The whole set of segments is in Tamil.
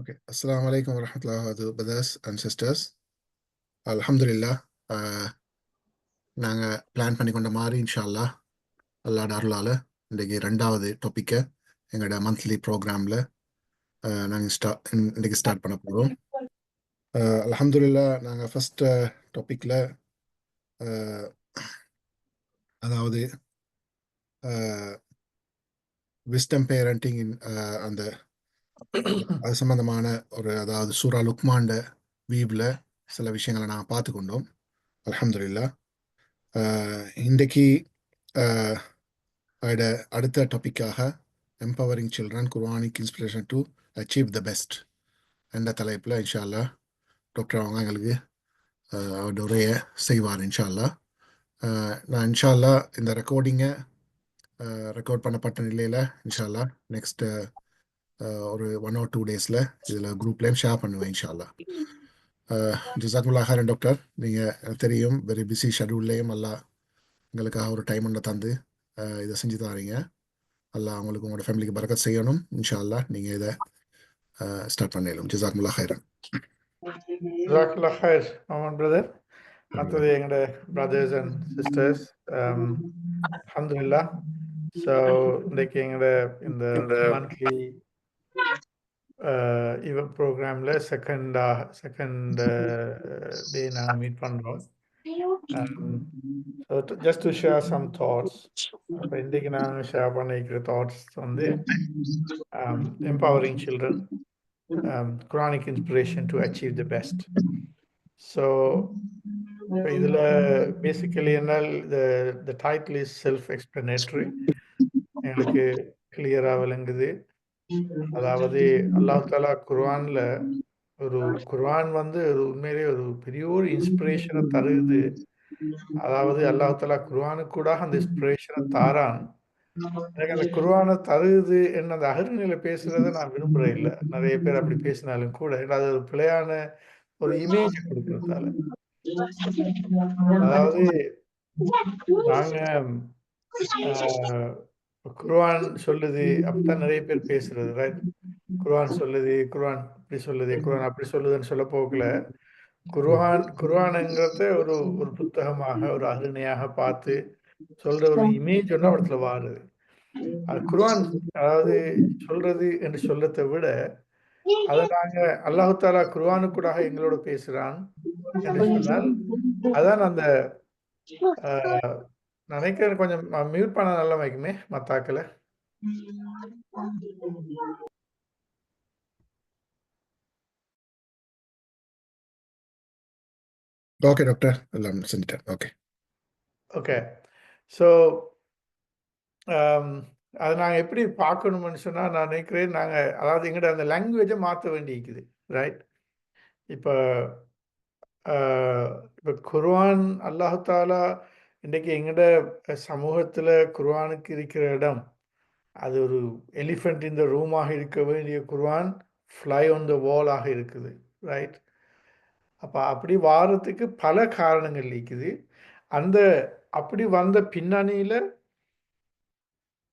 Okay. Assalamu alaikum wa rahmatullahi wa barakatuh, brothers and sisters. Alhamdulillah. நாங்கள் பிளான் பண்ணி கொண்ட மாதிரி இன்ஷால்லா அல்லாஹ் அருளால் இன்றைக்கி 2வது டாப்பிக்கை எங்களோட மந்த்லி ப்ரோக்ராமில் நாங்கள் இன்றைக்கி ஸ்டார்ட் பண்ண போகிறோம். அல்ஹம்துலில்லா. நாங்கள் ஃபஸ்ட் டாப்பிக்கில் அதாவது விஸ்டம் பேரண்டிங் அந்த அது சம்பந்தமான அதாவது சூரா லுக்மாண்ட வீவில் சில விஷயங்களை நாங்கள் பார்த்துக்கொண்டோம். அல்ஹம்துலில்லா. இன்றைக்கு அடுத்த டாப்பிக்காக empowering children Quranic inspiration to achieve the best என்ற தலைப்பில் இன்ஷால்லா டாக்டர் அவங்க எங்களுக்கு அவருடைய உரையை செய்வார் இன்ஷால்லா. நான் இன்ஷால்லா இந்த ரெக்கார்டிங்கை ரெக்கார்ட் பண்ணப்பட்ட நிலையில் இன்ஷால்லா நெக்ஸ்ட் ஒரு 1 or 2 டேஸில் இதில் குரூப்லேயும் ஷேர் பண்ணுவேன் இன்ஷால்லா. ஜஸாக்குமுல்லாஹ் ஹைரன் டாக்டர். நீங்கள் தெரியும் வெரி பிஸி ஷெடியூல்லையும் எல்லாம் எங்களுக்காக ஒரு டைம் ஒன்று தந்து இதை செஞ்சு தாரீங்க. அல்லாஹ் உங்களுக்கு உங்களோட ஃபேமிலிக்கு பரக்கத் செய்யணும். இன்ஷா அல்லாஹ் நீங்கள் இதை ஸ்டார்ட் பண்ணிடலாம். ஜஸாக்குமுல்லாஹ் ஹைரன். ஜஸாக்குல்லாஹ் ஹைர் மாமன் பிரதர். மற்றது எங்களோட பிரதர்ஸ் அண்ட் சிஸ்டர்ஸ், அல்ஹம்துலில்லாஹ். ஸோ இன்றைக்கு எங்களோட இந்த மந்த்லி ஈவென்ட் ப்ரோக்ராமில் செகண்ட் டே நாங்கள் மீட் பண்ணுறோம். So just to share some thoughts. அப்போ இன்றைக்கு நாங்கள் ஷேர் பண்ணிக்கிற தாட்ஸ் வந்து empowering children, Quranic inspiration to achieve the best. So இதில் பேசிக்கலி என்னால் the title is self-explanatory. எங்களுக்கு கிளியராக விளங்குது. அதாவது அல்லாஹ் தாலா குர்ஆன்ல குர்ஆன் வந்து உண்மையிலே ஒரு பெரிய ஒரு இன்ஸ்பிரேஷனை தருது. அதாவது அல்லாஹ் தாலா குர்ஆனுக்கு கூட அந்த இன்ஸ்பிரேஷனை தாரான். எனக்கு அந்த குர்ஆனை தருது என்ன அந்த அகர்நிலை பேசுறதை நான் விரும்புறேன் இல்லை. நிறைய பேர் அப்படி பேசினாலும் கூட அது ஒரு பிழையான ஒரு இமேஜ் கொடுக்கறதால. அதாவது நாங்க குர்ஆன் சொல்லுது அப்படித்தான் நிறைய பேர் பேசுறது, ரைட்? குர்ஆன் சொல்லுது, குர்ஆன் இப்படி சொல்லுது, குர்ஆன் அப்படி சொல்லுதுன்னு சொல்ல போகல. குர்ஆனுங்கிறத ஒரு ஒரு புத்தகமாக ஒரு அருணையாக பார்த்து சொல்ற ஒரு இமேஜ் ஒன்று இடத்துல வாருது. அது குர்ஆன் அதாவது சொல்றது என்று சொல்லத்தை விட அதை நாங்க அல்லாஹ் தாலா குர்ஆனுக்கூடாக எங்களோட பேசுறான் என்று சொன்னால் அதான் அந்த நினைக்கிறேன். கொஞ்சம் மியூட் பண்ண நல்லா வைக்குமே மத்தாக்களை. ஓகே டாக்டர், எல்லாம் செஞ்சுட்டேன். Okay okay. ஸோ அதை நாங்கள் எப்படி பார்க்கணும்னு சொன்னால் நான் நினைக்கிறேன் அதாவது எங்கள்கிட்ட அந்த லாங்குவேஜை மாற்ற வேண்டியிருக்குது, ரைட்? இப்போ இப்போ குர்ஆன் அல்லாஹ் தாலா இன்றைக்கு எங்கள்கிட்ட சமூகத்தில் குர்ஆனுக்கு இருக்கிற இடம் அது ஒரு எலிஃபெண்ட் இந்த ரூமாக இருக்க வேண்டிய குர்ஆன் ஃப்ளை ஆன் த வாலாக இருக்குது, ரைட்? அப்போ அப்படி வாரத்துக்கு பல காரணங்கள் இருக்குது. அப்படி வந்த பின்னணியில்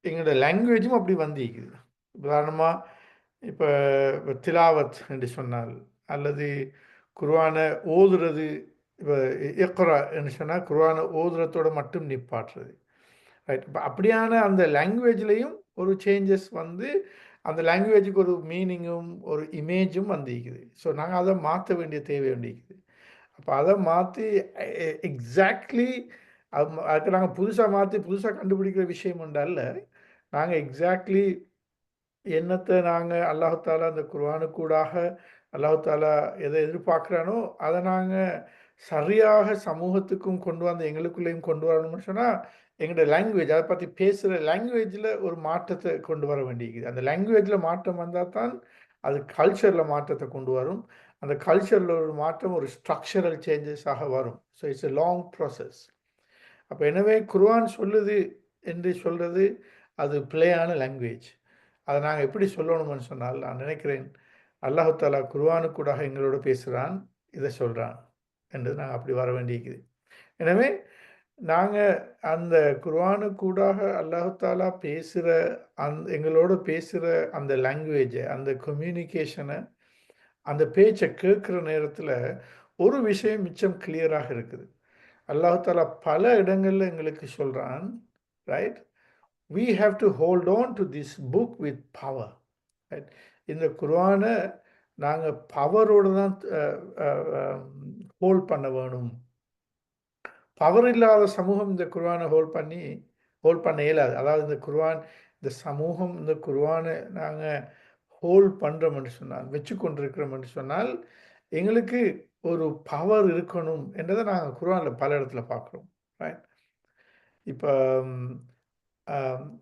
எங்களோட லாங்குவேஜும் அப்படி வந்திருக்குது. உதாரணமாக இப்போ திலாவத் என்று சொன்னால் அல்லது குர்ஆனை ஓதுறது, இப்போ இக்ரா என்று சொன்னால் குர்ஆனை ஓதுறதோட மட்டும் நிப்பாட்டுறது, ரைட்? இப்போ அப்படியான அந்த லாங்குவேஜ்லேயும் ஒரு சேஞ்சஸ் வந்து அந்த லாங்குவேஜுக்கு ஒரு மீனிங்கும் ஒரு இமேஜும் வந்திருக்குது. ஸோ நாங்கள் அதை மாற்ற வேண்டிய தேவை வேண்டியிருக்குது. அப்போ அதை மாற்றி எக்ஸாக்ட்லி அதுக்கு நாங்கள் புதுசாக கண்டுபிடிக்கிற விஷயம் உண்டல்ல. நாங்கள் எக்ஸாக்ட்லி என்னத்தை நாங்கள் அல்லாஹ் தாலா அந்த குர்ஆனுக்கூடாக அல்லாஹ் தாலா எதை எதிர்பார்க்குறானோ அதை நாங்கள் சரியாக சமூகத்துக்கும் கொண்டு வந்து எங்களுக்குள்ளேயும் கொண்டு வரணும்னு சொன்னால் எங்களோட லாங்குவேஜ் அதை பற்றி பேசுகிற லாங்குவேஜில் ஒரு மாற்றத்தை கொண்டு வர வேண்டியிருக்குது. அந்த லாங்குவேஜில் மாற்றம் வந்தால் தான் அது கல்ச்சரில் மாற்றத்தை கொண்டு வரும். அந்த கல்ச்சரில் ஒரு மாற்றம் ஒரு ஸ்ட்ரக்சரல் சேஞ்சஸாக வரும். So it's a long process. அப்போ எனவே குர்ஆன் சொல்லுது என்று சொல்கிறது அது பிழையான லாங்குவேஜ். அதை நாங்கள் எப்படி சொல்லணும்னு சொன்னால் நான் நினைக்கிறேன் அல்லாஹ் தாலா குர்ஆனுக்கூடாக எங்களோட பேசுகிறான், இதை சொல்கிறான் என்று நாங்கள் அப்படி வர வேண்டியிருக்குது. எனவே நாங்கள் அந்த குர்ஆனுக்கூடாக அல்லாஹ் தாலா பேசுகிற எங்களோட பேசுகிற அந்த லாங்குவேஜை அந்த கம்யூனிகேஷனை அந்த பேச்சை கேட்குற நேரத்தில் ஒரு விஷயம் மிச்சம் கிளியராக இருக்குது. அல்லாஹ் தாலா பல இடங்கள்ல எங்களுக்கு சொல்றான், right? we have to hold on to this book with power, right? இந்த குர்ஆனை நாங்க பவரோட தான் ஹோல்ட் பண்ண வேணும். பவர் இல்லாத சமூகம் இந்த குர்ஆனை ஹோல்ட் பண்ண இயலாது. அதாவது இந்த சமூகம் இந்த குர்ஆனை நாங்க ஹோல்ட் பண்றோம் என்று சொன்னால், வச்சு கொண்டிருக்கிறோம் என்று சொன்னால், எங்களுக்கு ஒரு பவர் இருக்கணும் என்றதை நாங்க குர்ஆன்ல பல இடத்துல பார்க்கிறோம். ரைட்? இப்ப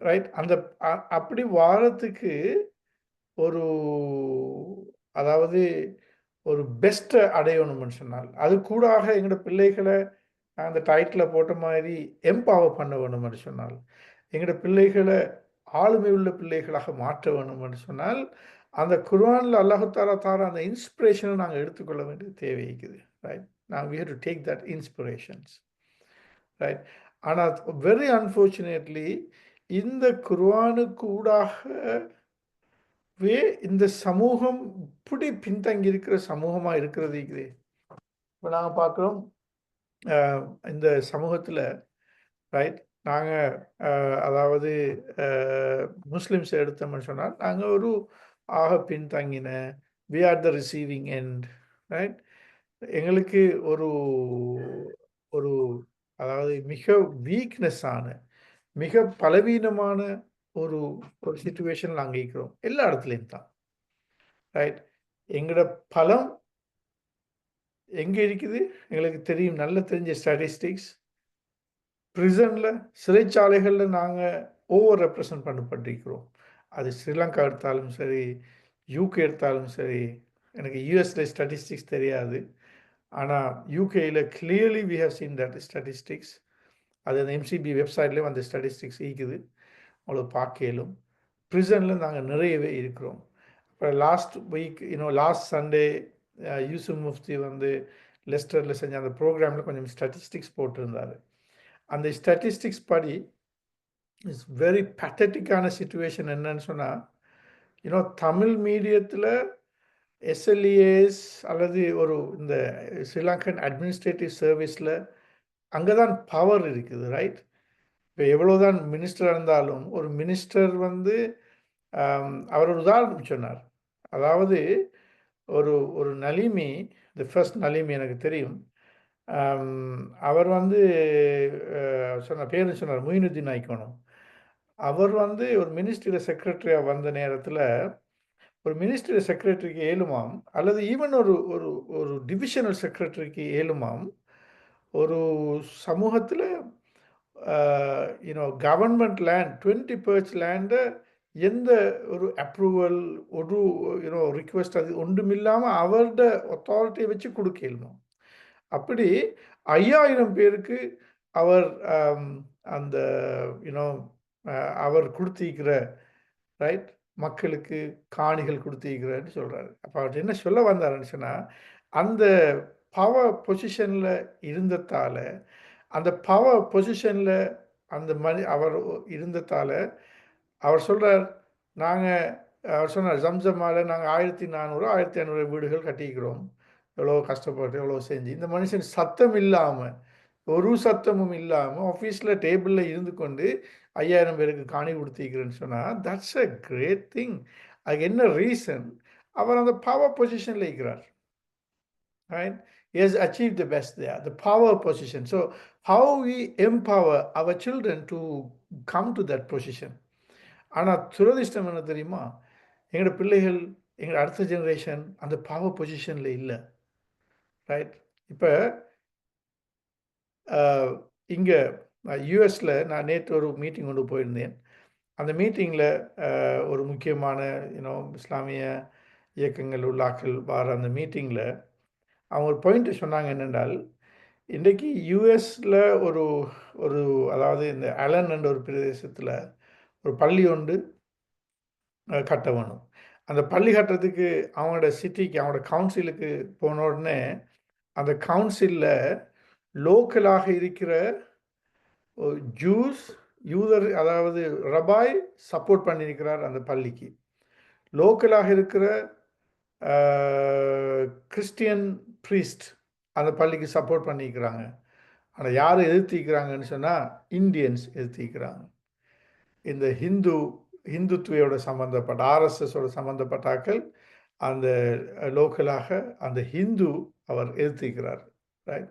ரைட் அந்த அப்படி வாரத்துக்கு ஒரு அதாவது ஒரு பெஸ்ட்டை அடையணும்னு சொன்னால், அது கூடாக எங்களோட பிள்ளைகளை அந்த டைட்டில போட்ட மாதிரி எம்பவர் பண்ண வேணும் என்று சொன்னால், எங்களோட பிள்ளைகளை ஆளுமை உள்ள பிள்ளைகளாக மாற்ற வேண்டும் என்று சொன்னால், அந்த குர்ஆன்ல அல்லாஹ் தஆலா தார அந்த இன்ஸ்பிரேஷனை நாங்க எடுத்துக்கொள்ள வேண்டிய தேவை இருக்குது. Right? Now we have to take that inspirations. Right? ஆனா வெரி அன்ஃபார்ச்சுனேட்லி இந்த குர்ஆனுக்கு ஊடாகவே இந்த சமூகம் இப்படி பின்தங்கி இருக்கிற சமூகமா இருக்கிறது இருக்குது. இப்ப நாங்க பார்க்கிறோம், இந்த சமூகத்துல ரைட் நாங்க அதாவது முஸ்லிம்ஸ் எடுத்தோம்னு சொன்னால், நாங்க ஒரு ஆக பின்தங்கின we are the receiving end, right? எங்களுக்கு ஒரு ஒரு அதாவது மிக வீக்னஸ் ஆன, மிக பலவீனமான ஒரு ஒரு சிச்சுவேஷன்ல நாங்க இருக்கிறோம். எல்லா இடத்துலயும் தான். ரைட்? எங்களோட பலம் எங்க இருக்குது? எங்களுக்கு தெரியும், நல்ல தெரிஞ்ச ஸ்டாட்டிஸ்டிக்ஸ். பிரிசன்ல, சிறைச்சாலைகள்ல நாங்க ஓவர் ரெப்ரசன்ட் பண்ணப்பட்டிருக்கிறோம். அது ஸ்ரீலங்கா எடுத்தாலும் சரி, யூகே எடுத்தாலும் சரி, எனக்கு யுஎஸ்ல ஸ்டாட்டிஸ்டிக்ஸ் தெரியாது. ஆனா யூகேல clearly we have seen that statistics. அது அந்த எம்சிபி வெப்சைட்லேயும் அந்த ஸ்டாட்டிஸ்டிக்ஸ் இருக்குது. அவ்வளோ பார்க்க இயலும். பிரிசன்ல நாங்க நிறையவே இருக்கிறோம். இப்போ last week last Sunday Yusuf Mufti வந்து லெஸ்டர்ல செஞ்ச அந்த ப்ரோக்ராமில் கொஞ்சம் ஸ்டாட்டிஸ்டிக்ஸ் போட்டிருந்தாரு. அந்த ஸ்டாட்டிஸ்டிக்ஸ் படி இட்ஸ் வெரி பேத்தட்டிக்கான சிச்சுவேஷன் என்னன்னு சொன்னால், தமிழ் மீடியத்தில் எஸ்எல்இஏஎஸ் அல்லது இந்த ஸ்ரீலங்கன் அட்மினிஸ்ட்ரேட்டிவ் சர்வீஸில் அங்கே தான் பவர் இருக்குது. ரைட்? இப்போ எவ்வளோதான் மினிஸ்டர் இருந்தாலும் ஒரு மினிஸ்டர் வந்து அவர் ஒரு உதாரணம் சொன்னார். அதாவது ஒரு ஒரு நலிமி, தி ஃபர்ஸ்ட் நலிமி எனக்கு தெரியும். அவர் வந்து சொன்னார் மொயினுddin நாய்க்கோணும். அவர் வந்து ஒரு மினிஸ்ட்ரியில் செக்ரட்டரியாக வந்த நேரத்தில் ஒரு மினிஸ்ட்ரி செக்ரட்டரிக்கு ஏழுமாம், அல்லது ஈவன் ஒரு ஒரு ஒரு டிவிஷனல் செக்ரட்டரிக்கு ஏழுமாம், ஒரு சமூகத்தில் கவர்மெண்ட் லேண்ட் 20 பர்ச் லேண்டை எந்த ஒரு அப்ரூவல் ஒரு ரிக்வெஸ்ட் அது ஒன்றுமில்லாமல் அவரோட அத்தாரிட்டியை வச்சு கொடுக்கலுமா. அப்படி 5000 பேருக்கு அவர் அந்த அவர் கொடுத்திருக்கிற ரைட் மக்களுக்கு காணிகள் கொடுத்திருக்கிறான்னு சொல்றாரு. அப்போ அவர் என்ன சொல்ல வந்தாருன்னு சொன்னால், அந்த பவர் பொசிஷனில் இருந்ததால, அந்த பவர் பொசிஷனில் அந்த அவர் இருந்ததால அவர் சொல்றார், அவர் சொன்னார் ஜம்சமால நாங்கள் 1400 1500 வீடுகள் கட்டிக்கிறோம். எவ்வளோ கஷ்டப்பட்டு எவ்வளோ செஞ்சு இந்த மனுஷன் சத்தம் இல்லாமல், ஒரு சத்தமும் இல்லாமல் ஆஃபீஸில் டேபிளில் இருந்து கொண்டு 5000 பேருக்கு காணி கொடுத்திருக்கிறேன்னு சொன்னால், தட்ஸ் அ கிரேட் திங். அதுக்கு என்ன ரீசன்? அவர் அந்த பவர் பொசிஷனில் இருக்கிறார். Right? He has achieved the best there, the power position. So how we empower our children to come to that position? ஆனால் துரதிர்ஷ்டம் என்ன தெரியுமா? எங்களோட பிள்ளைகள், எங்களோட அடுத்த ஜெனரேஷன் அந்த பவர் பொசிஷனில் இல்லை. ரைட்? இப்போ இங்கே யூஎஸில் நான் நேற்று ஒரு மீட்டிங் கொண்டு போயிருந்தேன். அந்த மீட்டிங்கில் ஒரு முக்கியமான இஸ்லாமிய இயக்கங்கள் உள்ளாக்கள் வர அந்த மீட்டிங்கில் அவங்க ஒரு பாயிண்ட்டு சொன்னாங்க என்னென்றால், இன்றைக்கு யூஎஸில் ஒரு ஒரு அதாவது இந்த அலன் என்ற ஒரு பிரதேசத்தில் ஒரு பள்ளி ஒன்று கட்ட வேணும். அந்த பள்ளி கட்டுறதுக்கு அவங்களோட சிட்டிக்கு அவங்களோட கவுன்சிலுக்கு போன உடனே அந்த கவுன்சிலில் லோக்கலாக இருக்கிற ஜூஸ் யூதர் அதாவது ரபாய் சப்போர்ட் பண்ணியிருக்கிறார் அந்த பள்ளிக்கு. லோக்கலாக இருக்கிற கிறிஸ்டியன் ப்ரீஸ்ட் அந்த பள்ளிக்கு சப்போர்ட் பண்ணிக்கிறாங்க. ஆனால் யார் எதிர்த்திக்கிறாங்கன்னு சொன்னால் இந்தியன்ஸ் எதிர்த்திக்கிறாங்க. இந்த ஹிந்துத்துவையோட சம்மந்தப்பட்ட ஆர்எஸ்எஸோட சம்மந்தப்பட்டாக்கள் அந்த லோக்கலாக அந்த ஹிந்து அவர் எதிர்த்திக்கிறார். ரைட்.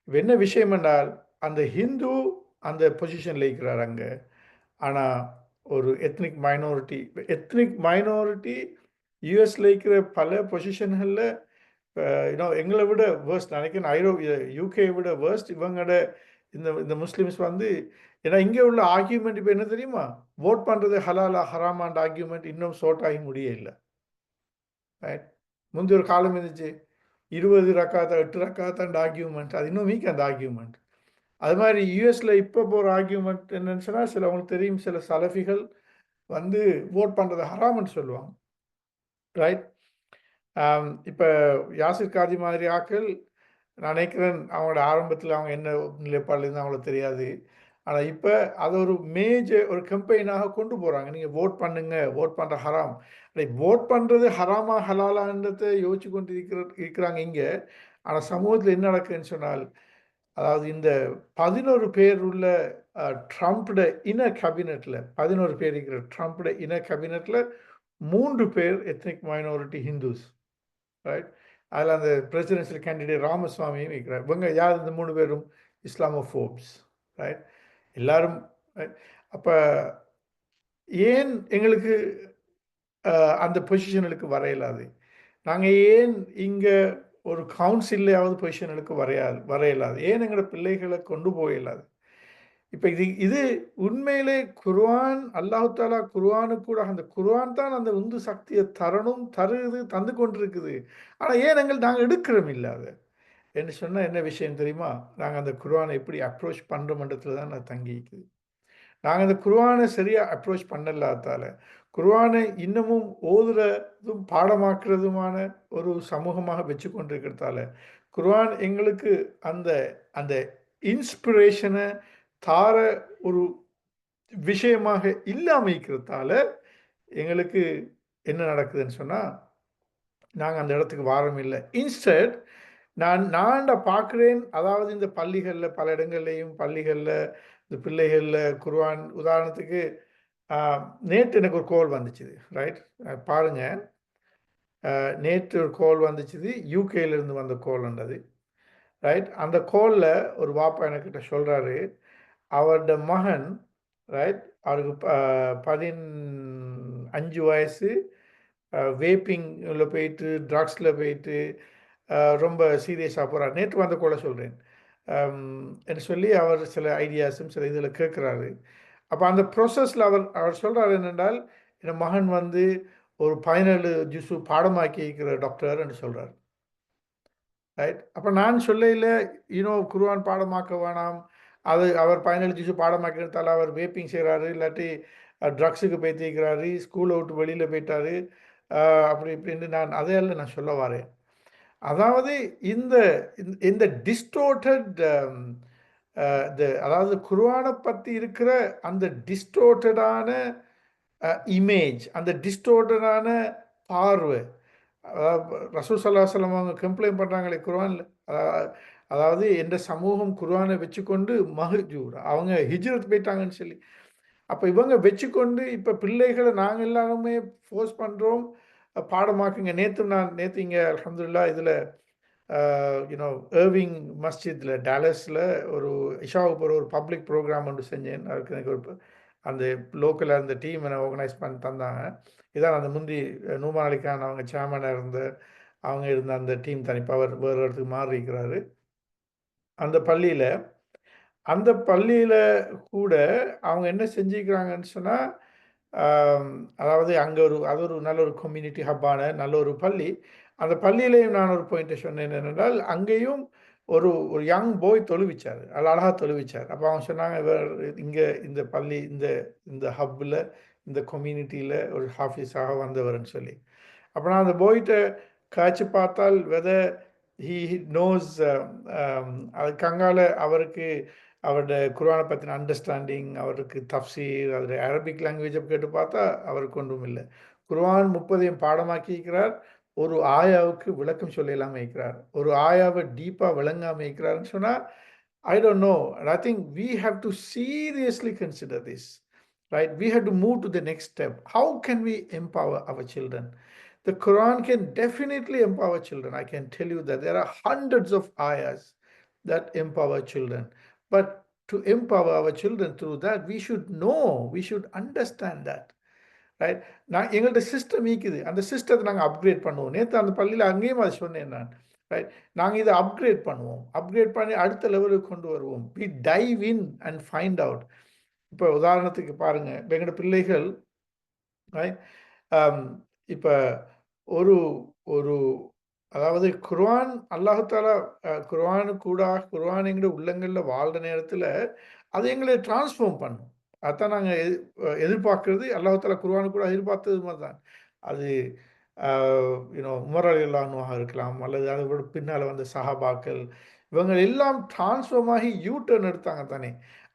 என்ன விஷயம் என்றால் அந்த ஹிந்து அந்த பொசிஷனில் இருக்கிறார் அங்கே. ஆனால் ஒரு எத்னிக் மைனாரிட்டி யூஎஸில் இருக்கிற பல பொசிஷன்களில் எங்களை விட வேர்ஸ்ட் நினைக்கிறேன். யூகே விட வேர்ஸ்ட் இவங்களோட இந்த முஸ்லீம்ஸ் வந்து. ஏன்னா இங்கே உள்ள ஆர்கியூமெண்ட் இப்போ என்ன தெரியுமா, ஓட் பண்ணுறது ஹலாலா ஹராமான்ற ஆர்கியூமெண்ட் இன்னும் சோர்ட் ஆகி முடியல. ரைட். முந்தைய ஒரு காலம் இருந்துச்சு 20 ரக்காத்தா 8 ரக்காத்தான்ற ஆர்கியூமெண்ட், அது இன்னும் வீக் அந்த ஆர்கியூமெண்ட். அது மாதிரி யூஎஸில் இப்போ போகிற ஆர்கியூமெண்ட் என்னன்னு சொன்னால், சில அவங்களுக்கு தெரியும் சில சலஃபிகள் வந்து ஓட் பண்ணுறது ஹராம்னு சொல்லுவாங்க. ரைட். இப்போ யாசிர் காதி மாதிரி ஆக்கள் நான் நினைக்கிறேன் அவங்களோட ஆரம்பத்தில் அவங்க என்ன நிலைப்பாடுல இருந்து அவங்களுக்கு தெரியாது. ஆனால் இப்போ அதை ஒரு ஒரு கம்பெயினாக கொண்டு போகிறாங்க. நீங்கள் ஓட் பண்ணுங்க, ஓட் பண்ணுற ஹராம். ஓட் பண்ணுறது ஹராமா ஹலாலான்றதை யோசிச்சு கொண்டு இருக்கிறாங்க இங்கே. ஆனால் சமூகத்தில் என்ன நடக்குதுன்னு சொன்னால், அதாவது இந்த 11 பேர் உள்ள ட்ரம்ப்ட இன கேபினெட்டில் 11 பேர் இருக்கிற ட்ரம்ப்ட இன கேபினெட்டில் 3 பேர் எத்னிக் மைனாரிட்டி ஹிந்துஸ். ரைட். அதில் அந்த பிரசிடென்ஷியல் கேண்டிடேட் ராமசுவாமியும் இருக்கிறார். இவங்க யார் இந்த 3 பேரும்? இஸ்லாமோஃபோப்ஸ். ரைட். எல்லாரும். அப்போ ஏன் எங்களுக்கு அந்த பொசிஷனுக்கு வர இயலாது? நாங்கள் ஏன் இங்கே ஒரு கவுன்சில்லையாவது பொசிஷனுக்கு வர இயலாது? ஏன் எங்களோட பிள்ளைகளை கொண்டு போக இயலாது? இப்போ இது உண்மையிலே குர்ஆன், அல்லாஹ் தாலா குர்ஆனுக்கு கூட அந்த குர்ஆன் தான் அந்த உந்து சக்தியை தந்து கொண்டிருக்குது. ஆனால் ஏன் நாங்கள் எடுக்கிறோம் இல்லாத என்று சொன்னால் என்ன விஷயம் தெரியுமா? நாங்கள் அந்த குர்ஆனை எப்படி அப்ரோச் பண்ணுறோம்ன்றதுல தான் நான் தங்கிக்குது. நாங்கள் அந்த குர்ஆனை சரியாக அப்ரோச் பண்ணலாதால, குர்ஆனை இன்னமும் ஓதுறதும் பாடமாக்குறதுமான ஒரு சமூகமாக வச்சு கொண்டிருக்கிறதால, குர்ஆன் எங்களுக்கு அந்த அந்த இன்ஸ்பிரேஷனை தார ஒரு விஷயமாக இல்லாமல் இருக்கிறதால எங்களுக்கு என்ன நடக்குதுன்னு சொன்னால், நாங்கள் அந்த இடத்துக்கு வாரம் இல்லை. இன்ஸ்டட் நான் பார்க்குறேன். அதாவது இந்த பள்ளிகளில் பல இடங்கள்லையும் பள்ளிகளில் இந்த பிள்ளைகளில் குர்ஆன் உதாரணத்துக்கு நேற்று எனக்கு ஒரு கோல் வந்துச்சுது. ரைட். பாருங்கள், நேற்று ஒரு கோல் வந்துச்சுது. யூகேலேருந்து வந்த கோல்ன்றது. ரைட். அந்த கோலில் ஒரு வாப்பா என்கிட்ட சொல்கிறாரு, அவரோட மகன் ரைட் அவருக்கு 15 வயசு, வேப்பிங்கில் போயிட்டு ட்ரக்ஸில் போயிட்டு ரொம்ப சீரியஸாக போகிறார். நேற்று வந்த கோலை சொல்கிறேன் என்று சொல்லி அவர் சில ஐடியாஸும் சில இதில் கேட்குறாரு. அப்போ அந்த ப்ரோசஸில் அவர் சொல்கிறார் என்னென்றால், என் மகன் வந்து ஒரு 17 ஜுஸு பாடமாக்கி இருக்கிற டாக்டர் என்று சொல்கிறார். ரைட். அப்போ நான் சொல்லையில் குர்ஆன் பாடமாக்க வேணாம், அது அவர் 17 ஜுஸு பாடமாக்கிறதால அவர் வேப்பிங் செய்கிறாரு, இல்லாட்டி ட்ரக்ஸுக்கு போய்த்திருக்கிறாரு, ஸ்கூலை விட்டு வெளியில் போயிட்டாரு, அப்படி இப்படின்னு நான் அதையல்ல நான் சொல்ல வரேன். அதாவது இந்த டிஸ்டோர்டட் அதாவது குர்ஆனை பற்றி இருக்கிற அந்த டிஸ்டோர்டடான இமேஜ், அந்த டிஸ்டோர்டடான பார்வை. ரசூல் ஸல்லல்லாஹு அலைஹி வஸல்லம் அவங்க கம்ப்ளைண்ட் பண்ணுறாங்களே குர்ஆனில், அதாவது எந்த சமூகம் குர்ஆனை வச்சுக்கொண்டு மஹ்ஜூர், அவங்க ஹிஜ்ரத் போயிட்டாங்கன்னு சொல்லி. அப்போ இவங்க வச்சுக்கொண்டு இப்போ பிள்ளைகளை நாங்கள் எல்லாருமே ஃபோர்ஸ் பண்ணுறோம், பாடமாக்குங்க. நேற்று இங்கே அல்ஹம்துலில்லாஹ் இதில் ஏர்விங் மஸ்ஜித்தில் டாலஸில் ஒரு இஷாவுக்கு போகிற ஒரு பப்ளிக் ப்ரோக்ராம் ஒன்று செஞ்சேன். அதுக்கு எனக்கு ஒரு அந்த லோக்கலில் அந்த டீம் என்னை ஆர்கனைஸ் பண்ணி தந்தாங்க. இதான் அந்த முந்தி நூமான் அலிகான் அவங்க சேர்மனாக அவங்க இருந்த அந்த டீம் தனிப்பாக வேறு இடத்துக்கு மாறி இருக்கிறாரு. அந்த பள்ளியில் கூட அவங்க என்ன செஞ்சுக்கிறாங்கன்னு சொன்னால், அதாவது அங்கே அது ஒரு நல்ல ஒரு கம்யூனிட்டி ஹப்பான நல்ல ஒரு பள்ளி. அந்த பள்ளியிலையும் நான் ஒரு பாயிண்ட்டை சொன்னேன் என்னென்றால், அங்கேயும் ஒரு யங் பாய் தொழுவிச்சார், அழகாக தொழுவிச்சார். அப்போ அவங்க சொன்னாங்க, இங்கே இந்த பள்ளி இந்த ஹப்பில் இந்த கம்யூனிட்டியில் ஒரு ஹாஃபீஸாக வந்தவர்னு சொல்லி. அப்போ நான் அந்த பாய்கிட்ட காய்ச்சி பார்த்தால் ஹீ நோஸ் அதுக்கு அங்கால அவருக்கு அவரோட குர்ஆனை பற்றின அண்டர்ஸ்டாண்டிங், அவருக்கு தஃப்சீர், அதில் அரபிக் லாங்குவேஜை கேட்டு பார்த்தா அவருக்கு ஒன்றும் இல்லை. குர்ஆன் 30 பாடமாக்கி இருக்கிறார், ஒரு ஆயாவுக்கு விளக்கம் சொல்ல இல்லாம இருக்கிறார். ஒரு ஆயாவை டீப்பா விளங்காம இருக்கிறாருன்னு சொன்னா, I don't know. And I think we have to seriously consider this, right? We have to move to the next step. How can we empower our children? The Quran can definitely empower children. I can tell you that there are hundreds of ayahs that empower children. But to empower our children through that, we should know, we should understand that. Right. எங்கள்ட்ட சிஸ்டம் இருக்குது. அந்த சிஸ்டத்தை நாங்கள் அப்கிரேட் பண்ணுவோம். நேற்று அந்த பள்ளியில் அங்கேயும் அதை சொன்னேன் நான். ரைட். நாங்கள் இதை அப்கிரேட் பண்ணுவோம். அப்கிரேட் பண்ணி அடுத்த லெவலுக்கு கொண்டு வருவோம். We dive in and find out. இப்போ உதாரணத்துக்கு பாருங்க, இப்போ எங்களோட பிள்ளைகள் ரைட், இப்போ ஒரு ஒரு அதாவது குர்ஆன் அல்லாஹ் தஆலா குர்ஆன் எங்கட உள்ளங்கள்ல வாழ்ற நேரத்தில் அது எங்களை டிரான்ஸ்ஃபார்ம் பண்ணும். அதான் நாங்கள் எதிர்பார்க்கறது. அல்லாஹ் தஆலா குர்ஆன் கூட எதிர்பார்த்தது மாதிரி தான். அது உமர் ரலியல்லாஹு அன்ஹுவாக இருக்கலாம், அல்லது அதை விட பின்னால் வந்த சஹாபாக்கள், இவங்க எல்லாம் டிரான்ஸ்ஃபார்ம் ஆகி யூ டர்ன் எடுத்தாங்க தானே.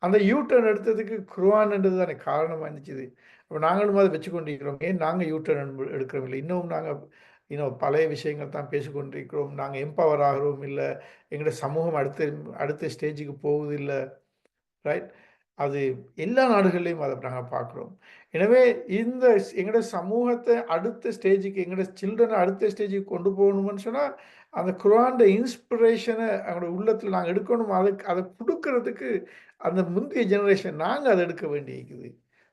அந்த யூ டர்ன் எடுத்ததுக்கு குர்ஆன்ன்றது தானே காரணமாக இருந்துச்சு. அப்போ நாங்களும் அதை வச்சு கொண்டிருக்கிறோம். ஏன் நாங்கள் யூ டர்ன் எடுக்கிறோம் இல்லை? இன்னும் நாங்கள் பழைய விஷயங்கள் தான் பேசிக்கொண்டிருக்கிறோம். நாங்கள் எம்பவர் ஆகிறோம் இல்லை, எங்களோட சமூகம் அடுத்த அடுத்த ஸ்டேஜுக்கு போகுது இல்லை. ரைட். அது எல்லா நாடுகள்லையும் அதை நாங்கள் பார்க்குறோம். எனவே இந்த எங்களோட சமூகத்தை அடுத்த ஸ்டேஜுக்கு, எங்களோட சில்ட்ரனை அடுத்த ஸ்டேஜுக்கு கொண்டு போகணும்னு சொன்னால் அந்த குர்ஆன் இன்ஸ்பிரேஷனை அவங்களோட உள்ளத்தில் நாங்கள் எடுக்கணும். அதை கொடுக்கறதுக்கு அந்த முந்தைய ஜெனரேஷன் நாங்கள் அதை எடுக்க வேண்டியிருக்குது.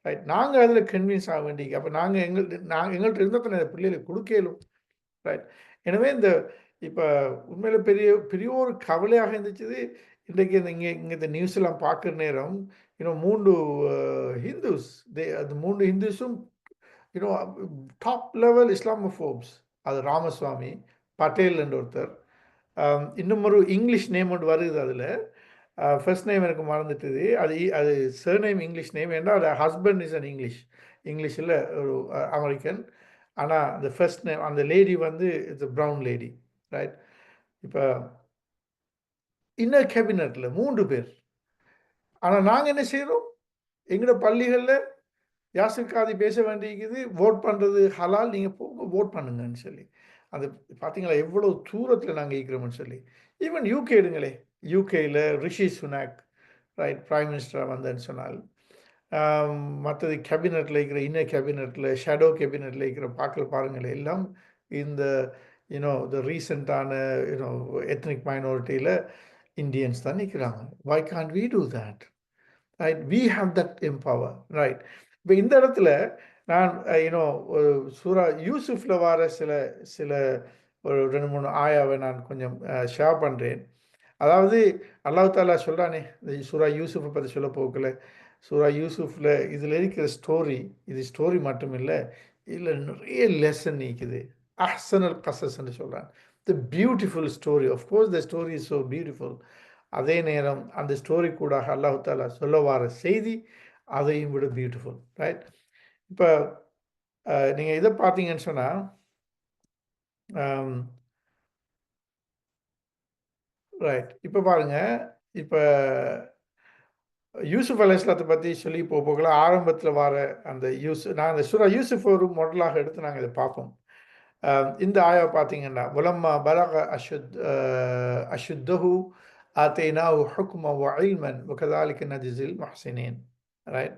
ரைட். நாங்கள் அதில் கன்வின்ஸ் ஆக வேண்டியிருக்கு. அப்போ எங்கள்கிட்ட இருந்தால் அந்த பிள்ளைகளுக்கு கொடுக்கலும். ரைட். எனவே இப்போ உண்மையில பெரிய பெரிய ஒரு கவலையாக இருந்துச்சு. இன்றைக்கு இங்கே இந்த நியூஸ் எல்லாம் பார்க்குற நேரம் 3 ஹிந்துஸ், அந்த 3 ஹிந்துஸும் டாப் லெவல் இஸ்லாமோஃபோப்ஸ். அது ராமசுவாமி, பட்டேல் என்ற ஒருத்தர், இன்னும் ஒரு இங்கிலீஷ் நேம் ஒன்று வருது. அதில் ஃபர்ஸ்ட் நேம் எனக்கு மறந்துட்டுது. அது சர்நேம் இங்கிலீஷ் நேம். ஏன்னா அது ஹஸ்பண்ட் இஸ் அன் இங்கிலீஷில் ஒரு அமெரிக்கன். ஆனால் அந்த ஃபர்ஸ்ட் நேம் அந்த லேடி வந்து இட்ஸ் ப்ரவுன் லேடி. ரைட். இப்போ இன்னர் கேபினட்டில் 3 பேர். ஆனால் நாங்கள் என்ன செய்கிறோம்? எங்களோட பள்ளிகளில் யாசிர் காதி பேச வேண்டியிருக்குது, ஓட் பண்ணுறது ஹலால், நீங்கள் போங்க ஓட் பண்ணுங்கன்னு சொல்லி. அது பார்த்தீங்களா எவ்வளோ தூரத்தில் நாங்கள் இருக்கிறோம்னு சொல்லி. ஈவன் யூகே எடுங்களே, யூகேயில் ரிஷி சுனாக் ரைட் பிரைம் மினிஸ்டராக வந்தேன்னு சொன்னால், மற்றது கேபினட்டில் இருக்கிற இன்னர் கேபினட்டில் ஷேடோ கேபினட்டில் இருக்கிற பாருங்களேன், எல்லாம் இந்த த ரீசெண்டான எத்னிக் மைனாரிட்டியில் இந்தியன்ஸ் தான் நிற்கிறாங்க. Why can't we do that? Right. We have that empower. Right. இப்போ இந்த இடத்துல நான் ஒரு சூரா யூசுஃபில் வர சில ஒரு 2-3 ஆயாவை நான் கொஞ்சம் ஷேர் பண்ணுறேன். அதாவது அல்லாஹ் தாலா சொல்கிறானே, இந்த சூரா யூசுஃபை பற்றி சொல்ல போகல. சூரா யூசுஃபில் இதில் இருக்கிற ஸ்டோரி, இது ஸ்டோரி மட்டும் இல்லை, இதில் நிறைய லெசன் நீக்குது. அஹ்சனுல் கஸஸ்ன்னு சொல்கிறான். The beautiful story. Of course the story is so beautiful. அதே நேரம் அந்த ஸ்டோரி கூட அல்லாஹ் தாலா சொல்ல வர செய்தி அதையும் விட பியூட்டிஃபுல். ரைட். இப்போ நீங்கள் இதை பார்த்தீங்கன்னு சொன்னால், ரைட், இப்போ பாருங்க, இப்போ யூசுப் அலைஹிஸ்ஸலாத்தை பற்றி சொல்லி போகல. ஆரம்பத்தில் வர அந்த நான் அந்த சூரா யூசுஃப் ஒரு மாடலாக எடுத்து நாங்கள் இதை பார்ப்போம். இந்த ஆயா பார்த்தீங்கன்னா, வலம்மா பலக அஷுத்தஹு ஆத்தைனாஹு ஹுக்மன் வ இல்மன் வ கஸாலிக நஜ்ஸில் முஹ்ஸினீன். ரைட்.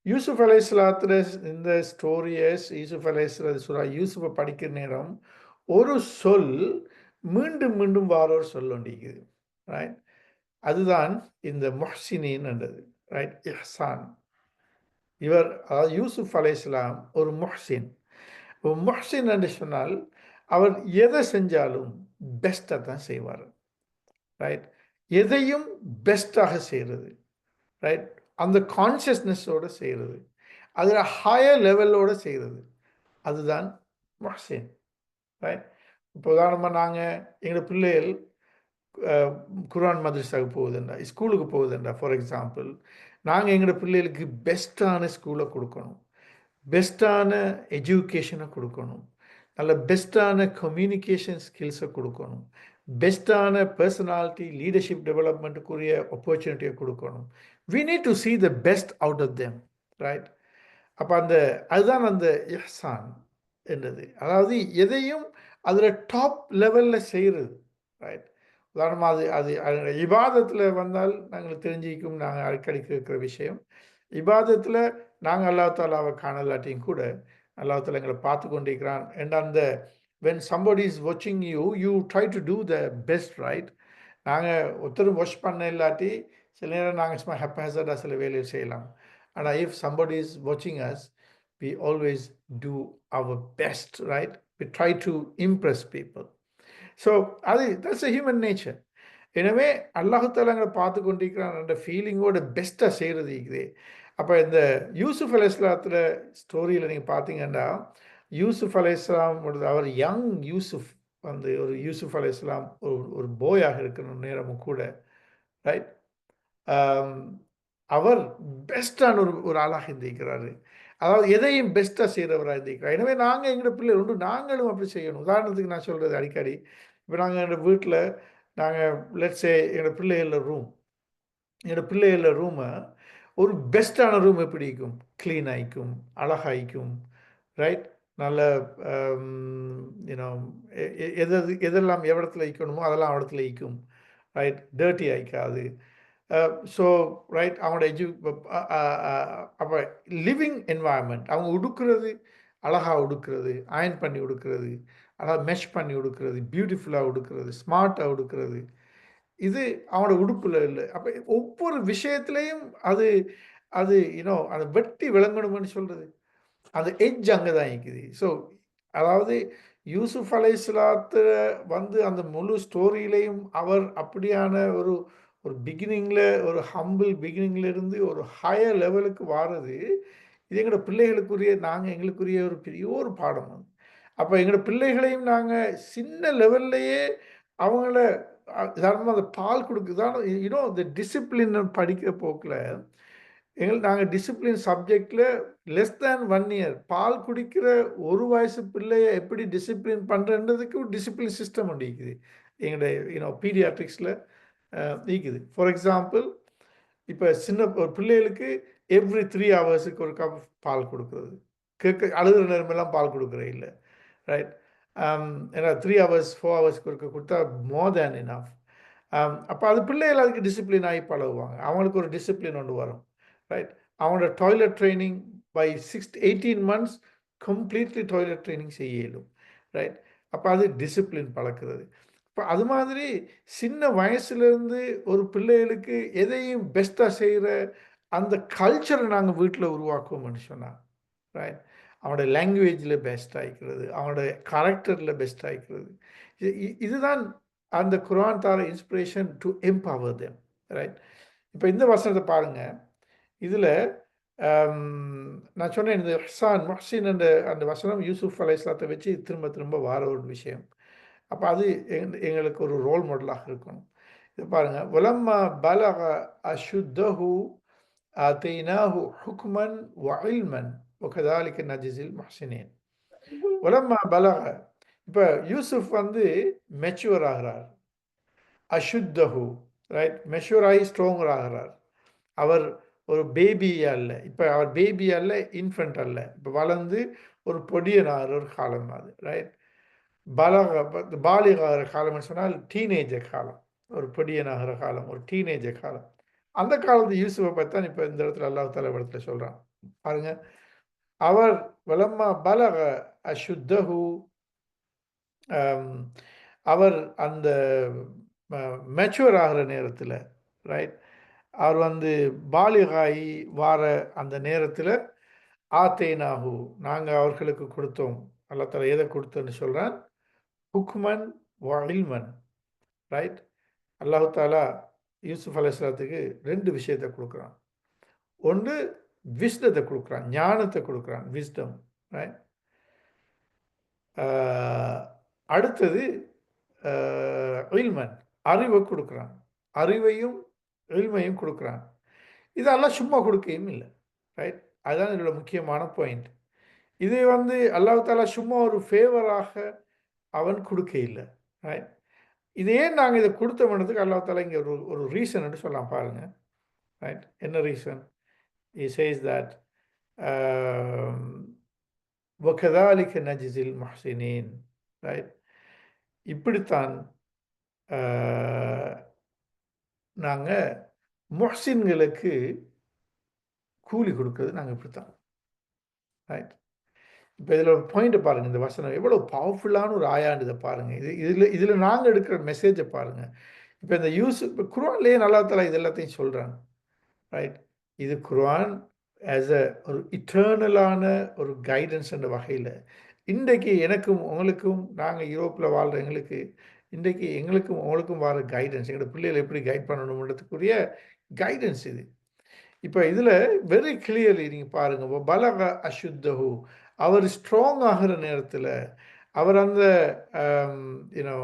யூசுப் அலைஹிஸ்ஸலாத்துல இந்த ஸ்டோரியஸ், யூசுப் அலைஹிஸ்ஸலாம் சூரா யூசுஃபை படிக்கிற நேரம் ஒரு சொல் மீண்டும் மீண்டும் வார ஒரு சொல் ஒன்றிக்குது. ரைட். அதுதான் இந்த முஹ்ஸினீன் என்றது. ரைட். இஹ்சான். அதாவது யூசுப் அலைஹிஸ்ஸலாம் ஒரு முஹ்ஸின். முஹ்ஸின் என்று சொன்னால் அவர் எதை செஞ்சாலும் பெஸ்ட்டாக தான் செய்வார். ரைட். எதையும் பெஸ்ட்டாக செய்கிறது. ரைட். அந்த கான்ஷியஸ்னஸோடு செய்கிறது, அதில் ஹையர் லெவலோடு செய்கிறது, அதுதான் முஹ்ஸின். ரைட். இப்போ உதாரணமாக நாங்கள் எங்களோட பிள்ளைகள் குர்ஆன் மதரசாவுக்கு போகுதுண்டா, ஸ்கூலுக்கு போகுதுண்டா, ஃபார் எக்ஸாம்பிள், நாங்கள் எங்களோட பிள்ளைகளுக்கு பெஸ்ட்டான ஸ்கூலை கொடுக்கணும், பெஸ்ட்டான எஜுகேஷனை கொடுக்கணும், நல்ல பெஸ்ட்டான கம்யூனிகேஷன் ஸ்கில்ஸை கொடுக்கணும், பெஸ்ட்டான பர்சனாலிட்டி லீடர்ஷிப் டெவலப்மெண்ட்டுக்குரிய ஆப்பர்ச்சுனிட்டியை கொடுக்கணும். We need to see the best out of them. Right. அப்போ அதுதான் அந்த இஹ்சான். என்றது. அதாவது எதையும் அதில் டாப் லெவலில் செய்கிறது. ரைட். உதாரணமாக அது இபாதத்தில் வந்தால் நாங்கள் தெரிஞ்சிக்கும் நாங்கள் அடிக்கடி கேட்குற விஷயம். இபாதத்தில் நாங்கள் அல்லா தாலாவை காணலாட்டியும் கூட அல்லா தாலா எங்களை பார்த்து கொண்டிருக்கிறான் அண்ட் அந்த வென் சம்படி இஸ் வாட்சிங் you you try to do the best right. நாங்கள் ஒருத்தரும் வாஷ் பண்ண இல்லாட்டி சில நேரம் நாங்கள் சும்மா ஹெப்பஹசடாக சில வேலையை செய்யலாம். ஆனால் இஃப் சம்படி இஸ் வாட்சிங் as we always do our best, right? We try to impress people. So that's a human nature. எனவே அல்லாஹு தாலாங்களை பார்த்து கொண்டிருக்கிறான் என்ற ஃபீலிங்கோட பெஸ்ட்டாக செய்கிறது இருக்குது. அப்போ இந்த யூசுஃப் அலைஹிஸ்ஸலாத்துல ஸ்டோரியில் நீங்கள் பார்த்தீங்கன்னா யூசுஃப் அலைஹிஸ்ஸலாம் அவர் யங் யூசுஃப் வந்து ஒரு யூசுஃப் அலைஹிஸ்ஸலாம் ஒரு போயாக இருக்கிற நேரமும் கூட ரைட் அவர் பெஸ்டான ஒரு ஆளாக இருந்திருக்கிறாரு. அதாவது எதையும் பெஸ்ட்டாக செய்கிறவராக இருந்திருக்கிறார். எனவே நாங்கள் எங்களோட பிள்ளை உண்டு நாங்களும் அப்படி செய்யணும். உதாரணத்துக்கு நான் சொல்கிறது அடிக்கடி இப்போ நாங்கள் எங்கள் வீட்டில் நாங்கள் லெட்ஸே என்னோடய பிள்ளைகள ரூமை ஒரு பெஸ்ட்டான ரூம் எப்படி இருக்கும்? க்ளீன் ஆகிக்கும், அழகாய்க்கும், ரைட். நல்ல யூனோ எதெல்லாம் எவ்விடத்துல வைக்கணுமோ அதெல்லாம் இடத்துல வைக்கும், ரைட். டர்ட்டி ஆகிக்காது. ஸோ ரைட் அவங்களோட அப்போ லிவிங் என்வாயன்மெண்ட் அவங்க உடுக்கிறது அழகாக உடுக்கிறது, அயன் பண்ணி உடுக்கிறது, அதாவது மெஷ் பண்ணி உடுக்கிறது, பியூட்டிஃபுல்லாக உடுக்கிறது, ஸ்மார்ட்டாக உடுக்கிறது, இது அவனோட உடுப்பில் இல்லை. அப்போ ஒவ்வொரு விஷயத்துலேயும் அது அது அதை வெட்டி விளங்கணும்னு சொல்கிறது அந்த எட்ஜ் அங்கே தான் இருக்குது. ஸோ அதாவது யூசுஃப் அலைஹிஸ்ஸலாத்து வந்து அந்த முழு ஸ்டோரியிலையும் அவர் அப்படியான ஒரு பிகினிங்கில் ஒரு ஹம்பிள் பிகினிங்லேருந்து ஒரு ஹையர் லெவலுக்கு வாரது இது எங்களோட பிள்ளைகளுக்குரிய எங்களுக்குரிய ஒரு பெரிய ஒரு பாடம். அப்போ எங்களோட பிள்ளைகளையும் நாங்கள் சின்ன லெவல்லையே அவங்கள உதாரணமாக அந்த பால் கொடுக்குதான இந்த டிசிப்ளின் படிக்கிற போக்கில் நாங்கள் டிசிப்ளின் சப்ஜெக்டில் லெஸ் தேன் 1 இயர் பால் குடிக்கிற ஒரு வயசு பிள்ளையை எப்படி டிசிப்ளின் பண்ணுறதுக்கு ஒரு டிசிப்ளின் சிஸ்டம் ஒன்று இருக்குது எங்களுடைய பீடியாட்ரிக்ஸில் இருக்குது. ஃபார் எக்ஸாம்பிள் இப்போ சின்ன ஒரு பிள்ளைகளுக்கு எவ்ரி 3 ஹவர்ஸுக்கு ஒரு கப் பால் கொடுக்குறது, அழுகிற நேரமெல்லாம் பால் கொடுக்குற இல்லை, ரைட். ஏன்னா 3 ஹவர்ஸ் 4 ஹவர்ஸ்க்கு ஒருக்க கொடுத்தா மோர் தேன் இனஃப். அப்போ அது பிள்ளைகள் அதுக்கு டிசிப்ளின் ஆகி பழகுவாங்க, அவங்களுக்கு ஒரு டிசிப்ளின் ஒன்று வரும், ரைட். அவங்களோட toilet training by 18 months completely toilet training செய்ய இயலும், ரைட். அப்போ அது டிசிப்ளின் பழக்கிறது. இப்போ அது மாதிரி சின்ன வயசுலேருந்து ஒரு பிள்ளைகளுக்கு எதையும் பெஸ்ட்டாக செய்கிற அந்த கல்ச்சரை நாங்கள் வீட்டில் உருவாக்குவோம்னு சொன்னால், ரைட். அவனோட லாங்குவேஜில் பெஸ்ட் ஆகிக்கிறது, அவனோட கேரக்டரில் பெஸ்ட் ஆகிக்கிறது. இதுதான் அந்த குர்ஆன் தார inspiration to empower them, right. இப்போ இந்த வசனத்தை பாருங்கள். இதில் நான் சொன்னேன் இந்த ஹசான் மஹ்சின் அந்த வசனம் யூசுஃப் அலைஹிஸ்ஸலாத்தை வச்சு திரும்ப திரும்ப வார ஒரு விஷயம். அப்போ அது எங்களுக்கு ஒரு ரோல் மாடலாக இருக்கணும். இது பாருங்கள், வலம்மா பலக அஷுத்தஹு ஆத்தைனாஹு ஹுக்மன் வ இல்மன் வகதாலிக நஜிஸில் முஹ்சினீன். வலம்மா பலக இப்போ யூசுஃப் வந்து மெச்சூர் ஆகிறார், அஷுத்தஹு ரைட், மெச்சூர் ஆகி ஸ்ட்ராங்கர் ஆகிறார். அவர் ஒரு பேபி அல்ல, இப்போ அவர் பேபி அல்ல, இன்ஃபென்ட் அல்ல, இப்போ வளர்ந்து ஒரு பொடியனாகிற ஒரு காலம் அது, ரைட். பாலிகாகிற காலம்னு சொன்னால் டீனேஜர் காலம், ஒரு பொடியனாகிற காலம், ஒரு டீனேஜர் காலம். அந்த காலத்து யூசுஃபை பற்றி தான் இப்போ இந்த இடத்துல அல்லாஹ் தஆலா இடத்துல சொல்கிறான் பாருங்க. அவர் வலம்மா பலக அஷுத்தஹு, அவர் அந்த மெச்சூர் ஆகிற நேரத்தில், ரைட், அவர் வந்து பாலிகாயி வார அந்த நேரத்தில் ஆத்தேனாஹு நாங்கள் அவர்களுக்கு கொடுத்தோம். அல்லாஹ் தஆலா எதை கொடுத்தோன்னு சொல்கிறான்? ஹுக்மன் வ இல்மன், ரைட். அல்லாஹ் தஆலா யூசுஃப் அலைஹிஸ்ஸலாத்துக்கு 2 விஷயத்தை கொடுக்குறான். ஒன்று விஸ்டத்தை கொடுக்குறான், ஞானத்தை கொடுக்குறான், விஸ்டம், ரைட். அடுத்தது இல்மன், அறிவை கொடுக்குறான், அறிவையும் இல்மையும் கொடுக்குறான். இதெல்லாம் சும்மா கொடுக்கையும் இல்லை, ரைட். அதுதான் இதோட முக்கியமான பாயிண்ட். இது வந்து அல்லாஹ் தஆலா சும்மா ஒரு ஃபேவராக அவன் கொடுக்க இல்லை, ரைட். இது ஏன் நாங்கள் இதை கொடுத்தோம்ன்றதுக்கு அல்லாஹ் தஆலா இங்கே ஒரு ரீசன் சொல்லலாம் பாருங்க, ரைட். என்ன reason? He says that وَكَذَلِكَ نَجْزِي الْمُحْسِنِينَ. Right. இப்படித்தான் நாங்க முஹ்சின்களுக்கு கூலி கொடுக்கிறது நாங்க இப்படித்தான். ரைட். இப்ப இதுல ஒரு பாயிண்ட் பாருங்க. இந்த வசனம் எவ்வளவு பவர்ஃபுல்லான ஒரு ஆயான்னு இத பாருங்க. இதுல நாங்க எடுக்கிற மெசேஜ பாருங்க. இப்ப இந்த இப்ப குர்ஆன்லயே அல்லாஹ் தஆலா இது எல்லாத்தையும் சொல்றாங்க. ரைட். இது குர்ஆன் ஆஸ் ஒரு இட்டர்னலான ஒரு கைடன்ஸ் என்ற வகையில, இன்றைக்கு எனக்கும் உங்களுக்கும் நாங்க யூரோப்ல வாழ்ற எங்களுக்கு, இன்றைக்கு எங்களுக்கும் உங்களுக்கும் வர கைடன்ஸ், எங்களோட பிள்ளைகள எப்படி கைட் பண்ணணும்ன்றதுக்குரிய கைடன்ஸ் இது. இப்ப இதுல வெரி கிளியர்லி நீங்க பாருங்க. பலக அஷுத்தஹு, அவர் ஸ்ட்ராங் ஆகுற நேரத்துல, அவர் அந்த அம் யூ நோ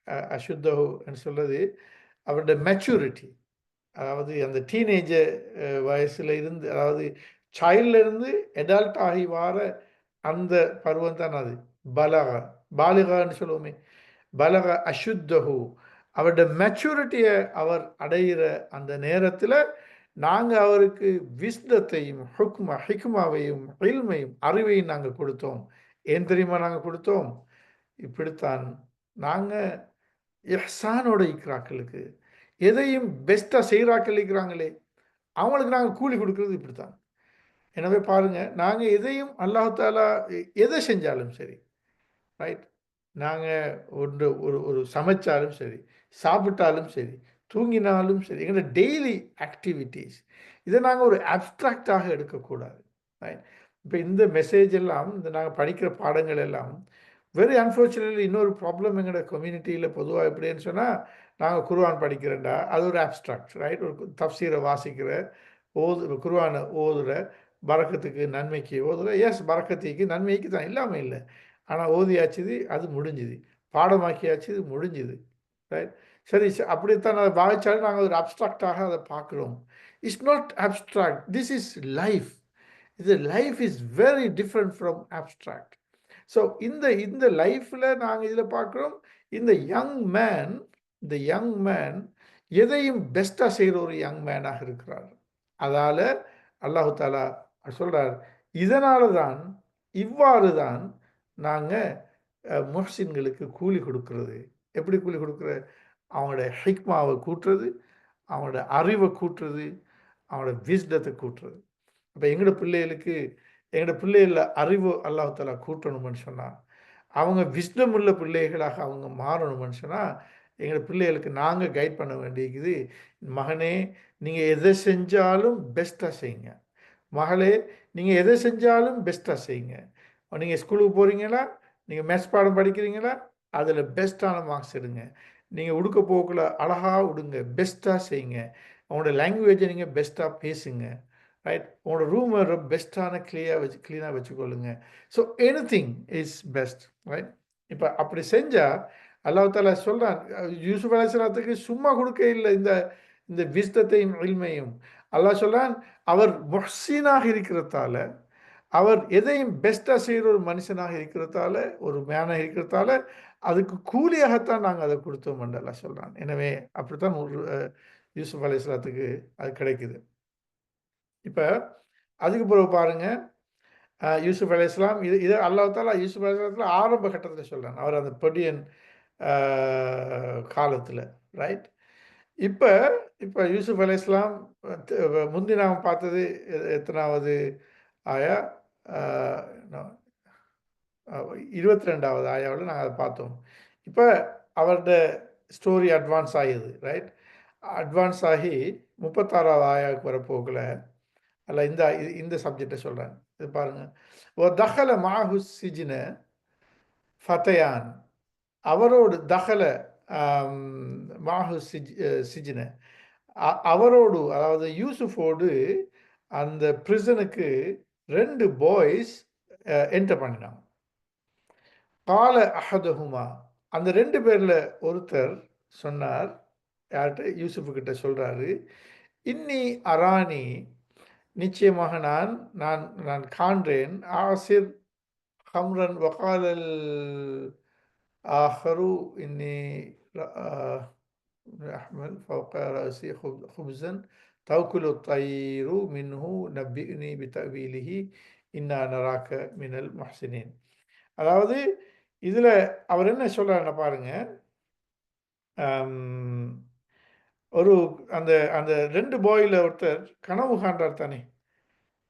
அ அஷுத்தஹுன்னு சொல்றது அவருடைய மெச்சூரிட்டி. அதாவது அந்த டீனேஜர் வயசுல இருந்து, அதாவது சைல்ட்ல இருந்து அடல்ட் ஆகி வார அந்த பருவம் தான் அது. பலக, பாலிகான்னு சொல்லுவோமே. பலக அஷுத்தஹு, அவருடைய மெச்சூரிட்டிய அவர் அடையிற அந்த நேரத்துல, நாங்க அவருக்கு விஸ்டத்தையும், ஹிக்மாவையும், இல்மையும், அறிவையும் நாங்க குடுத்தோம். ஏன் தெரியுமா நாங்க குடுத்தோம்? இப்படித்தான் நாங்க இஹ்சானோட இருக்கிறாக்களுக்கு, எதையும் பெஸ்ட்டா செய்றாக்கள் இருக்கிறாங்களே, அவங்களுக்கு நாங்க கூலி குடுக்கிறது இப்படித்தான். எனவே பாருங்க, நாங்க எதையும் அல்லாஹ் தஆலா எத செஞ்சாலும் சரி, ரைட். நாங்க ஒன்று ஒரு ஒரு சமைச்சாலும் சரி, சாப்பிட்டாலும் சரி, தூங்கினாலும் சரி, எங்களோட டெய்லி ஆக்டிவிட்டீஸ் இத நாங்க ஒரு அப்ஸ்ட்ராக்ட்டாக எடுக்கக்கூடாது. ரைட். இப்ப இந்த மெசேஜ் எல்லாம், இந்த நாங்க படிக்கிற பாடங்கள் எல்லாம் வெரி அன்ஃபார்ச்சுனேட்லி இன்னொரு ப்ராப்ளம் எங்களோட கம்யூனிட்டியில பொதுவா எப்படின்னு சொன்னா, நாங்க குர்ஆன் படிக்கிறேன்டா, அது ஒரு அப்ஸ்ட்ராக்ட், ரைட். ஒரு தஃப்சீர வாசிக்கிற, குர்ஆன ஓதுற, பரக்கத்துக்கு, நன்மைக்கு ஓதுற. எஸ், பரக்கத்திக்கு, நன்மைக்கு தான், இல்லாம இல்ல. ஆனா ஓதியாச்சுது, அது முடிஞ்சுது. பாடமாக்கியாச்சு, இது முடிஞ்சுது. ரைட். சரி, அப்படித்தான் அத பாவிச்சாலும் நாங்க ஒரு அப்ஸ்ட்ராக்ட்டாக அத பார்க்கிறோம். It's not abstract. This is life. இது life is very different from abstract. So இந்த இந்த லைஃப்ல நாங்க இதில பார்க்கிறோம், இந்த யங் மேன் எதையும் பெஸ்ட்டா செய்ற ஒரு யங் மேனாக இருக்கிறார். அதால அல்லாஹ் தஆலா சொல்றார், இதனால தான், இவ்வாறு தான் நாங்க முஹ்சின்களுக்கு கூலி குடுக்கிறது. எப்படி கூலி குடுக்குறது? அவங்களோட ஹிக்மாவ கூட்டுறது, அவங்களோட அறிவ கூட்டுறது, அவங்களோட விஸ்டத்த கூட்டுறது. அப்ப எங்கட பிள்ளைகள்ல அறிவு அல்லாஹ் தஆலா கூட்டணும்னு சொன்னா, அவங்க விஸ்டம் உள்ள பிள்ளைகளாக அவங்க மாறணும்னு சொன்னா, எங்க பிள்ளைகளுக்கு நாங்க கைட் பண்ண வேண்டியிருக்குது. மகனே, நீங்க எத செஞ்சாலும் பெஸ்ட்டா செய்யுங்க. மகளே, நீங்க எத செஞ்சாலும் பெஸ்ட்டா செய்யுங்க. நீங்க ஸ்கூலுக்கு போறீங்களா? நீங்க மேத்ஸ் பாடம் படிக்கிறீங்களா? அதுல பெஸ்ட்டான மார்க்ஸ் எடுங்க. நீங்க உடுக்க போக்குல அழகா உடுங்க. பெஸ்ட்டா செய்யுங்க. உங்களோட லாங்குவேஜ நீங்க பெஸ்ட்டா பேசுங்க. ரைட். உங்களோட ரூம பெஸ்ட்டான கிளீனா வச்சுக்கொள்ளுங்க. So anything is best. Right. இப்ப அப்படி செஞ்சா அல்லாஹ் தஆலா சொல்றான், யூசுப் அலைஹிஸ்ஸலாத்துக்கு சும்மா குடுக்க இல்ல இந்த இந்த விஸ்டத்தையும், இல்மையும். அல்லாஹ் சொல்றான், அவர் முஹ்ஸினாக இருக்கிறதால, அவர் எதையும் பெஸ்ட்டா செய்ற ஒரு மனுஷனாக இருக்கிறதால, ஒரு மேனா இருக்கிறதால, அதுக்கு கூலியாகத்தான் நாங்க அத குடுத்தோம் என்று அல்லாஹ் சொல்றான். எனவே அப்படித்தான் ஒரு யூசுப் அலைஹிஸ்ஸலாத்துக்கு அது கிடைக்குது. இப்ப அதுக்கு பிறகு பாருங்க, யூசுப் அலைஹிஸ்ஸலாம் இது இது அல்லாஹ் தஆலா யூசுப் அலைஹிஸ்ஸலாத்துல ஆரம்ப கட்டத்துல சொல்றாங்க. அவர் அந்த பொடியன் அ காலத்துல, ரைட். இப்ப இப்ப யூசுப் அலைஹிஸ்ஸலாம் த் முந்தி நாம பார்த்தது எத்தனாவது ஆயா? அ நோ அ 22வது ஆயாவுல நாங்க அத பார்த்தோம். இப்ப அவருடைய ஸ்டோரி அட்வான்ஸ் ஆகியது, ரைட். அட்வான்ஸ் ஆகி 36வது ஆயாவுக்கு வரப்போகல, அல்ல இந்த சப்ஜெக்ட்ட சொல்றேன். இது பாருங்க. "வதஹல மஅஹு ஸிஜ்ன ஃபதயான்." அவரோடு தஹல அம் மஅஹு ஸிஜ்ன, அவரோடு, அதாவது யூசுஃபோடு அந்த பிரிசனுக்கு 2 பாய்ஸ் என்டர் பண்ணினாங்க. கால அஹதுஹுமா, அந்த 2 பேர்ல ஒருத்தர் சொன்னார். யார்ட்ட? யூசுஃப் கிட்ட சொல்றாரு. "இன்னி அரானி, நிச்சயமாக நான் நான் நான் காண்றேன். ஆசிர் ஹம்ரன் வகாலல் ஆஹரு இன்னி அ أحمل فوق رأسي خبزا تأكل الطير منه نبئني بتأويله இன்னா நராக்க மினல் முஹ்சினீன். அதாவது இதில் அவர் என்ன சொல்கிறாருன்னா பாருங்க, ஆம், ஒரு அந்த அந்த 2 பாயில் ஒருத்தர் கனவு காண்றார் தானே,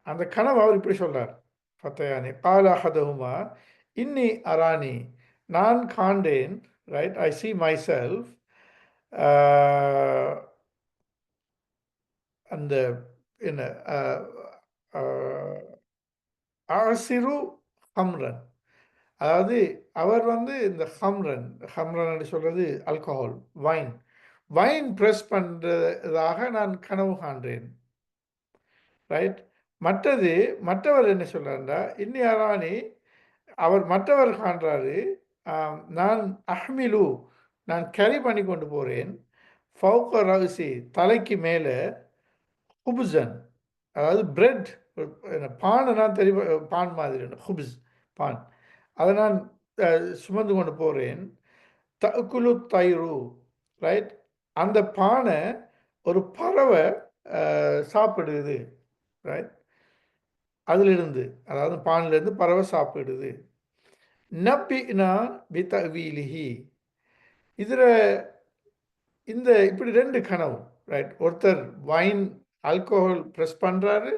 அந்த கனவு அவர் இப்படி சொல்றார். ஃபத்தயானி கால அஹதுஹுமா இன்னி அரானி, நான் காண்டேன், ரைட், ஐ see myself, அந்த என்ன ஆசிரு ஹம்ரன், அதாவது அவர் வந்து இந்த ஹம்ரன் என்று சொல்றது ஆல்கஹால், வைன் வைன் ப்ரெஸ் பண்ணுறதாக நான் கனவு காண்றேன், ரைட். மற்றவர் என்ன சொல்றாருன்னா, இன்னி அரானி, அவர் மற்றவர் காண்றாரு, நான் அஹ்மிலு, நான் கேரி பண்ணி கொண்டு போகிறேன், ஃபவுக ரவுசி, தலைக்கு மேலே, ஹுபுசன், அதாவது பிரெட், பானை தெரியும், பான் மாதிரி ஹுப்ஸ், பான், அதை நான் சுமந்து கொண்டு போகிறேன். தகுலு தைரு, ரைட், அந்த பானை ஒரு பறவை சாப்பிடுது, ரைட், அதிலிருந்து, அதாவது பானிலிருந்து பறவை சாப்பிடுது. நப்பினா பிதவீலிஹி, இதில் இப்படி 2 கனவு, ரைட். ஒருத்தர் வைன் ஆல்கோஹால் ப்ரெஸ் பண்ணுறாரு,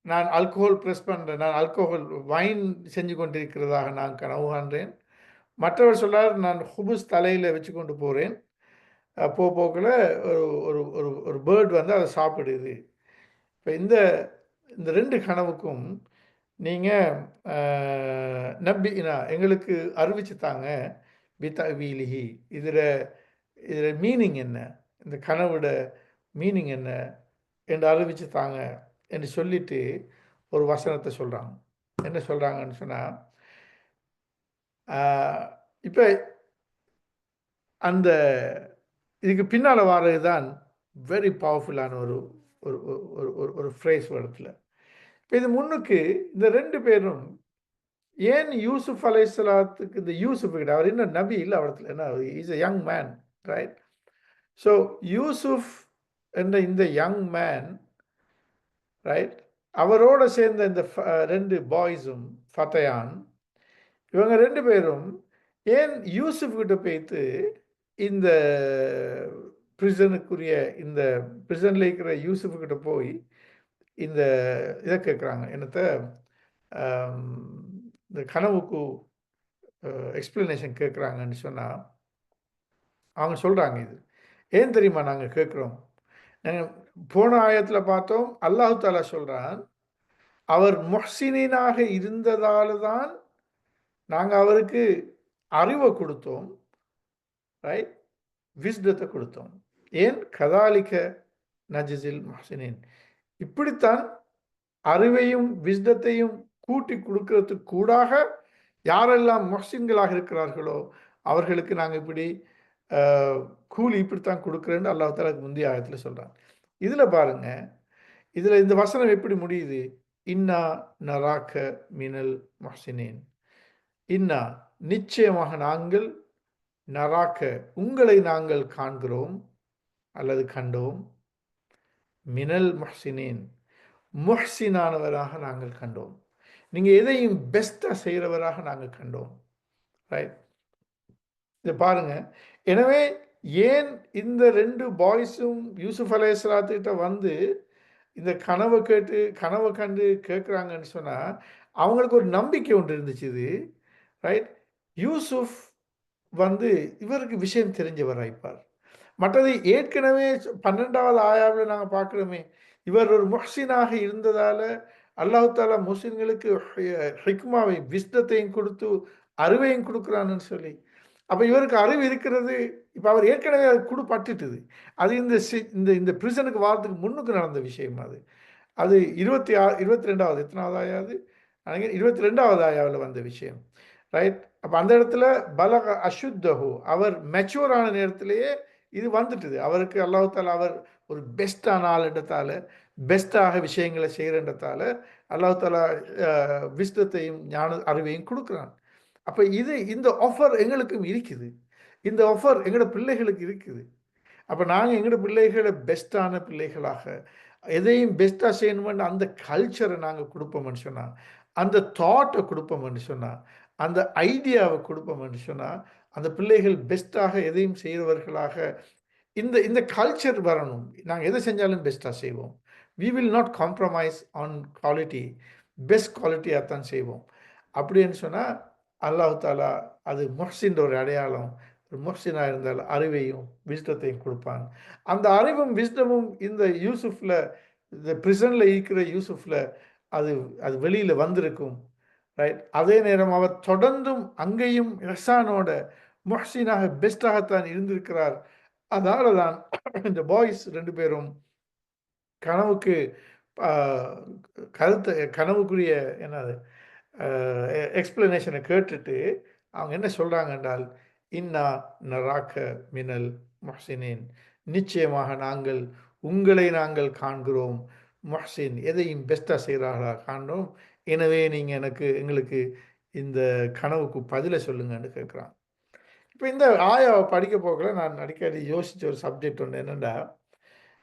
நான் ஆல்கோஹால் வைன் செஞ்சு கொண்டிருக்கிறதாக நான் கனவு காண்றேன். மற்றவர் சொல்றார், நான் ஹுபுஸ் தலையில் வச்சு கொண்டு போகிறேன், போக்கில் ஒரு ஒரு ஒரு ஒரு பேர்ட் வந்து அதை சாப்பிடுது. இப்போ இந்த இந்த 2 கனவுக்கும் நீங்கள் நப்பினா, எங்களுக்கு அறிவிச்சு தாங்க, பிதவீலிஹி, இதில் இதில் மீனிங் என்ன, இந்த கனவோட மீனிங் என்ன என்று அறிவிச்சு தாங்க என்று சொல்லிட்டு ஒரு வசனத்தை சொல்கிறாங்க. என்ன சொல்கிறாங்கன்னு சொன்னால், இப்போ அந்த இதுக்கு பின்னால் வர்றது தான் வெரி பவர்ஃபுல்லான ஒரு ஒரு ஒரு ஒரு ஒரு ஃப்ரேஸ் இடத்துல. இப்போ இது முன்னுக்கு இந்த 2 பேரும் ஏன் யூசுப் அலைஹிஸ்ஸலாத்துக்கு, இந்த யூசுப் கிட்ட, அவர் இன்னும் நபி இல்லை அவரத்தில், என்ன, is a young man, right. So Yusuf என்ற இந்த யங் மேன், ரைட், அவரோட சேர்ந்த இந்த 2 பாய்ஸும் ஃபத்தயான், இவங்க 2 பேரும் ஏன் யூசுப் கிட்ட போய்த்து இந்த பிரிசனுக்குரிய, இந்த பிரிசனில் இருக்கிற யூசுப் கிட்ட போய் இந்த இதை கேட்குறாங்க, என்னத்த, இந்த கனவுக்கு எக்ஸ்பிளனேஷன் கேட்குறாங்கன்னு சொன்னால், அவங்க சொல்கிறாங்க, இது ஏன் தெரியுமா நாங்கள் கேட்குறோம், நாங்கள் போன ஆயத்தில் பார்த்தோம், அல்லாஹு தாலா சொல்கிறான், அவர் முஹ்சினீனாக இருந்ததால் தான் நாங்கள் அவருக்கு அறிவை கொடுத்தோம், ரைட், விஸ்டத்தை கொடுத்தோம். ஏன் கதாலிக்க நஜிசில் முஹ்சினீன், இப்படித்தான் அறிவையும் விஸ்டத்தையும் கூட்டி கொடுக்கறதுக்கு கூடாக யாரெல்லாம் முஹ்சின்களாக இருக்கிறார்களோ அவர்களுக்கு நாங்கள் இப்படி கூலி இப்படித்தான் கொடுக்குறேன்னு அல்லாஹ் தஆலா முந்தைய ஆயத்தில் சொல்கிறான். இதில் பாருங்க, இதில் இந்த வசனம் எப்படி முடியுது, இன்னா நராக்க மினல் முஹ்சினீன், இன்னா, நிச்சயமாக நாங்கள், நராக்க, உங்களை நாங்கள் காண்கிறோம் அல்லது கண்டோம், மினல் முஹ்சினீன், முஹ்சினானவராக நாங்கள் கண்டோம், நீங்கள் எதையும் பெஸ்ட்டாக செய்கிறவராக நாங்கள் கண்டோம், ரைட். இதை பாருங்க. எனவே ஏன் இந்த 2 பாய்ஸும் யூசுப் அலைஹிஸ்ஸலாத்துக்கிட்ட வந்து இந்த கனவை கண்டு கேட்குறாங்கன்னு சொன்னால், அவங்களுக்கு ஒரு நம்பிக்கை ஒன்று இருந்துச்சு, இது, ரைட். யூசுப் வந்து இவருக்கு விஷயம் தெரிஞ்சவராய்ப்பார். மற்றது ஏற்கனவே 12வது ஆயாவில் நாங்கள் பார்க்குறோமே, இவர் ஒரு முஹ்சினாக இருந்ததால் அல்லாஹ் தாலா முஸ்லிம்களுக்கு ஹிக்மாவை, விஸ்டத்தையும் கொடுத்து அறிவையும் கொடுக்குறான்னு சொல்லி, அப்போ இவருக்கு அறிவு இருக்கிறது. இப்போ அவர் ஏற்கனவே அது பட்டுட்டுது. அது இந்த இந்த பிரிசனுக்கு வாரத்துக்கு முன்னுக்கு நடந்த விஷயம். அது 22வது எத்தனாவது ஆயாது, நினைக்கிறேன் 22வது ஆயாவில் வந்த விஷயம், ரைட். அப்போ அந்த இடத்துல பலக அசுத்தஹு, அவர் மெச்சூர் ஆன நேரத்திலேயே இது வந்துட்டுது. அவருக்கு அல்லாஹ் தாலா அவர் ஒரு பெஸ்ட்டான ஆளுன்றதால, பெஸ்ட்டாக விஷயங்களை செய்கிறன்றதால அல்லாஹ் தாலா விஸ்டத்தையும் ஞான அறிவையும் கொடுக்குறான். அப்போ இந்த ஆஃபர் எங்களுக்கும் இருக்குது, இந்த ஆஃபர் எங்களோட பிள்ளைகளுக்கு இருக்குது. அப்போ நாங்கள் எங்களோட பிள்ளைகளை பெஸ்ட்டான பிள்ளைகளாக, எதையும் பெஸ்ட்டாக செய்யணுமென்னு அந்த கல்ச்சரை நாங்கள் கொடுப்போம்னு சொன்னால், அந்த தாட்டை கொடுப்போம்னு சொன்னால், அந்த ஐடியாவை கொடுப்போம்னு சொன்னால், அந்த பிள்ளைகள் பெஸ்ட்டாக எதையும் செய்கிறவர்களாக இந்த இந்த கல்ச்சர் வரணும். நாங்க எத செஞ்சாலும் பெஸ்ட்டா செய்வோம். We will not compromise on quality. Best குவாலிட்டியா தான் செய்வோம். அப்படின்னு சொன்னா, அல்லாஹ் தாலா அது முஹ்சின்ற ஒரு அடையாளம். ஒரு முஹ்சினா இருந்தால் அறிவையும், விஸ்டத்தையும் குடுப்பான். அந்த அறிவும், விஸ்டமும் இந்த யூசுஃப்ல இந்த பிரிசன்ல இருக்கிற யூசுஃப்ல அது அது வெளியில வந்திருக்கும். ரைட். அதே நேரம் அவர் தொடர்ந்தும் அங்கேயும் இஹ்சானோட முஹ்சினாக பெஸ்ட்டாகத்தான் இருந்திருக்கிறார். அதனால தான் இந்த பாய்ஸ் 2 பேரும் கனவுக்கு ஆ கனவுக்குரிய என்னது எக்ஸ்ப்ளனேஷன கேட்டுட்டு அவங்க என்ன சொல்றாங்க என்றால், "இன்னா நராக்க மினல் முஹ்சினீன்." நிச்சயமாக நாங்கள் காண்கிறோம். முஹ்சின் எதையும் பெஸ்ட்டா செய்றார்களா காண்றோம். எனவே நீங்க எங்களுக்கு இந்த கனவுக்கு பதில சொல்லுங்கன்னு கேட்குறாங்க. இப்ப இந்த ஆயாவ படிக்க போகல நான் அடிக்கடி யோசிச்ச ஒரு சப்ஜெக்ட் ஒண்ணு என்னன்னா,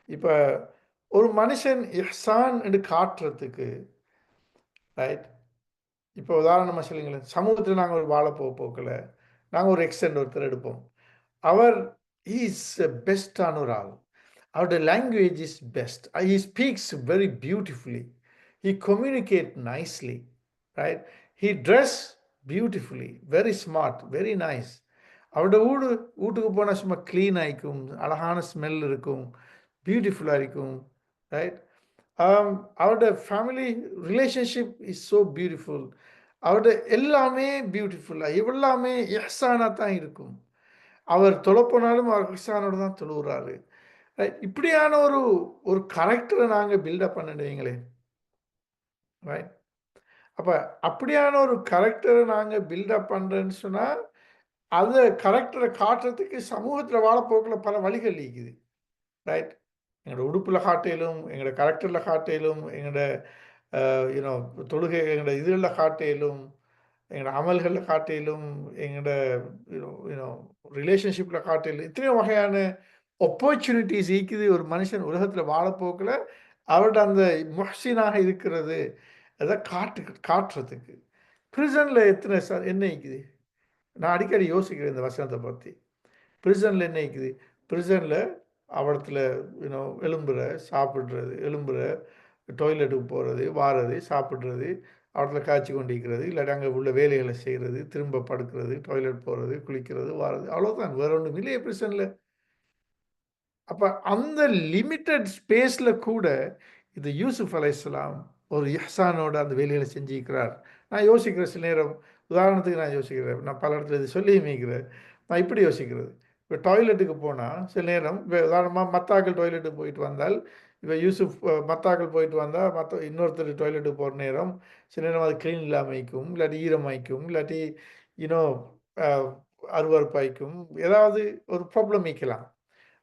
இப்ப ஒரு மனுஷன் இஹ்சான் என்று காட்டுறதுக்கு ரைட். இப்போ உதாரணமா சொல்லுங்களேன், சமூகத்தில நாங்க ஒரு வாழ போக்குல, நாங்க ஒரு எக்ஸ்டெண்ட் ஒருத்தர் எடுப்போம். அவர் ஹி இஸ் பெஸ்ட்டான ஒரு ஆள். அவருடைய language is best. He speaks very beautifully. He communicate nicely. Right. He dress beautifully. Very smart. Very nice. அவருடைய வீட்டுக்கு போனா சும்மா கிளீன் ஆயிக்கும். அழகான ஸ்மெல் இருக்கும். பியூட்டிஃபுல்லா இருக்கும். ரைட். அவருடைய family relationship is so beautiful. அவருடைய எல்லாமே பியூட்டிஃபுல்லா எல்லாமே இஹ்சானா தான் இருக்கும். அவர் தொழப்போனாலும் அவர் இஹ்சானோட தான் தொழுவுறாரு. இப்படியான ஒரு ஒரு கேரக்டர நாங்க பில்டப் பண்ணன்னு வைங்களேன். ரைட். அப்ப அப்படியான ஒரு கேரக்டர நாங்க பில்டப் பண்றேன்னு சொன்னா, அந்த கேரக்டர காட்டுறதுக்கு சமூகத்தில வாழப்போக்குல பல வழிகள் இருக்குது. ரைட். எங்களோட உடுப்புல காட்டிலும், எங்களோட கேரக்டர்ல காட்டிலும், எங்களோட யூனோ தொழுகை எங்களோட இதுல காட்டிலும், எங்களோட அமல்கள்ல காட்டிலும், எங்களோட யூனோ ரிலேஷன்ஷிப்ல காட்டிலும், எத்தனையோ வகையான ஆப்பர்ச்சுனிட்டீஸ் இருக்குது ஒரு மனுஷன் உலகத்தில வாழப்போக்குல, அவர்ட்ட அந்த முஹ்சினாக இருக்கிறது, அத காட்டுறதுக்கு. பிரிசன்ல எத்தன என்ன இருக்குது? நான் அடிக்கடி யோசிக்கிறேன் இந்த வசனத்த பத்தி. பிரிசன்ல என்ன இருக்குது? பிரிசன்ல அவடத்துல எலும்புற, சாப்பிடுறது, எலும்புற, டாய்லெட்டுக்கு போறது, வாரது, சாப்பிடுறது, அவடத்துல காய்ச்சி கொண்டிருக்கிறது, இல்லாட்டி அங்க உள்ள வேலைகள செய்றது, திரும்ப படுக்கிறது, டாய்லெட் போறது, குளிக்கிறது, வாரது. அவ்வளோதான். வேற ஒண்ணும் இல்லையே பிரிசன்ல. அப்ப அந்த லிமிட்டட் ஸ்பேஸ்ல கூட இந்த யூசுப் அலைஹிஸ்ஸலாம் ஒரு இஹ்சானோட அந்த வேலைகள செஞ்சிருக்கிறார். நான் யோசிக்கிறேன் சில நேரம், உதாரணத்துக்கு நான் யோசிக்கிறேன். நான் பல இடத்துல இத சொல்லியும் இருக்கிறேன். நான் இப்படி யோசிக்கிறது. இப்ப டாய்லெட்டுக்கு போனா, சில நேரம் இப்ப உதாரணமா மத்தாக்கள் டாய்லெட்டுக்கு போயிட்டு வந்தால், இப்ப யூசுப் மத்தாக்கள் போயிட்டு வந்தா, இன்னொருத்தர் டாய்லெட்டுக்கு போற நேரம், சில நேரம் அது கிளீன் இல்லாமைக்கும், இல்லாட்டி ஈரமாய்க்கும், இல்லாட்டி யூனோ அ அருவருப்பாய்க்கும், ஏதாவது ஒரு ப்ராப்ளம் இருக்கலாம்.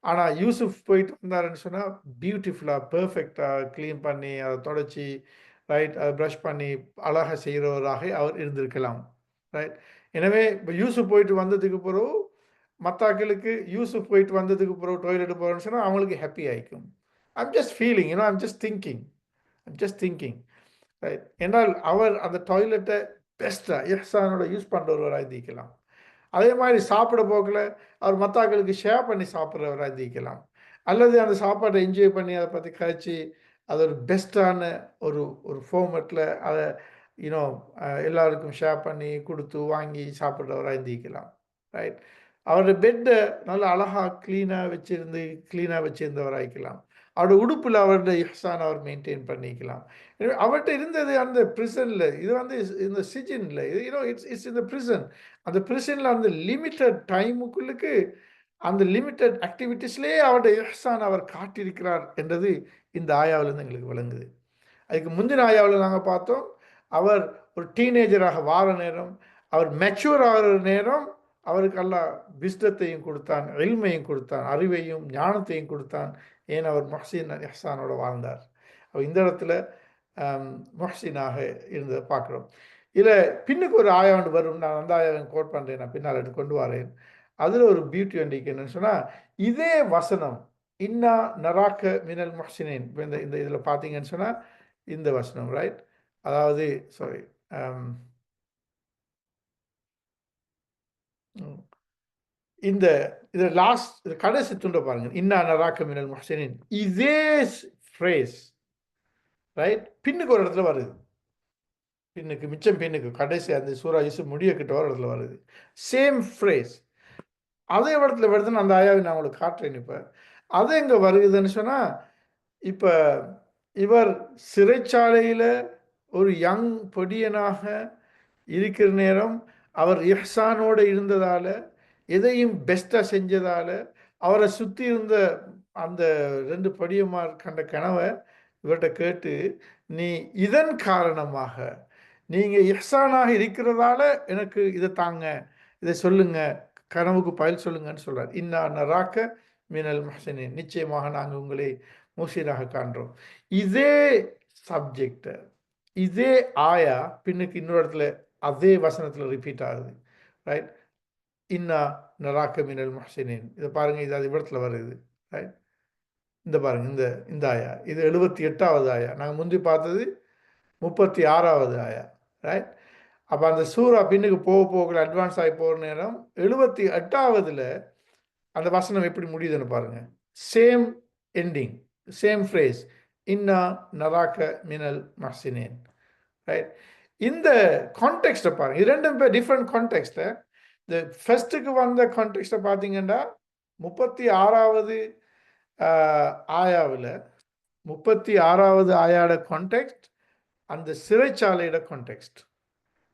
ஆனா, யூசுப் போயிட்டு வந்தாருன்னு சொன்னா, பியூட்டிஃபுல்லா, பெர்ஃபெக்ட்டா கிளீன் பண்ணி, அத தொடச்சு, ரைட் அத பிரஷ் பண்ணி, அழகா செய்றவராக அவர் இருந்திருக்கலாம். ரைட். எனவே, இப்ப யூசுப் போயிட்டு வந்ததுக்கு பிறகு, மத்தாக்களுக்கு யூசுப் போயிட்டு வந்ததுக்கு பிறகு டாய்லெட் போறேன்னு சொன்னா, அவங்களுக்கு ஹேப்பி ஆயிக்கும். I'm just feeling, I'm just thinking. I'm just thinking. Right. என்றால், அவர் அந்த டாய்லெட்ட பெஸ்ட்டா, இஹ்சானோட யூஸ் பண்றவரா இருந்திருக்கலாம். அதே மாரி சாப்பிட போக்குல, அவர் மத்த ஆட்களுக்கு ஷேர் பண்ணி சாப்பிடுறவரா இருந்திருக்கலாம். அல்லது அந்த சாப்பாட்ட என்ஜாய் பண்ணி அத பத்தி கழிச்சு, அது ஒரு பெஸ்ட்டான ஒரு ஒரு ஃபார்மட்ல அத யூனோ எல்லாருக்கும் ஷேர் பண்ணி, குடுத்து, வாங்கி சாப்பிடுறவரா இருந்திருக்கலாம். ரைட். அவருடைய பெட்ட நல்லா அழகா கிளீனா வச்சிருந்தவரா இருக்கலாம். அவருடைய உடுப்புல அவருடைய இஹ்சான அவர் மெயின்டெயின் பண்ணிக்கலாம். அவர்ட்ட இருந்தது அந்த பிரிசன்ல. இது வந்து இந்த சிஜின்ல. It's it's in the prison. அந்த பிரிசன்ல அந்த லிமிட்டட் டைமுக்குள்ளுக்கு அந்த லிமிட்டட் ஆக்டிவிட்டீஸ்லயே அவருடைய இஹ்சான் அவர் காட்டியிருக்கிறார் என்றது இந்த ஆயாவிலிருந்து எங்களுக்கு விளங்குது. அதுக்கு முந்தின ஆயாவுல நாங்க பார்த்தோம். அவர் ஒரு டீனேஜராக வார நேரம், அவர் மெச்சூர் ஆகுற நேரம், அவருக்கு அல்லாஹ் விஸ்டத்தையும் குடுத்தான், இல்மையும் குடுத்தான், அறிவையும், ஞானத்தையும் குடுத்தான். ஏன் அவர் முஹ்சின் இஹ்சானோட வாழ்ந்தார். அப்ப இந்த இடத்துல அம் முஹ்சினாக இருந்தத பார்க்கிறோம். இதுல பின்னுக்கு ஒரு ஆயா ஒன்று வரும். நான் அந்த ஆயாவ கோட் பண்றேன். நான் பின்னால எடுத்து கொண்டு வரேன். அதுல ஒரு பியூட்டி ஒன்று இருக்கு என்னன்னு சொன்னா, இதே வசனம், இன்னா நராக்க மினல் முஹ்சினின். இப்போ இந்த இந்த இதில் பார்த்தீங்கன்னு சொன்னால் இந்த வசனம் ரைட். அதாவது சாரி இந்த இது லாஸ்ட் இது கடைசி துண்டை பாருங்க. இன்னா நராக்க மினல் முஹ்சினின். இதே ஃப்ரேஸ் ரைட் பின்னுக்கு ஒரு இடத்துல வருது. பின்னுக்கு மிச்சம் பின்னுக்கு கடைசி அந்த சூரா யூசுப் முடிய கிட்ட ஒரு இடத்துல வருது. சேம் ஃப்ரேஸ் அதே இடத்துல வருதுன்னு அந்த ஆயாவை நான் உங்களுக்கு காட்டுறேன். இப்போ அது எங்கே வருகுதுன்னு சொன்னால், இப்போ இவர் சிறைச்சாலையில் ஒரு யங் பொடியனாக இருக்கிற நேரம் அவர் இஹ்சானோடு இருந்ததால், எதையும் பெஸ்ட்டாக செஞ்சதால், அவரை சுற்றி இருந்த அந்த 2 பொடியமார் கண்ட கனவை இவர்கிட்ட கேட்டு, நீ இதன் காரணமாக நீங்கள் இஹ்சானாக இருக்கிறதால எனக்கு இதை தாங்க, இதை சொல்லுங்க, கனவுக்கு பதில் சொல்லுங்கன்னு சொல்றார். இன்னா நராக்க மினல் முஹ்சினின். நிச்சயமாக நாங்கள் உங்களை முஹ்சினாக காண்றோம். இதே சப்ஜெக்டை இதே ஆயா பின்னுக்கு இன்னொரு இடத்துல அதே வசனத்தில் ரிப்பீட் ஆகுது ரைட். இன்னா நராக்க மினல் முஹ்சினின். இதை பாருங்க, இது அது இடத்துல வருது ரைட். இந்த பாருங்க, இந்த இந்த ஆயா இது 78வது ஆயா. நாங்கள் முந்தி பார்த்தது 36வது ஆயா ரைட். அப்போ அந்த சூறா பின்னுக்கு போக போக அட்வான்ஸ் ஆகி போகிற நேரம் 78வதுல அந்த வசனம் எப்படி முடியுதுன்னு பாருங்க. சேம் எண்டிங், சேம் ஃப்ரேஸ், இன்னா நராக்க மினல் மஹ்சினின் ரைட். இந்த கான்டெக்ஸ்ட்டை பாருங்க. இது ரெண்டும் பேர் டிஃப்ரெண்ட் கான்டெக்ஸ்ட்டை. இந்த ஃபர்ஸ்ட்டுக்கு வந்த கான்டெக்ஸ்ட்டை பார்த்தீங்கன்னா 36வது ஆயாவில் 36வது ஆயாவோட கான்டெக்ஸ்ட் அந்த சிறைச்சாலையோட கான்டெக்ஸ்ட்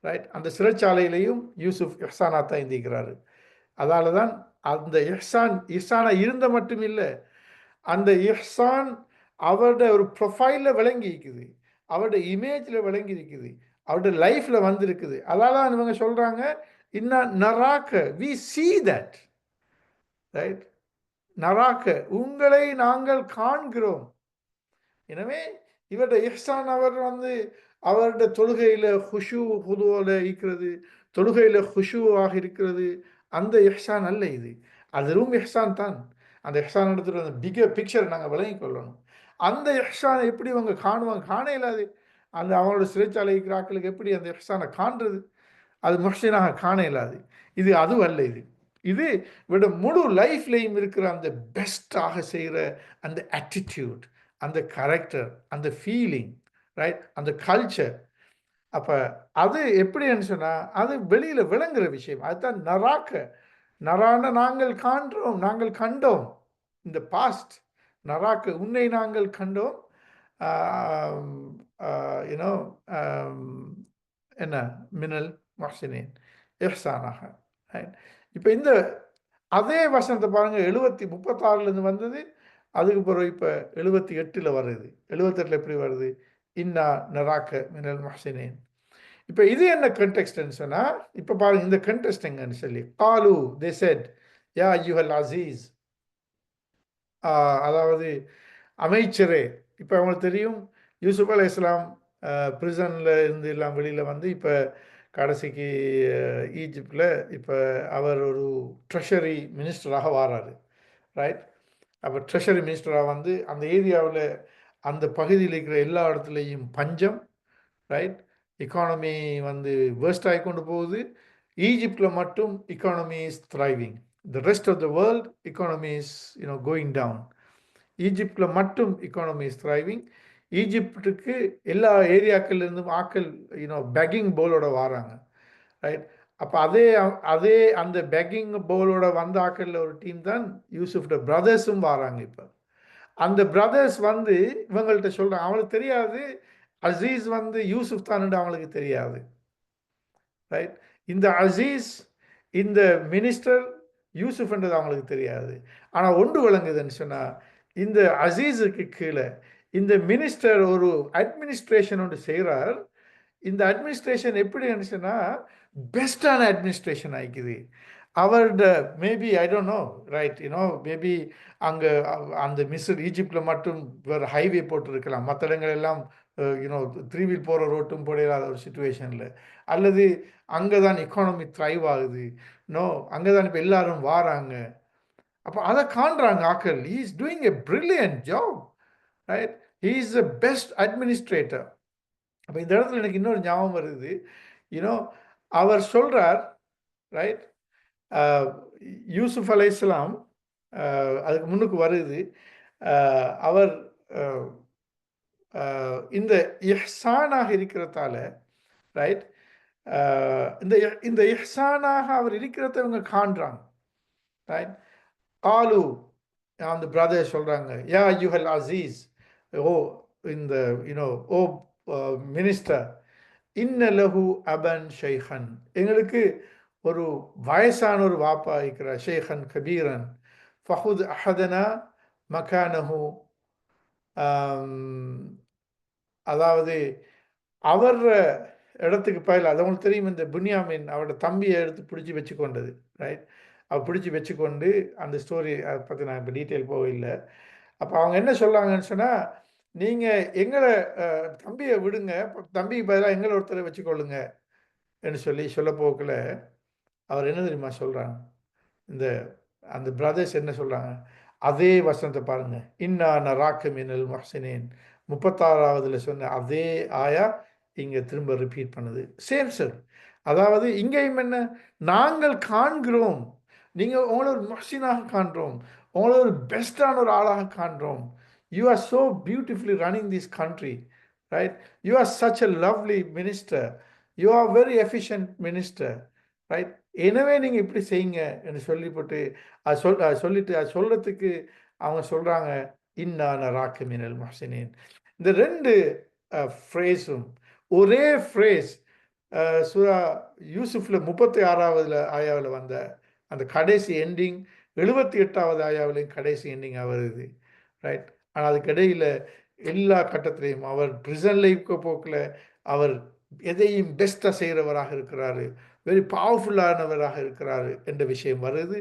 ரைட். அந்த சிறைச்சாலையிலையும் யூசுப் இஹ்சானா தான் இருந்திருக்கிறாரு. அதால தான் அந்த இஹ்சானா இருந்த மட்டும் இல்லை, அந்த இஹ்சான் அவரோட ஒரு ப்ரொஃபைலில் விளங்கி இருக்குது, அவரோட இமேஜில் விளங்கி இருக்குது, அவரோட லைஃப்பில் வந்திருக்குது. அதால தான் இவங்க சொல்கிறாங்க இன்னா நராக்க வி see that ரைட். நராக்க உங்களை நாங்கள் காண்கிறோம். எனவே இவருடைய இஹ்சான் அவர் அவருடைய தொழுகையில் ஹுஷு ஹுதுவோல இருக்கிறது, தொழுகையில் ஹுஷுவாக இருக்கிறது. அந்த இஹ்சான் அல்ல இது, அதுவும் இஹ்சான் தான். அந்த இஹ்சான் எடுத்துகிட்டு அந்த பிக்சர் நாங்கள் விளங்கி கொள்ளணும். அந்த இஹ்சானை எப்படி இவங்க காணுவாங்க? காண இல்லாது. அந்த அவங்களோட சிறைச்சாலை இருக்கிற ஆட்களுக்கு எப்படி அந்த இஹ்சானை காண்றது? அது முஹ்சினாக காண இல்லாது. இது அதுவும் அல்ல. இது இது விட முழு லைஃப்லையும் இருக்கிற அந்த பெஸ்ட்டாக செய்கிற அந்த ஆட்டிடியூட், அந்த கேரக்டர், அந்த ஃபீலிங் ரைட், அந்த கல்ச்சர். அப்போ அது எப்படின்னு சொன்னால் அது வெளியில் விளங்குற விஷயம். அதுதான் நராக்க. நரான நாங்கள் காண்றோம், நாங்கள் கண்டோம். இந்த பாஸ்ட் நராக்க உன்னை நாங்கள் கண்டோம். யூனோ என்ன மினல் முஹ்சினின் இஹ்சானாக ரைட். இப்போ இந்த அதே வசனத்தை பாருங்கள், 36லேருந்து வந்தது. அதுக்கு பிறகு இப்போ 78ல் வருது. 78ல் எப்படி வருது? இன்னா நராக்க மினல் முஹ்சினின். இப்போ இது என்ன கண்டெக்ஸ்ட்னு சொன்னால், இப்போ பாருங்க இந்த கண்டெக்ஸ்ட் எங்கன்னு சொல்லி காலு தே செட் யா அய்யுஹல் அசீஸ், அதாவது அமைச்சரே. இப்போ அவங்களுக்கு தெரியும் யூசுப் அலைஹிஸ்ஸலாம் பிரிசனில் இருந்து எல்லாம் வெளியில் வந்து இப்போ கடைசிக்கு ஈஜிப்டில் இப்போ அவர் ஒரு ட்ரெஷரி மினிஸ்டராக வாராரு ரைட். அப்போ ட்ரெஷரி மினிஸ்டராக வந்து அந்த ஏரியாவில் அந்த பகுதியில் இருக்கிற எல்லா இடத்துலையும் பஞ்சம் ரைட். எக்கானமி வந்து வேர்ஸ்ட் ஆகி கொண்டு போகுது. ஈஜிப்டில் மட்டும் economy is thriving. The rest of the world economy is going down. ஈஜிப்டில் மட்டும் எக்கானமி இஸ் த்ரைவிங். ஈஜிப்டுக்கு எல்லா ஏரியாக்கள்லேருந்தும் ஆக்கள் பேக்கிங் போலோட வராங்க ரைட். அப்போ அதே அதே அந்த பேக்கிங் போலோட வந்த ஆக்களில் ஒரு டீம் தான் யூசுஃப்ட பிரதர்ஸும் வராங்க. இப்போ அந்த பிரதர்ஸ் வந்து இவங்கள்ட்ட சொல்கிறாங்க. அவங்களுக்கு தெரியாது அசீஸ் வந்து யூசுஃப் தான் அவங்களுக்கு தெரியாது ரைட். இந்த அசீஸ் இந்த மினிஸ்டர் யூசுஃப்ன்றது அவங்களுக்கு தெரியாது. ஆனால் ஒன்று விளங்குதுன்னு சொன்னால், இந்த அசீஸுக்கு கீழே இந்த மினிஸ்டர் ஒரு அட்மினிஸ்ட்ரேஷன் ஒன்று செய்கிறார். இந்த அட்மினிஸ்ட்ரேஷன் எப்படி இருந்துச்சுன்னா பெஸ்டான அட்மினிஸ்ட்ரேஷன் ஆகிக்குது. அவரோட maybe I don't know right maybe அங்கே அந்த ஈஜிப்டில் மட்டும் வேறு ஹைவே போட்டிருக்கலாம், மற்ற இடங்கள் எல்லாம் 3 வீல் போகிற ரோட்டும் போடாத ஒரு சுச்சுவேஷனில், அல்லது அங்கே தான் எக்கானமி த்ரைவ் ஆகுது. அங்கே தான் இப்போ எல்லாரும் வாராங்க. அப்போ அதை காண்றாங்க ஆக்கள். He is doing a brilliant job, right? He is the best administrator. அப்போ இந்த இடத்துல எனக்கு இன்னொரு ஞாபகம் வருது. யூனோ அவர் சொல்றார், ரைட்? யூசுப் அலைஹிஸ்ஸலாம் அதுக்கு முன்னுக்கு வருது. அவர் இந்த இஹ்சானாக இருக்கிறதால, ரைட்? இந்த இந்த இஹ்சானாக அவர் இருக்கிறத இவங்க காண்றாங்க, ரைட்? காலு அந்த பிரதர் சொல்றாங்க, யா அய்யுஹல் அசீஸ், ஓ இந்த ஓ மினிஸ்டர், இன்ன லஹு அபன் ஷைஹன், எங்களுக்கு ஒரு வயசான ஒரு வாப்பா இருக்கிறார், ஷேഖன் கபீரன், ஃபஹுத் அஹதனா மகானஹு, அதாவது அவர் இடத்துக்கு பதில், அது அவங்களுக்கு தெரியும், இந்த புன்யாமின் அவரோட தம்பியை எடுத்து பிடிச்சி வச்சு கொண்டது, ரைட்? அவர் பிடிச்சி வச்சுக்கொண்டு அந்த ஸ்டோரி அதை பற்றி நான் இப்போ டீட்டெயில் போகவில்லை. அப்போ அவங்க என்ன சொல்கிறாங்கன்னு சொன்னால், நீங்கள் எங்களை தம்பியை விடுங்க, தம்பிக்கு பதிலாக எங்களை ஒருத்தரை வச்சுக்கொள்ளுங்க என்று சொல்ல போக்கில் அவர் என்ன தெரியுமா சொல்கிறாங்க? அந்த பிரதர்ஸ் என்ன சொல்கிறாங்க? அதே வசனத்தை பாருங்க, இன்னா நராக்க மினல் முஹ்சினீன், 36வதுல சொன்ன அதே ஆயா இங்கே திரும்ப ரிப்பீட் பண்ணுது. Same sir. அதாவது இங்கேயும் என்ன, நாங்கள் காண்கிறோம், நீங்கள் உங்களை ஒரு முஹ்சினாக காண்றோம், உங்களை ஒரு பெஸ்டான ஒரு ஆளாக காண்றோம். You are so beautifully running this country, right? You are such a lovely minister, you are very efficient minister, right? எனவே நீங்கள் இப்படி செய்யுங்க என்று சொல்லிவிட்டு சொல்லிட்டு அது சொல்கிறதுக்கு அவங்க சொல்கிறாங்க, இன்னா நராக்க மினல் முஹ்சினீன். இந்த ரெண்டு ஃப்ரேஸும் ஒரே ஃப்ரேஸ் சூரா யூசுஃபில் 36வதுல ஆயாவில் வந்த அந்த கடைசி எண்டிங் 78வது ஆயாவிலையும் கடைசி எண்டிங்காக வருது, ரைட்? ஆனால் அதுக்கு இடையில் எல்லா கட்டத்திலையும் அவர் பிரிசன் லைஃப்க்கு போக்கில் அவர் எதையும் பெஸ்ட்டாக செய்கிறவராக இருக்கிறாரு, வெரி பவர்ஃபுல்லானவராக இருக்கிறாரு என்ற விஷயம் வருது.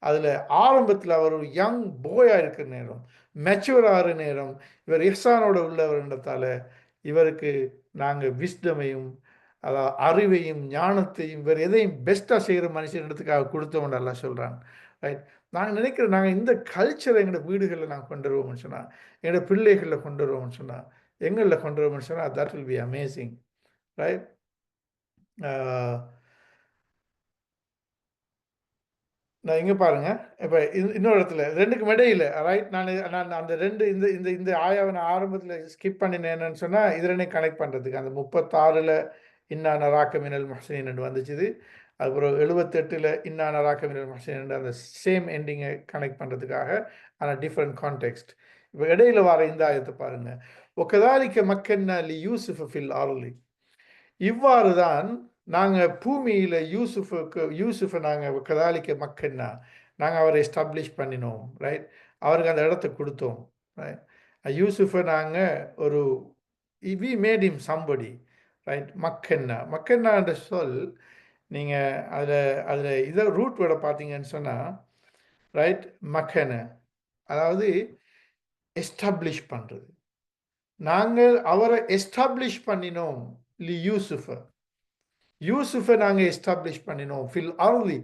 அதில் ஆரம்பத்தில் அவர் ஒரு யங் போயாக இருக்கிற நேரம், மெச்சூர் ஆகிற நேரம், இவர் இஹ்சானோட உள்ளவர்ன்றதால இவருக்கு நாங்கள் விஸ்டமையும் அதாவது அறிவையும் ஞானத்தையும் வேறு எதையும் பெஸ்ட்டாக செய்கிற மனுஷன்றதுக்காக கொடுத்தவங்க எல்லாம் சொல்கிறாங்க, ரைட்? நாங்கள் நினைக்கிறோம், நாங்கள் இந்த கல்ச்சரை எங்களோட வீடுகளில் நாங்கள் கொண்டு வருவோம்னு சொன்னால், எங்களோட பிள்ளைகளில் கொண்டு வருவோம்னு சொன்னால், எங்களில் கொண்டு வருவோம்னு சொன்னால், that will be amazing, right? நான் இங்கே பாருங்க, இப்போ இன்னொரு இடத்துல ரெண்டுக்கும் இடையில, ரைட்? நான் அந்த ரெண்டு இந்த இந்த இந்த ஆயாவை நான் ஆரம்பத்தில் ஸ்கிப் பண்ணினேன்னு சொன்னால், இது ரெண்டையும் கனெக்ட் பண்ணுறதுக்கு அந்த 36ல் இன்னா நராக்க மினல் முஹ்சினீன் வந்துச்சுது, அதுக்கப்புறம் 78ல் இன்னா நராக்க மினல் முஹ்சினீன் அந்த சேம் எண்டிங்கை கனெக்ட் பண்ணுறதுக்காக, ஆனால் டிஃப்ரெண்ட் கான்டெக்ஸ்ட். இப்போ இடையில வர இந்த ஆயத்தை பாருங்க, ஒகதாலிக்க மக்கன்னா லி யூசுஃப ஃபில் ஆர்லி, இவ்வாறு தான் நாங்கள் பூமியில் யூசுஃபை நாங்கள் கதாலிக்க மக்கன்னா நாங்கள் அவரை எஸ்டாப்ளிஷ் பண்ணினோம், ரைட்? அவருக்கு அந்த இடத்த கொடுத்தோம், ரைட்? யூசுஃபை நாங்கள் ஒரு we made him somebody, right? மக்கன்னான்ற சொல் நீங்கள் அதில் இதை ரூட் விட பார்த்தீங்கன்னு சொன்னால், ரைட்? மக்கன அதாவது எஸ்டாப்ளிஷ் பண்ணுறது. நாங்கள் அவரை எஸ்டாப்ளிஷ் பண்ணினோம், லி யூசுஃபை நாங்கள் எஸ்டாப்ளிஷ் பண்ணினோம், ஃபில் அர்லி,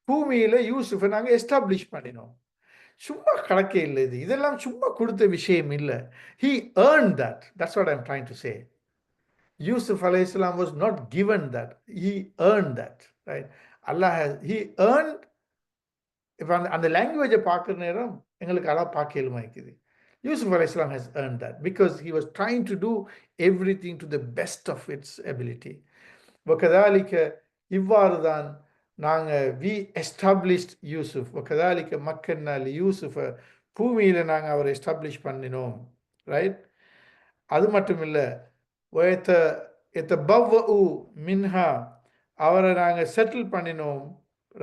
பூமியில் யூசுஃபை நாங்கள் எஸ்டாப்ளிஷ் பண்ணினோம். சும்மா கணக்கே இல்லை, இதெல்லாம் சும்மா கொடுத்த விஷயம் இல்லை. He earned that. That's what I'm trying to say. Yusuf alayhi salam was not given that. He earned that, right? He earned. இப்போ அந்த லாங்குவேஜை பார்க்குற நேரம் எங்களுக்கு அதான் பார்க்க இயலுமாய்க்குது. யூசுப் அலைஹிஸ்ஸலாம் has earned that because he was trying to do everything to the best of its ability. وكذلك இவ்வாறு தான் நாங்கள் வி எஸ்டாப்ளிஷ்ட் யூசுஃப், وكذلك மக்கன்னா யூசுஃப, பூமியில் நாங்கள் அவரை எஸ்டாப்ளிஷ் பண்ணினோம், ரைட்? அது மட்டும் இல்லை, எத்தபவ்வஉ மின்ஹா, அவரை நாங்கள் செட்டில் பண்ணினோம்,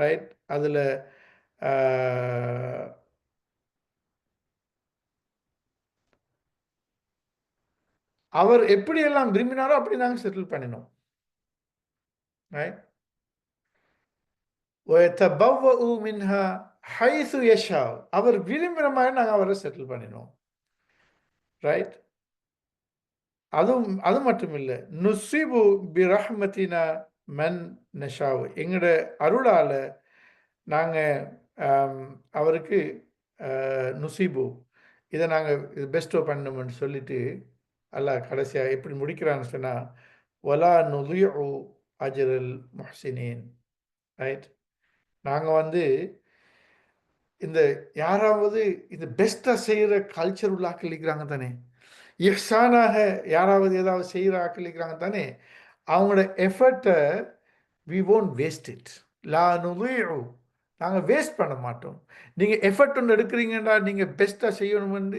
ரைட்? அதில் அவர் எப்படியெல்லாம் விரும்பினாரோ அப்படி நாங்கள் செட்டில் பண்ணினோம், ரைட்? وَيَتَبَوَّأُ مِنْهَا حَيْثُ يَشَاءُ, அவர் விரும்புகிற மாதிரி நாங்கள் அவரை செட்டில் பண்ணினோம், ரைட்? அது மட்டும் இல்லை, நுசிபு பி ரஹ்மத்தினா மன் நஷாவு, எங்களோட அருளால் நாங்கள் அவருக்கு நுசீபு இதை நாங்கள் இது பெஸ்ட்டோ பண்ணணும்னு சொல்லிட்டு அல்லாஹ் கடைசியாக எப்படி முடிக்கிறான்னு சொன்னால் வலா நுதியு அஜ்ரல் முஹ்சினீன். ரைட், நாங்கள் வந்து இந்த யாராவது இது பெஸ்ட்டாக செய்கிற கல்ச்சர் உள்ள ஆக்கள் இருக்கிறாங்க தானே, இஹ்சானாக யாராவது ஏதாவது செய்கிற ஆக்கள் இருக்கிறாங்க தானே, அவங்களோட எஃபர்ட்டை வி won't வேஸ்ட் இட். லா நுதியு, நாங்கள் வேஸ்ட் பண்ண மாட்டோம். நீங்கள் எஃபர்ட் ஒன்று எடுக்கிறீங்கன்றா நீங்கள் பெஸ்ட்டாக செய்யணுமெண்டு,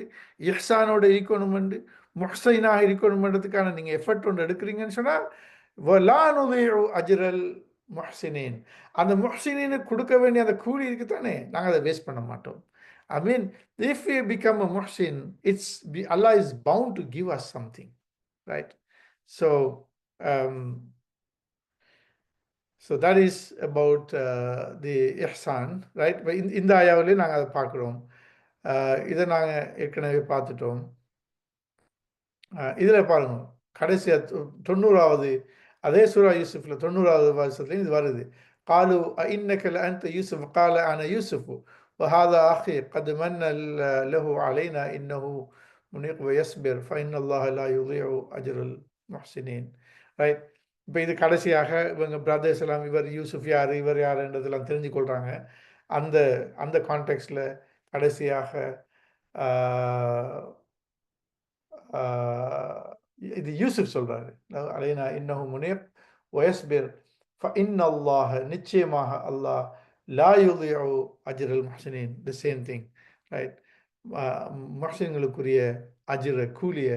இஹ்சானோட இருக்கணுமெண்டு, முஹ்சைனாக இருக்கணுமென்றதுக்கான நீங்கள் எஃபர்ட் ஒன்று எடுக்கிறீங்கன்னு சொன்னால் வலா நுதியு அஜ்ரல் முஹ்சினீன், அந்த முஹ்சினீனுக்கு கொடுக்க வேண்டிய அந்த கூலி இருக்கு தானே, நாங்கள் அதை வேஸ்ட் பண்ண மாட்டோம். I mean, if you become a முஹ்சின், அல்லாஹ் is bound to give us something, right? So So that is about the ihsan, right? இந்த ஆயாவிலே நாங்கள் அதை பார்க்குறோம். இதை நாங்கள் ஏற்கனவே பார்த்துட்டோம். இதில் பாருங்க, கடைசியாக 90வது அதே சூரா யூசுஃபில் 90வது வருஷத்துலையும் இது வருது. காலு இன்னக லஅன்த யூசுஃப் கால அன யூசுஃபு வஹாதா அஹி கத் மன்ன லஹு அலைனா இன்னஹு முனீக் வயஸ்பிர் ஃபஇன்னல்லாஹ லா யுதியு அஜ்ரல் முஹ்சினீன். ரைட், இப்போ இது கடைசியாக இவங்க பிரதர்ஸ் எல்லாம் இவர் யூசுஃப் யார் இவர் யாருன்றதெல்லாம் தெரிஞ்சு கொள்கிறாங்க. அந்த அந்த கான்டெக்ஸ்டில் கடைசியாக இது யூசுப் சொல்றாரு, அலைனா இன்னஹு முனீப் வயஸ்பிர் ஃபஇன்னல்லாஹ, நிச்சயமாக அல்லாஹ் லா யுதியு அஜ்ரல் முஹ்சினீன், தி சேம் திங், ரைட்? முஹ்சின்களுக்குரிய அஜ்ர கூலிய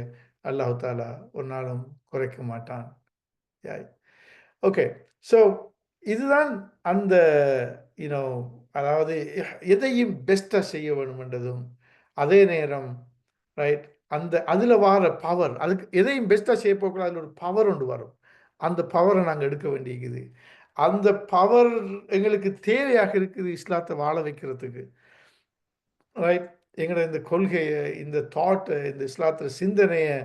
அல்லாஹ் தாலா ஒரு நாளும் குறைக்க மாட்டான். ஓகே, ஸோ இதுதான் அந்த யூனோ, அதாவது எதையும் பெஸ்ட்டாக செய்ய வேணுமென்றதும் அதே நேரம், ரைட், அந்த அதில் வர பவர், அதுக்கு எதையும் பெஸ்ட்டாக செய்ய போகக்கூடாது, அதில் ஒரு பவர் ஒன்று வரும். அந்த பவரை நாங்கள் எடுக்க வேண்டியிருக்குது. அந்த பவர் எங்களுக்கு தேவையாக இருக்குது இஸ்லாத்தை வாழ வைக்கிறதுக்கு, ரைட்? எங்களோட இந்த கொள்கையை, இந்த தாட்டை, இந்த இஸ்லாத்தில் சிந்தனையை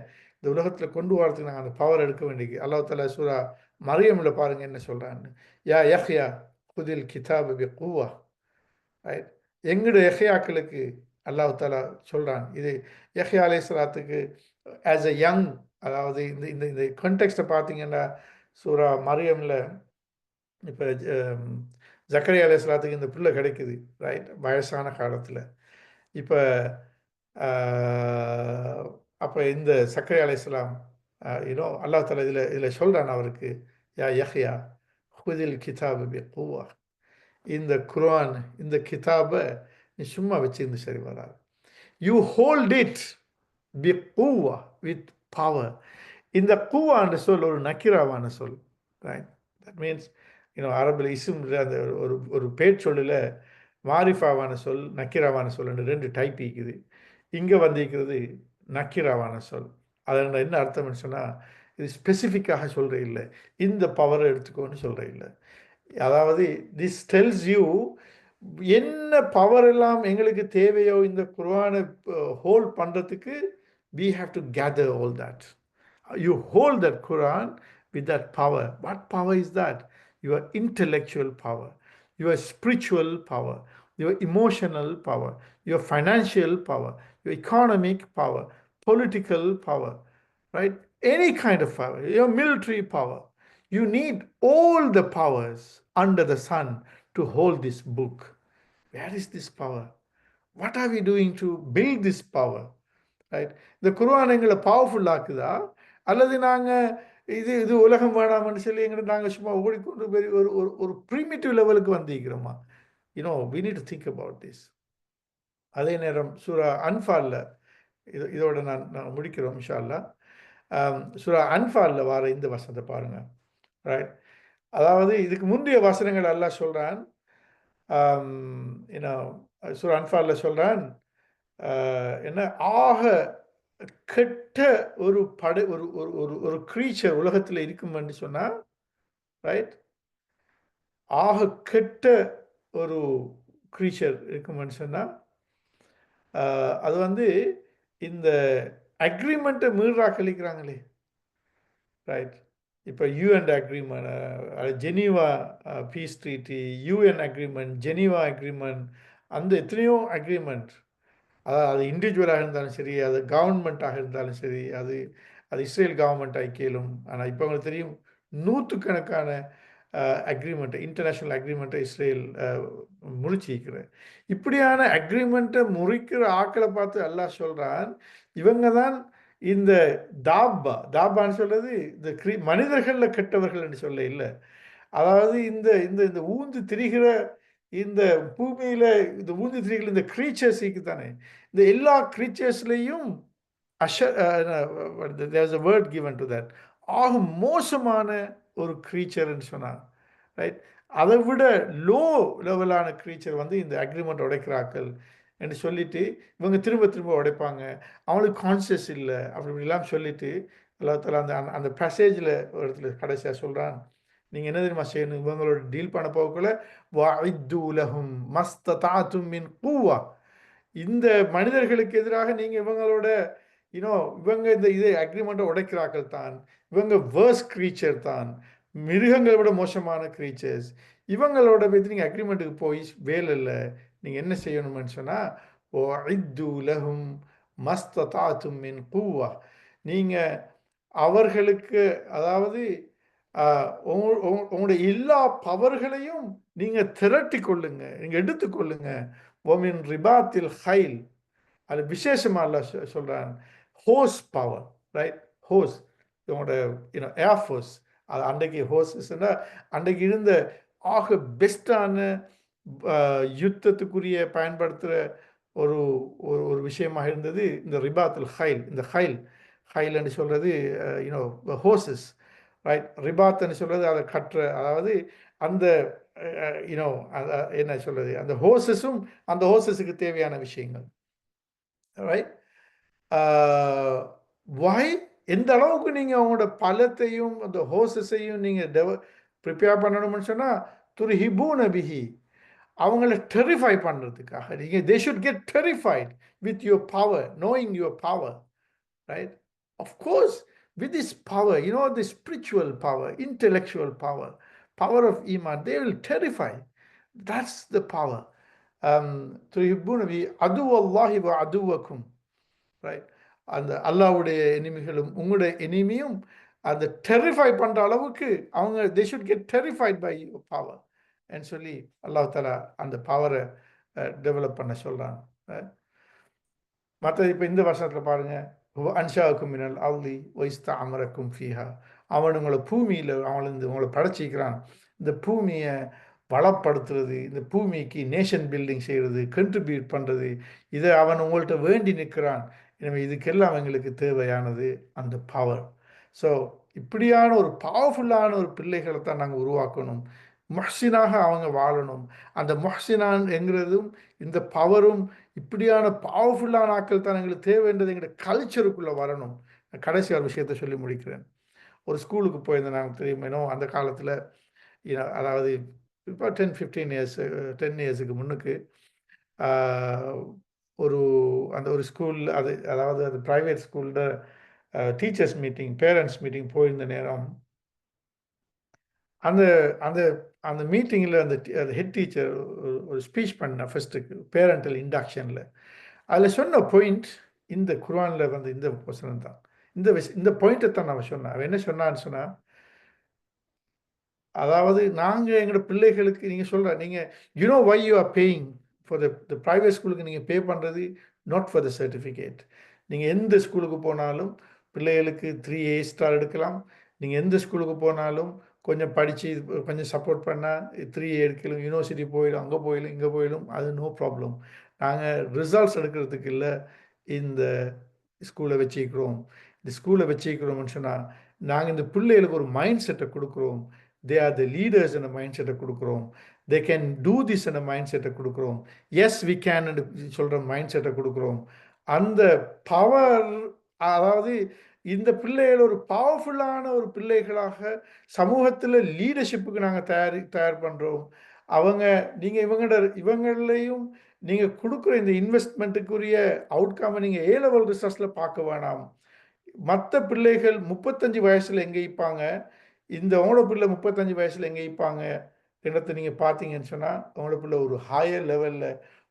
இந்த உலகத்தில் கொண்டு வரதுக்கு நாங்கள் அந்த பவர் எடுக்க வேண்டியது. அல்லாஹ் தஆலா சூரா மரியமில் பாருங்க என்ன சொல்கிறான்னு, யா யஹ்யா குதில் கிதாப பி குவா, ரைட்? எங்களுடைய யஹ்யாக்களுக்கு அல்லாஹ் தஆலா சொல்கிறான். இது யஹ்யா அலைஹிஸ்ஸலாத்துக்கு ஆஸ் அ யங், அதாவது இந்த இந்த இந்த கான்டெக்ஸ்ட்டை பார்த்தீங்கன்னா சூரா மரியமில் இப்போ ஜக்கரியா அலைஹிஸ்ஸலாத்துக்கு இந்த பிள்ளை கிடைக்குது, ரைட், வயசான காலத்தில். இப்போ அப்போ இந்த சக்கரை அலைஹிஸ்ஸலாம் அல்லாஹ் தஆலா இதில் சொல்கிறான் அவருக்கு, யா யஹ்யா ஹுதில் கிதாப பி குவா, இந்த குர்ஆன், இந்த கிதாபை நீ சும்மா வச்சிருந்து சரி வராது. யூ ஹோல்ட் இட் பி குவா, வித் பவர். இந்த குவான்ற சொல் ஒரு நக்கிராவான சொல், ரைட்? தட் மீன்ஸ் அரபில் இஸ்ம், அந்த ஒரு ஒரு பேச்சொல்லில் மாரிஃபாவான சொல், நக்கிராவான சொல் என்று 2 டைப் இருக்குது. இங்கே வந்திருக்கிறது நக்கிராவான சொல். அதில் என்ன அர்த்தம்னு சொன்னால், இது ஸ்பெசிஃபிக்காக சொல்கிற இல்லை, இந்த பவரை எடுத்துக்கோன்னு சொல்கிற இல்லை. அதாவது திஸ் டெல்ஸ் யூ என்ன பவர் எல்லாம் எங்களுக்கு தேவையோ இந்த குர்ஆனை ஹோல்ட் பண்ணுறதுக்கு, we have to gather all that. You hold that Quran with that power. What power is that? Your intellectual power, your spiritual power, your emotional power, your financial power, your economic power, political power, right? Any kind of power, your military power. You need all the powers under the sun to hold this book. Where is this power? What are we doing to build this power? Right, இந்த குர்ஆன் எங்களை பவர்ஃபுல் ஆக்குதா, அல்லது நாங்கள் இது இது உலகம் வேணாம்னு சொல்லி எங்களை நாங்கள் சும்மா ஓடிக்கொண்டு போய் ஒரு ஒரு ஒரு ப்ரீமிட்டிவ் லெவலுக்கு வந்திருக்கிறோமா? we need to think about this. அதே நேரம் சூரா அன்ஃபாலில், இதோட நான் முடிக்கிறோம் இன்ஷா அல்லாஹ். சூரா அன்ஃபாலில் வர இந்த வசனத்தை பாருங்கள், ரைட்? அதாவது இதுக்கு முந்தைய வசனங்கள் அல்லாஹ் சொல்கிறான், சூரா அன்ஃபாலில் சொல்கிறான், என்ன ஆக கெட்ட ஒரு படை, ஒரு ஒரு ஒரு ஒரு க்ரீச்சர் உலகத்தில் இருக்குமென்னு சொன்னால், ரைட், ஆக கெட்ட ஒரு க்ரீச்சர் இருக்குமென்னு சொன்னால், அது வந்து இந்த அக்ரிமெண்ட்டை மீறா கழிக்கிறாங்களே, ரைட்? இப்போ UN agreement, Geneva piece treaty, UN agreement, Geneva agreement, அந்த எத்தனையோ அக்ரிமெண்ட். அதாவது அது இண்டிவிஜுவலாக இருந்தாலும் சரி, அது கவர்மெண்ட்டாக இருந்தாலும் சரி, அது அது இஸ்ரேல் கவர்மெண்ட் ஐக்கியலும். ஆனால் இப்போ உங்களுக்கு தெரியும், நூற்றுக்கணக்கான அக்ரிமெண்ட், இன்டர்நேஷ்னல் அக்ரிமெண்ட்டை இஸ்ரேல் முறிச்சிருக்கிற. இப்படியான அக்ரிமெண்ட்டை முறிக்கிற ஆக்களை பார்த்து அல்லாஹ் சொல்கிறான், இவங்க தான் இந்த தாப்பான்னு சொல்றது இந்த மனிதர்களில் கெட்டவர்கள் என்று சொல்ல இல்லை. அதாவது இந்த இந்த இந்த ஊந்து திரிகிற இந்த பூமியில இந்த ஊந்து திரிகிற இந்த கிரீச்சர்ஸுக்கு தானே, இந்த எல்லா கிரீச்சர்ஸ்லையும் there's a word given to that. ஆக மோசமான ஒரு கிரீச்சர்ன்னு சொன்னாங்க, ரைட்? அதை விட லோ லெவலான கிரீச்சர் வந்து இந்த அக்ரிமெண்ட் உடைக்கிறாக்கள் என்று சொல்லிட்டு இவங்க திரும்ப திரும்ப உடைப்பாங்க. அவங்களுக்கு கான்சியஸ் இல்லை அப்படி இப்படிலாம் சொல்லிட்டு அல்லாஹ் தஆலா அந்த அந்த பேசேஜில் ஒரு இடத்துல கடைசியாக சொல்கிறான், நீங்கள் என்ன தெரியுமா செய்யணும்? இவங்களோட டீல் பண்ண போகக்குள்ள வஅித்து லஹும் மஸ்ததாத்தும் மின் குவ்வா, இந்த மனிதர்களுக்கு எதிராக நீங்கள் இவங்களோட இவங்க இந்த இது அக்ரிமெண்ட்டை உடைக்கிறார்கள் தான், இவங்க வேர்ஸ் கிரீச்சர் தான், மிருகங்களை விட மோசமான கிரீச்சர்ஸ். இவங்களோட போய் நீங்கள் அக்ரிமெண்ட்டுக்கு போய் வேலை இல்லை. நீங்கள் என்ன செய்யணும்னு சொன்னால் வஅித்து லஹும் மஸ்ததாத்தும் மின் குவ்வா, நீங்கள் அவர்களுக்கு அதாவது உங்களுடைய எல்லா பவர்களையும் நீங்க திரட்டி கொள்ளுங்க, நீங்க எடுத்துக்கொள்ளுங்க. ஒமின் ரிபாத்தில் ஹைல், அது விசேஷமா அல்ல சொல்றான், ஹோஸ் பவர், ரைட்? ஹோஸ் உங்களோட ஏர்ஃபோர்ஸ், அது அன்றைக்கு ஹோஸஸ்னா அன்றைக்கு இருந்த ஆக பெஸ்டான யுத்தத்துக்குரிய பயன்படுத்துகிற ஒரு ஒரு விஷயமாக இருந்தது இந்த ரிபாத்தில் ஹைல். இந்த ஹைல் என்று சொல்றது ஹோசஸ், ரைட்? ரிபாத்ன்னு சொல்றது அதை அதாவது அந்த என்ன சொல்றது, அந்த ஹோசஸும் அந்த ஹோசஸுக்கு தேவையான விஷயங்கள், ரைட்? வை எந்த அளவுக்கு நீங்கள் அவங்களோட பலத்தையும் அந்த ஹோசஸையும் நீங்கள் ப்ரிப்பேர் பண்ணணும்னு சொன்னால் துர்ஹிபூன பிஹி, அவங்கள டெரிஃபை பண்ணுறதுக்காக நீங்கள் they should get terrified with your power, knowing your power, right? Of course, with this power, the spiritual power, intellectual power, power of Iman, they will terrify. That's the power. تُحِبُّونَ بِهِ عَدُوَّ اللَّهِ وَعَدُوَّكُمْ, right? அந்த அல்லாஹ்வுடைய எனிமிகளும் உங்களுடைய எனிமியும் அந்த டெரிஃபை பண்ணுற அளவுக்கு அவங்க they should get terrified by your power and சொல்லி அல்லாஹ் தஆலா அந்த பவரை டெவலப் பண்ண சொல்கிறான். மற்ற இப்போ இந்த வருஷத்தில் பாருங்க, அன்ஷாவுக்கும் மினல் அர்லி வைஸ்தா அமரக்கும் ஃபீஹா, அவன் உங்களை பூமியில் உங்களை படைச்சிக்கிறான். இந்த பூமியை வளப்படுத்துறது, இந்த பூமிக்கு நேஷன் பில்டிங் செய்கிறது, கண்ட்ரிபியூட் பண்ணுறது, இதை அவன் உங்கள்கிட்ட வேண்டி நிற்கிறான். எனவே இதுக்கெல்லாம் அவங்களுக்கு தேவையானது அந்த பவர். ஸோ இப்படியான ஒரு பவர்ஃபுல்லான ஒரு பிள்ளைகளை தான் நாங்கள் உருவாக்கணும். மொஹ்சினாக அவங்க வாழணும். அந்த மொஹ்சினான் என்கிறதும் இந்த பவரும் இப்படியான பவர்ஃபுல்லான ஆட்கள் தான் எங்களுக்கு தேவைன்றது எங்களுடைய கல்ச்சருக்குள்ளே வரணும். கடைசி ஒரு விஷயத்தை சொல்லி முடிக்கிறேன். ஒரு ஸ்கூலுக்கு போயிருந்தேன், நாங்கள் தெரியுமேனோ அந்த காலத்தில், அதாவது இப்போ 10-15 இயர்ஸ் 10 இயர்ஸுக்கு முன்னுக்கு ஒரு ஸ்கூல், அதாவது அது ப்ரைவேட் ஸ்கூலில் டீச்சர்ஸ் மீட்டிங், பேரண்ட்ஸ் மீட்டிங் போயிருந்த நேரம், அந்த அந்த அந்த மீட்டிங்கில் அந்த ஹெட் டீச்சர் ஒரு ஸ்பீச் பண்ண ஃபஸ்ட்டுக்கு பேரண்டல் இண்டக்ஷனில். அதில் சொன்ன பாயிண்ட் இந்த குர்ஆனில் வந்து இந்த வசனம் தான், இந்த பாயிண்ட்டை தான் நான் சொன்னேன். அவன் என்ன சொன்னான்னு சொன்னால், அதாவது நாங்கள் எங்களோட பிள்ளைகளுக்கு நீங்கள் சொல்கிற நீங்கள் why you are paying for the private ஸ்கூலுக்கு நீங்கள் பே பண்ணுறது நாட் ஃபார் த சர்டிஃபிகேட். நீங்கள் எந்த ஸ்கூலுக்கு போனாலும் பிள்ளைகளுக்கு 3A ஸ்டார் எடுக்கலாம். நீங்கள் எந்த ஸ்கூலுக்கு போனாலும் கொஞ்சம் படித்து கொஞ்சம் சப்போர்ட் பண்ணால் 3A எடுக்கலாம். யூனிவர்சிட்டி போயிடும், அங்கே போயிடும், இங்கே போயிடும், அது நோ ப்ராப்ளம். நாங்கள் ரிசல்ட்ஸ் எடுக்கிறதுக்கு இல்லை இந்த ஸ்கூலை வச்சுக்கிறோம். இந்த ஸ்கூலை வச்சுக்கிறோம்னு சொன்னால் நாங்கள் இந்த பிள்ளைகளுக்கு ஒரு மைண்ட் செட்டை கொடுக்குறோம். தே ஆர் த லீடர்ஸ் என்ற மைண்ட் செட்டை கொடுக்குறோம். தே கேன் டூ திஸ் என்ற மைண்ட் செட்டை கொடுக்குறோம். எஸ் வி கேன் சொல்கிற மைண்ட் செட்டை கொடுக்குறோம். அந்த பவர், அதாவது இந்த பிள்ளைகள் ஒரு பவர்ஃபுல்லான ஒரு பிள்ளைகளாக சமூகத்தில் லீடர்ஷிப்புக்கு நாங்கள் தயார் பண்ணுறோம். நீங்கள் இவங்களையும் நீங்கள் கொடுக்குற இந்த இன்வெஸ்ட்மெண்ட்டுக்குரிய அவுட்கம்மை நீங்கள் A-level ரிசல்ட்ஸில் பார்க்க வேணாம். மற்ற பிள்ளைகள் 35 வயசில் எங்கே இருப்பாங்க, இந்த உங்களோட பிள்ளை 35 வயசுல எங்கே இருப்பாங்க என்னத்தை நீங்கள் பார்த்தீங்கன்னு சொன்னால் உங்களோட பிள்ளை ஒரு ஹையர் லெவலில்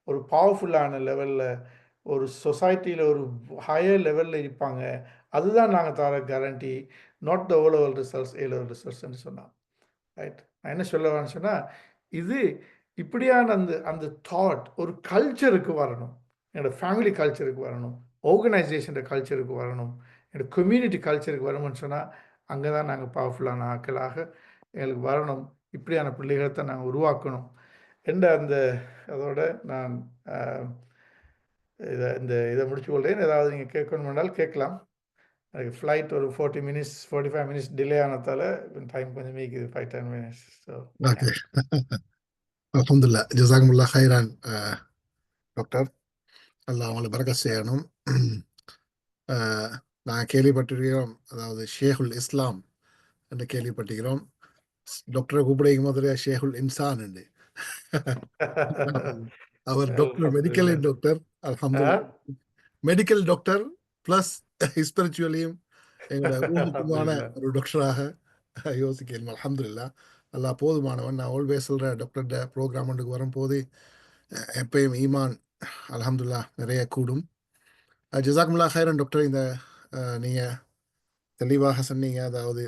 ஒரு பவர்ஃபுல்லான லெவலில் ஒரு சொசைட்டியில் ஒரு ஹையர் லெவலில் இருப்பாங்க. அதுதான் நாங்கள் தர guarantee. Not the O level results, A level ரிசல்ட்ஸ்ன்னு சொன்னான். ரைட். நான் என்ன சொல்ல வரேன்னு சொன்னால், இது இப்படியான அந்த அந்த தாட் ஒரு கல்ச்சருக்கு வரணும். என்னோட ஃபேமிலி கல்ச்சருக்கு வரணும், ஆர்கனைசேஷன் கல்ச்சருக்கு வரணும், என்னோட கம்யூனிட்டி கல்ச்சருக்கு வரணும்னு சொன்னால், அங்கே தான் நாங்கள் பவர்ஃபுல்லான ஆட்களாக எங்களுக்கு வரணும். இப்படியான பிள்ளைகளை தான் நாங்கள் உருவாக்கணும் என்ற அந்த அதோட நான் இதை முடிச்சு கொள்கிறேன். ஏதாவது நீங்கள் கேட்கணும்னால் கேட்கலாம். எனக்கு ஃப்ளைட் ஒரு 40 மினிட்ஸ் 45 மினிட்ஸ் டிலே ஆனதால் டைம் கொஞ்சம் மீக்குது 5-10 மினிட்ஸ். So okay. அல்ஹம்துலில்லாஹ். ஜஸாக்குமுல்லாஹ் ஹைரான் டாக்டர். அல்லாஹ் அவங்களை பரக்கத் செய்யணும். நான் கேள்விப்பட்டிருக்கிறோம், அதாவது ஷேகுல் இஸ்லாம் என்று கேள்விப்பட்டிருக்கிறோம். டாக்டரை கூப்பிடுக்கும் போது ஷேகுல் இன்சான் என்று. அவர் டாக்டர், மெடிக்கல் அல்ஹம்துலில்லாஹ். டாக்டர். அல்ஹம்துலில்லாஹ். மெடிக்கல் டாக்டர் பிளஸ் ஸ்பிரிச்சுவலியும் எங்களோட ரூஹுக்குமான அல்ஹம்துலில்லாஹ். ஒரு டாக்டராக யோசிக்கிறேன். அல்ஹம்துலில்லாஹ். அல்லாஹ் போதுமானவன். நான் ஆல்வேஸ் சொல்ற டாக்டர்ட ப்ரோக்ராம் ஒன்றுக்கு வரும்போது எப்பயும் ஈமான் அல்ஹம்துலில்லாஹ் நிறைய கூடும். ஜஸாக்குமுல்லாஹ் ஹைரன் டாக்டர். இந்த நீங்க தெளிவாக சொன்னீங்க, அதாவது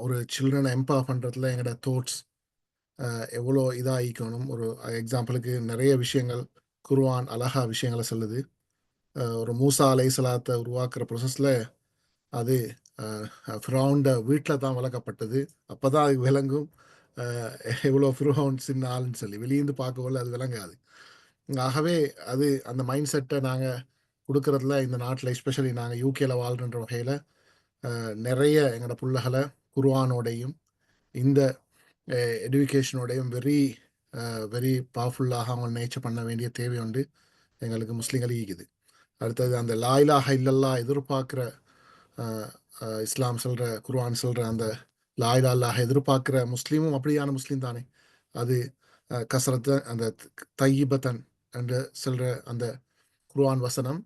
ஒரு சில்ட்ரனை எம்பவர் பண்றதுல எங்களோட தாட்ஸ் எவ்வளோ இதாகிக்கணும். ஒரு எக்ஸாம்பிளுக்கு நிறைய விஷயங்கள் குர்ஆன் அழகா விஷயங்களை சொல்லுது. ஒரு மூசா அலைஹிஸ்ஸலாத்தை உருவாக்குற ப்ரொசஸில் அது ஃபிரௌன்ட வீட்டில் தான் வளர்க்கப்பட்டது. அப்போ தான் அது விளங்கும் எவ்வளோ ஃபிரௌன் சின்ன ஆளுன்னு சொல்லி. வெளியேந்து பார்க்கக்குள்ள அது விளங்காது. ஆகவே அது அந்த மைண்ட் செட்டை நாங்கள் கொடுக்கறதுல இந்த நாட்டில், எஸ்பெஷலி நாங்கள் யூகேல வாழ்கின்ற வகையில் நிறைய எங்களோட பிள்ளைகளை குர்ஆனோடையும் இந்த எடுகேஷனோடையும் வெரி பவர்ஃபுல்லாக அவங்க நேச்சர் பண்ண வேண்டிய தேவை உண்டு எங்களுக்கு முஸ்லீம்கள் ஈக்குது. அடுத்தது அந்த லா இலாஹ இல்லல்லாஹ் எதிர்பார்க்குற இஸ்லாம் சொல்கிற, குர்ஆன் சொல்கிற அந்த லா இலாஹ இல்லல்லாஹ் எதிர்பார்க்குற முஸ்லீமும் அப்படியான முஸ்லீம் தானே. அது கசரத்தை அந்த தையிபத்தன் என்று சொல்கிற அந்த குர்ஆன் வசனம்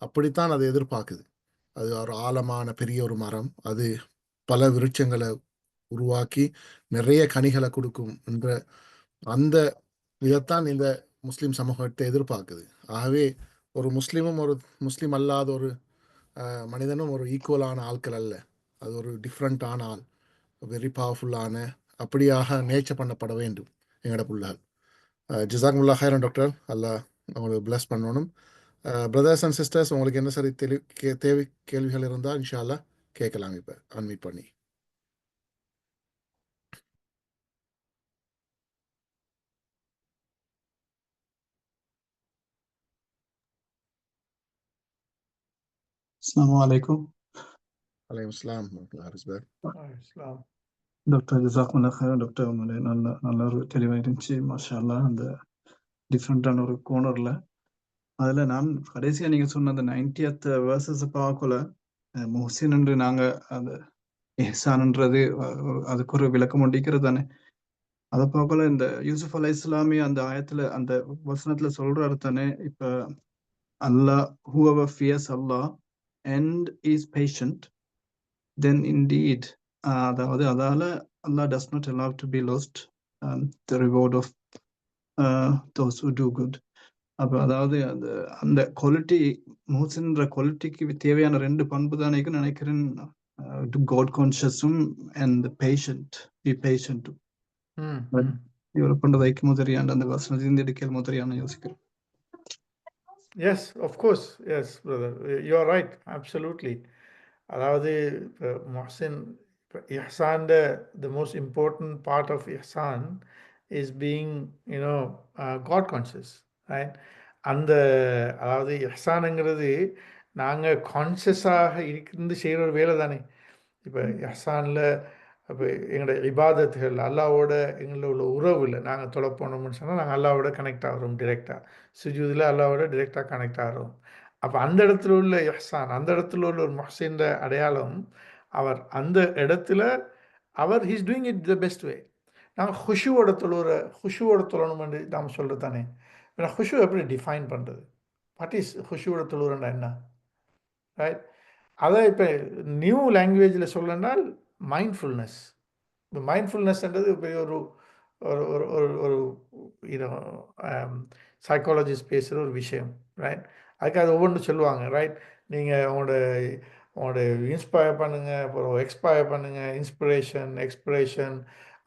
அப்படித்தான் அதை எதிர்பார்க்குது. அது ஒரு ஆழமான பெரிய ஒரு மரம். அது பல விருட்சங்களை உருவாக்கி நிறைய கனிகளை கொடுக்கும் என்ற அந்த இதைத்தான் இந்த முஸ்லீம் சமூகத்தை எதிர்பார்க்குது. ஆகவே ஒரு முஸ்லீமும் ஒரு முஸ்லீம் அல்லாத ஒரு மனிதனும் ஒரு ஈக்குவலான ஆட்கள் அல்ல. அது ஒரு டிஃப்ரெண்ட்டான ஆள், வெரி பவர்ஃபுல்லான, அப்படியாக நேச்சர் பண்ணப்பட வேண்டும் எங்களோட பிள்ளைகள். ஜிசாக்முல்லா ஹைரன் டாக்டர். அல்லாஹ் அவங்களுக்கு பிளஸ் பண்ணணும். பிரதர்ஸ் அண்ட் சிஸ்டர்ஸ், உங்களுக்கு என்ன சரி தேவை கேள்விகள் இருந்தால் இன்ஷா அல்லாஹ் கேட்கலாம். இப்போ அன்மீட் பண்ணி. அஸ்ஸலாமு அலைக்கும். அலைக்கும் அஸ்ஸலாம் ஹாரிஸ் பாய். இஸ்லாம். டாக்டர் ஜஸாக்குமுல்லாஹ் ஹைரன் டாக்டர். உங்களுடைய நல்ல ஒரு தெளிவாக இருந்துச்சு. மாஷா அல்லாஹ். அந்த டிஃப்ரெண்ட்டான ஒரு கோனரில் அதில் நான் கடைசியாக நீங்கள் சொன்ன அந்த 90th வேர்சஸை பார்க்கல, முஹ்சின் என்று நாங்கள் அந்த இஹ்சான்ன்றது அதுக்கு ஒரு விளக்கம் ஒண்டிக்கிறது தானே. அதை பார்க்கல இந்த யூசுப் அலை இஸ்லாமி அந்த ஆயத்தில் அந்த வசனத்தில் சொல்கிறாரு தானே, இப்போ அல்லாஹ் whoever fears Allah and is patient then indeed அதாவது அதால Allah does not allow to be lost the reward of those who do good. அப்போ அதாவது அந்த அந்த குவாலிட்டி, முஹ்சின்ற குவாலிட்டிக்கு தேவையான 2 பண்பு தானே நினைக்கிறேன். காட் கான்ஷியஸும் அண்ட் பேஷண்ட், பி பேஷண்ட். இவர் பண்றது ஐக்கியமோ தெரியாண்டு அந்த வசனத்திலிருந்து எடுக்கல் முதலியான யோசிக்கிறேன். Yes, of course. Yes, brother. You are right. Absolutely. அதாவது இப்போ முஹ்சின், இப்போ இஹ்சான்ட the most important part of ihsan is being, God conscious, right? அந்த அதாவது இஹ்சானுங்கிறது நாங்கள் கான்ஷியஸாக இருந்து செய்கிற ஒரு வேலை தானே. இப்போ இஹ்சானில் இப்போ எங்களோட இபாதத்துகள் அல்லாவோட எங்களில் உள்ள உறவில் நாங்கள் தொலை போனோம்னு சொன்னால் நாங்கள் அல்லாவோட கனெக்ட் ஆகிறோம் டிரெக்டாக. சுஜூதில் அல்லாவோட டிரெக்டாக கனெக்ட் ஆகிறோம். அப்போ அந்த இடத்துல உள்ள இஹ்சான், அந்த இடத்துல உள்ள ஒரு முஹ்சின்ற அடையாளம், அவர் அந்த இடத்துல அவர் he's doing it the best way. நாங்கள் ஹுஷுவோட தொழணும்னு நாம் சொல்கிறது தானே. நான் ஹுஷு எப்படி டிஃபைன் பண்ணுறது? வாட் இஸ் ஹுஷுவோட தொழுகிறேன்னா என்ன? ரைட். அதை இப்போ நியூ லாங்குவேஜில் சொல்லனால் மைண்ட்ஃபுல்னஸ். இந்த மைண்ட்ஃபுல்னஸ்ன்றது பெரிய ஒரு ஒரு ஒரு ஒரு ஒரு யூனோ சைக்காலஜிஸ்ட் பேசுகிற ஒரு விஷயம், ரைட்? அதுக்கு அது ஒவ்வொன்றும் சொல்லுவாங்க, ரைட்? நீங்கள் உங்களோட இன்ஸ்பயர் பண்ணுங்கள், அப்புறம் எக்ஸ்பயர் பண்ணுங்கள், இன்ஸ்பிரேஷன், எக்ஸ்பிரேஷன்,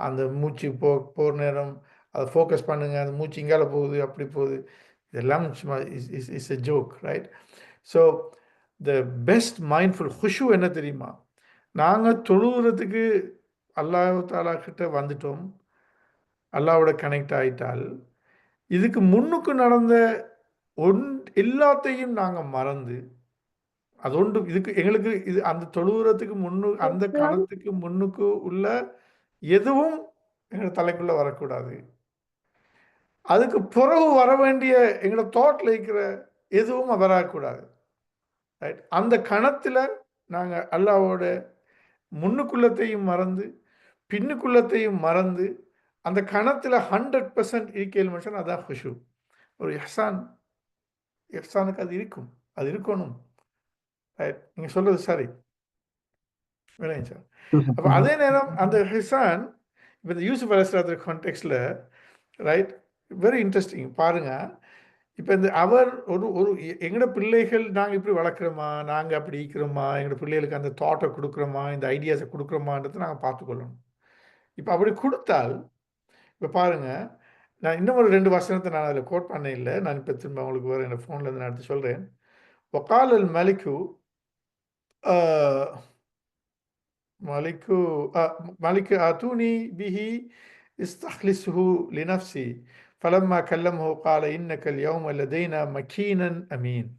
அந்த மூச்சு போகிற நேரம் அதை ஃபோக்கஸ் பண்ணுங்கள், அந்த மூச்சு இங்கால போகுது, அப்படி போகுது, இதெல்லாம் சும்மா is a joke, right? So the best mindful ஹுஷு என்ன தெரியுமா? நாங்கள் தொழுகிறதுக்கு அல்லாஹ் தாலா கிட்ட வந்துட்டோம், அல்லாவோட கனெக்ட் ஆகிட்டால், இதுக்கு முன்னுக்கு நடந்த எல்லாத்தையும் நாங்கள் மறந்து, அது ஒன்று இதுக்கு எங்களுக்கு இது அந்த தொழுகிறதுக்கு அந்த கணத்துக்கு முன்னுக்கு உள்ள எதுவும் எங்கள் தலைக்குள்ளே வரக்கூடாது. அதுக்கு பிறகு வர வேண்டிய எங்களோட தாட்டில் இருக்கிற எதுவும் வரக்கூடாது, ரைட்? அந்த கணத்தில் நாங்கள் அல்லாவோட முன்னுக்குள்ளத்தையும் மறந்து பின்னுக்குள்ளத்தையும் மறந்து அந்த கணத்தில் 100% ஈக்கேல் மனுஷன், அதான் ஹுஷு. ஒரு எஹ்சானுக்கு அது இருக்கும், அது இருக்கணும், ரைட்? நீங்கள் சொல்கிறது சரி, விளையும் சார். அப்போ அதே நேரம் அந்த ஹிசான் இப்போ இந்த யூசுப் அலைஹிஸ்ஸலாத்து கான்டெக்ஸ்டில், ரைட், வெரி இன்ட்ரெஸ்டிங் பாருங்கள். இப்போ இந்த அவர் ஒரு எங்களோட பிள்ளைகள் நாங்கள் இப்படி வளர்க்குறோமா, நாங்கள் அப்படி இருக்கிறோமா, எங்களோட பிள்ளைகளுக்கு அந்த தாட்டை கொடுக்குறோமா, இந்த ஐடியாஸை கொடுக்குறோமான்றதை நாங்கள் பார்த்துக்கொள்ளணும். இப்போ அப்படி கொடுத்தால், இப்போ பாருங்கள், நான் இன்னும் ஒரு 2 வசனத்தை நான் அதில் கோட் பண்ண இல்லை, நான் இப்போ திரும்ப உங்களுக்கு வேறு என்னோடய ஃபோனில் நான் எடுத்து சொல்கிறேன். வக்கால் அல் மலிக்கு மலிக்கு ஆத்தூனி பிஹி இஸ்தஹ்லிஸ்ஹு லினஃப்சி ஃபலம்மா கல்லம்ஹு கால இன்னக்கல் யௌம லதைனா மக்கீனன் அமீன்.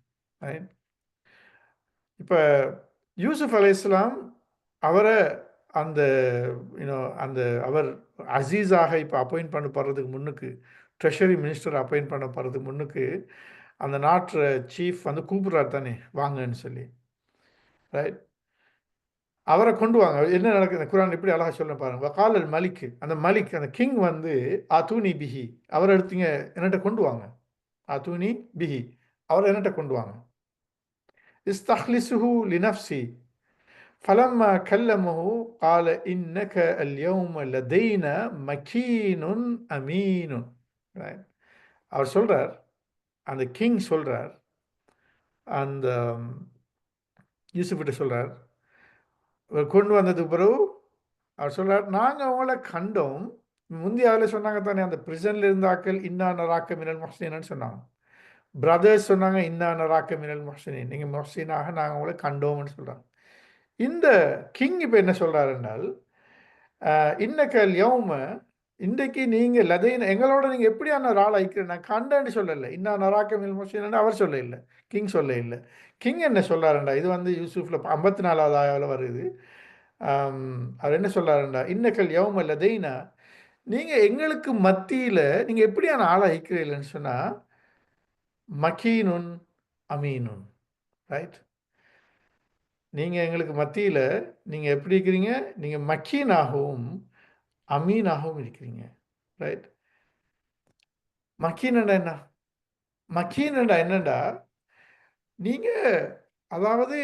இப்போ யூசுப் அலைஹிஸ்ஸலாம் அவரை அந்த அந்த அவர் அசீஸாக இப்போ அப்பாயிண்ட் பண்ணப்படுறதுக்கு முன்னுக்கு, ட்ரெஷரி மினிஸ்டர் அப்பாயிண்ட் பண்ணப்படுறதுக்கு முன்னுக்கு, அந்த நாட்டு சீஃப் வந்து கூப்பிட்றாரு தானே வாங்கன்னு சொல்லி, ரைட்? அவரை கொண்டு வாங்க. என்ன நடக்குது குர்ஆன் எப்படி அழகாக சொல்ல பாருங்க. வகால் அல் மலிக், அந்த மலிக், அந்த கிங் வந்து ஆத்தூனி பிஹி, அவரை எடுத்தீங்க என்னட்ட கொண்டு வாங்க. ஆத்தூனி பிஹி, அவரை என்னட்ட கொண்டு வாங்க. இஸ்தஹ்லிசுஹு லினஃப்சி ஃபலம்மா கல்லமஹு கால இன்னக அல்யௌம லதைனா மக்கீனுன் அமீனுன். அவர் சொல்றார், அந்த கிங் சொல்றார், அந்த யூசுஃப்கிட்ட சொல்றார், கொண்டு வந்ததுக்கு பிறகு அவர் சொல்றார், நாங்கள் அவங்கள கண்டோம். முந்தைய அதில் சொன்னாங்க தானே, அந்த பிரிசனில் இருந்த ஆக்கள் இன்னா நராக்க மினல் முஹ்சினின்னு சொன்னாங்க. பிரதர்ஸ் சொன்னாங்க இன்னா நராக்க மினல் முஹ்சினின், நீங்கள் முஹ்சினாக நாங்கள் அவங்கள கண்டோம்னு சொல்கிறாங்க. இந்த கிங் இப்போ என்ன சொல்கிறார் என்றால், இன்னக்கல் யௌம, இன்றைக்கு நீங்கள் லதைன எங்களோட நீங்கள் எப்படியான ஒரு ஆள் ஐக்கிறேன், நான் கண்டேன்னு சொல்லலை, இன்னா நராக்க மினல் முஹ்சினின்னு அவர் சொல்ல இல்லை, கிங் சொல்ல இல்லை. கிங் என்ன சொல்கிறாருண்டா, இது வந்து யூசுஃபில் 54வது ஆயாவில் வருது. அவர் என்ன சொல்கிறாருண்டா, இன்னக்கல் யௌம லதைனா, நீங்கள் எங்களுக்கு மத்தியில் நீங்கள் எப்படியான ஆளை ஐக்கிறீங்கன்னு சொன்னால், மக்கீனுன் அமீனுன், ரைட்? நீங்கள் எங்களுக்கு மத்தியில் நீங்கள் எப்படி இருக்கிறீங்க, நீங்கள் மக்கீனாகவும் அமீனாகவும் இருக்கிறீங்க, ரைட்? மக்கீனண்டா என்ன? மக்கீனண்டா என்னண்டா, நீங்கள் அதாவது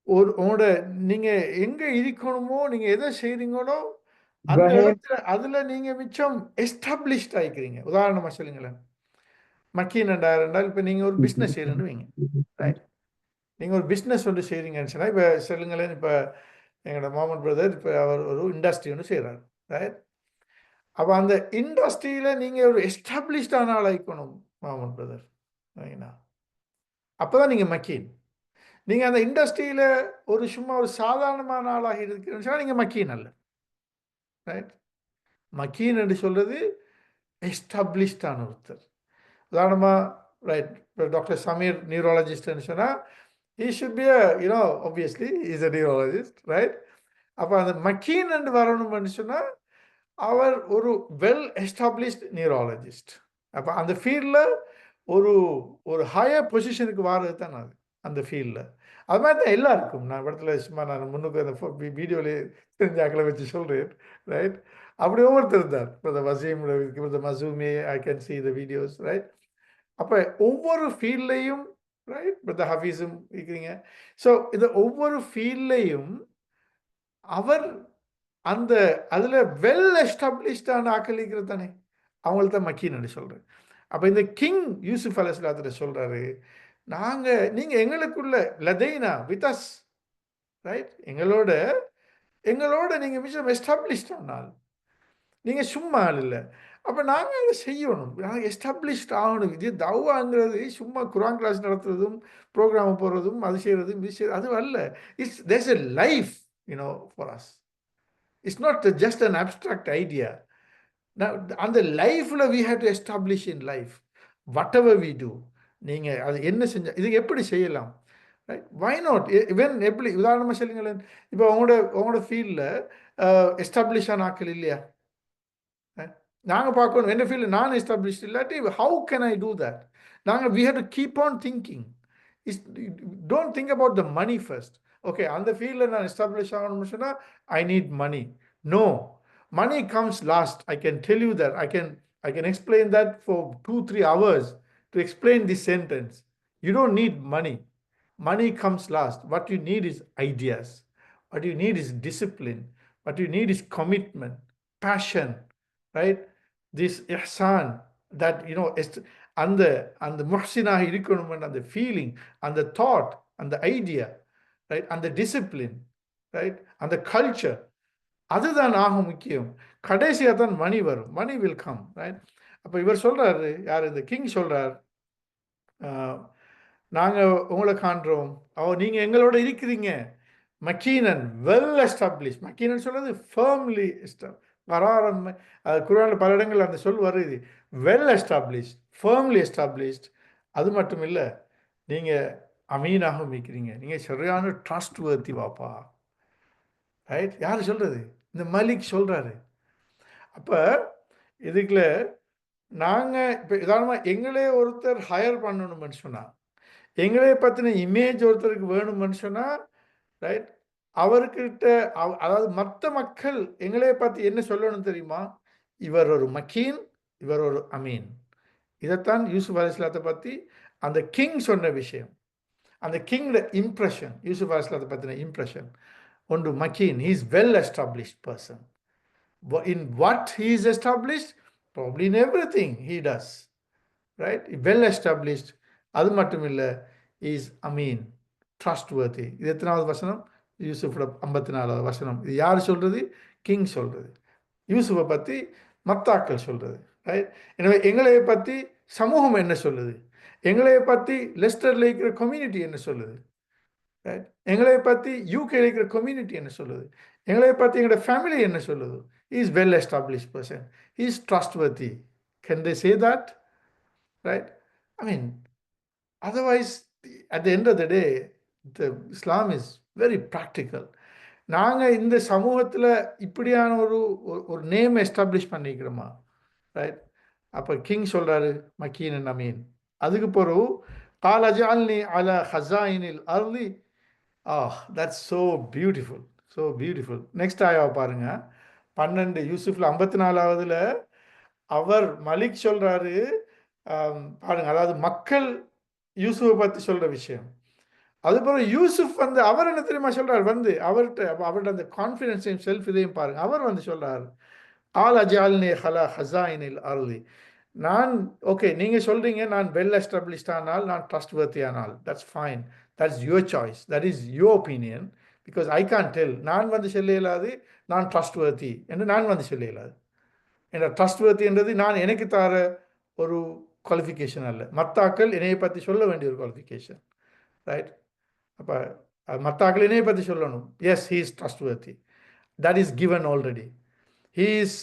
உங்களோட நீங்கள் எங்கே இருக்கணுமோ, நீங்கள் எதை செய்கிறீங்களோ அந்த இடத்துல அதில் நீங்கள் மிச்சம் எஸ்டாப்ளிஷ்ட் ஆகிக்கிறீங்க. உதாரணமாக சொல்லுங்களேன், மக்கீனண்டா இருந்தால் இப்போ நீங்கள் ஒரு பிஸ்னஸ் செய்கிறேன்னு வைங்க, ரைட்? நீங்கள் ஒரு பிஸ்னஸ் ஒன்று செய்கிறீங்கன்னு சொன்னால், இப்போ சொல்லுங்களேன், இப்போ எங்களோட மாமன் பிரதர் இப்போ அவர் ஒரு இண்டஸ்ட்ரி ஒன்று செய்கிறார், ரைட்? அப்போ அந்த இண்டஸ்ட்ரியில் நீங்கள் ஒரு எஸ்டாப்ளிஷ்டான ஆள் ஆகிக்கணும் மாமன் பிரதர், சரிங்களா? அப்போ தான் நீங்கள் மக்கீன். நீங்கள் அந்த இண்டஸ்ட்ரியில் சும்மா ஒரு சாதாரணமான ஆளாக இருக்கிறீங்கன்னு சொன்னால் நீங்கள் மக்கீன் அல்ல, ரைட்? மக்கீன் என்று சொல்கிறது எஸ்டாப்ளிஷ்டான ஒருத்தர். உதாரணமாக, ரைட், இப்போ டாக்டர் சமீர் நியூராலஜிஸ்ட்னு சொன்னால், he should be a, obviously he is a neurologist, right? அப்போ அந்த மக்கீன் என்று வரணும்னு சொன்னால் அவர் ஒரு வெல் எஸ்டாப்ளிஷ்ட் நியூராலஜிஸ்ட். அப்போ அந்த ஃபீல்டில் ஒரு ஹையர் பொசிஷனுக்கு வாரது தான் அது, அந்த ஃபீல்டில். அது மாதிரி தான் எல்லாருக்கும். நான் இடத்துல சும்மா நான் முன்னுக்கு அந்த வீடியோவிலே தெரிஞ்சாக்களை வச்சு சொல்கிறேன், ரைட்? அப்படி ஒவ்வொருத்தர் இருந்தார். இப்போ இந்த வசீம், இந்த Masoomi, I can see the videos, right? அப்போ ஒவ்வொரு ஃபீல்ட்லையும், ரைட், இந்த ஹஃபீஸும் இருக்கிறீங்க. ஸோ இந்த ஒவ்வொரு ஃபீல்ட்லையும் அவர் அந்த அதில் வெல் எஸ்டாப்ளிஷ்டான ஆக்கள் இருக்கிறது தானே, அவங்களுக்கு தான் மக்கீன்னு சொல்கிறேன். அப்போ இந்த கிங் யூசுப் அலைஹிஸ்ஸலாத்துல சொல்கிறாரு, நீங்கள் எங்களுக்குள்ள லதைனா வித் அஸ், ரைட், எங்களோட நீங்கள் மிச்சம் எஸ்டாப்ளிஷ்ட் ஆனால் நீங்கள் சும்மா ஆள் இல்லை. அப்போ நாங்கள் அதை செய்யணும், நாங்கள் எஸ்டாப்ளிஷ்ட் ஆகணும். இது தௌவாங்கிறது சும்மா குரான் கிளாஸ் நடத்துறதும் ப்ரோக்ராம் போடுறதும் அது செய்கிறதும் இது செய்யறது அது அல்ல. There's a life for us. It's not just an abstract idea. அந்த லைஃப்பில் we have to establish in life whatever we do. நீங்கள் அது என்ன செஞ்சால் இது எப்படி செய்யலாம், ரைட்? வை நாட் இவன் எப்படி உதாரணமாக சொல்லுங்களேன். இப்போ உங்களோட ஃபீல்டில் எஸ்டாப்ளிஷ் ஆன ஆக்கள் இல்லையா? நாங்கள் பார்க்கணும் என்ன ஃபீல்டு நான் எஸ்டாப்ளிஷ்ட் இல்லாட்டி how can I do that? We have to keep on thinking. Don't think about the money first. Okay, அந்த ஃபீல்டில் நான் எஸ்டாப்ளிஷ் ஆகணும்னு சொன்னால் I need money. No, money comes last. I can tell you that. I can explain that for 2-3 hours to explain this sentence. You don't need money. Money comes last. What you need is ideas. What you need is discipline. What you need is commitment, passion, right? This ihsan, that and the muhsinah irukkanum, and the feeling, and the thought, and the idea, right? And the discipline, right? And the culture. அதுதான் ஆக முக்கியம். கடைசியாக தான் மணி வரும். Money will come, right? அப்போ இவர் சொல்கிறாரு, யார் இந்த கிங் சொல்கிறார், நாங்கள் உங்களை காண்றோம், நீங்கள் எங்களோட இருக்கிறீங்க. மக்கீனன் வெல் எஸ்டாப்ளிஷ். மக்கீனன் சொல்கிறது ஃபர்ம்லி கராரம். குர்ஆனில் பல இடங்கள் அந்த சொல் வருது. Well established, firmly established. அது மட்டும் இல்லை, நீங்கள் அமீனாகவும் இருக்கிறீங்க. நீங்கள் சரியான ட்ரஸ்ட் வர்த்தி வாப்பா, ரைட்? யார் சொல்கிறது? இந்த மலிக் சொல்கிறாரு. அப்போ இதுக்குள்ள நாங்கள் இப்போ உதாரணமாக எங்களே ஒருத்தர் ஹையர் பண்ணணும்னு சொன்னால், எங்களே பற்றின இமேஜ் ஒருத்தருக்கு வேணும்னு சொன்னால், ரைட், அவர்கிட்ட அதாவது மற்ற மக்கள் எங்களே பற்றி என்ன சொல்லணும் தெரியுமா? இவர் ஒரு மக்கீன், இவர் ஒரு அமீன். இதைத்தான் யூசுப் அலைஹிஸ்ஸலாத்தை பற்றி அந்த கிங் சொன்ன விஷயம். அந்த கிங்கோட இம்ப்ரெஷன், யூசுப் அலைஹிஸ்ஸலாத்தை பற்றின இம்ப்ரெஷன் ஒன்று மக்கீன். He is well established person. In what he is established? Probably in everything he does, right? Well established. அது மட்டும் இல்லை, is அமீன், trustworthy. இது எத்தனாவது வசனம்? யூசுஃபோட 54வது வசனம். இது யார் சொல்கிறது? கிங் சொல்கிறது. யூசுஃபை பற்றி மத்தாக்கள் சொல்கிறது, ரைட்? எனவே எங்களை பற்றி சமூகம் என்ன சொல்லுது? எங்களை பற்றி லெஸ்டரில் இருக்கிற கம்யூனிட்டி என்ன சொல்லுது? ரைட்? எங்களை பற்றி யூகேல இருக்கிற கம்யூனிட்டி என்ன சொல்லுது? எங்களை பற்றி எங்களோட ஃபேமிலி என்ன சொல்லுது? Is well established person, is trustworthy. Can they say that, right? I mean, otherwise at the end of the day Islam is very practical. நாங்கள் இந்த சமூகத்தில் இப்படியான ஒரு நேம் எஸ்டாப்ளிஷ் பண்ணிக்கிறோமா, ரைட்? அப்போ கிங் சொல்கிறாரு மக்கீன் அண்ட் அமீன். அதுக்கு பிறகு கால் அஜால்னி அலா ஹஸாயினில் அர்லி. that's so beautiful, so beautiful. Next ஆயாவை பாருங்க, 12 யூசுஃபில் 54வதுல அவர் மலிக் சொல்றாரு, பாருங்க, அதாவது மக்கள் யூசுஃபை பற்றி சொல்ற விஷயம். அதுபோல் யூசுஃப் அவர் என்ன தெரியுமா சொல்றார்? அவர்கிட்ட அந்த கான்ஃபிடன்ஸையும் செல்ஃப் இதையும் பாருங்க. அவர் சொல்றார், ஆல் அஜால்னி ஹலா ஹஸாயினில் அர்லி. ஓகே, நீங்கள் சொல்கிறீங்க நான் வெல் எஸ்டாப்ளிஷ்ட் ஆனால், நான் ட்ரஸ்ட் வர்த்தி ஆனால், that's fine, that's your choice, that is your opinion. Because I can tell. நான் சொல்ல இயலாது நான் ட்ரஸ்ட் வர்த்தி என்று நான் சொல்ல இயலாது. ஏன்னா ட்ரஸ்ட் வர்த்தி என்றது நான் எனக்கு தர ஒரு குவாலிஃபிகேஷன் அல்ல, மத்தாக்கள் என்னையை பற்றி சொல்ல வேண்டிய ஒரு குவாலிஃபிகேஷன், ரைட்? அப்போ மத்தாக்கள் என்னையை பற்றி சொல்லணும். Yes, he is trustworthy, that is given already. He is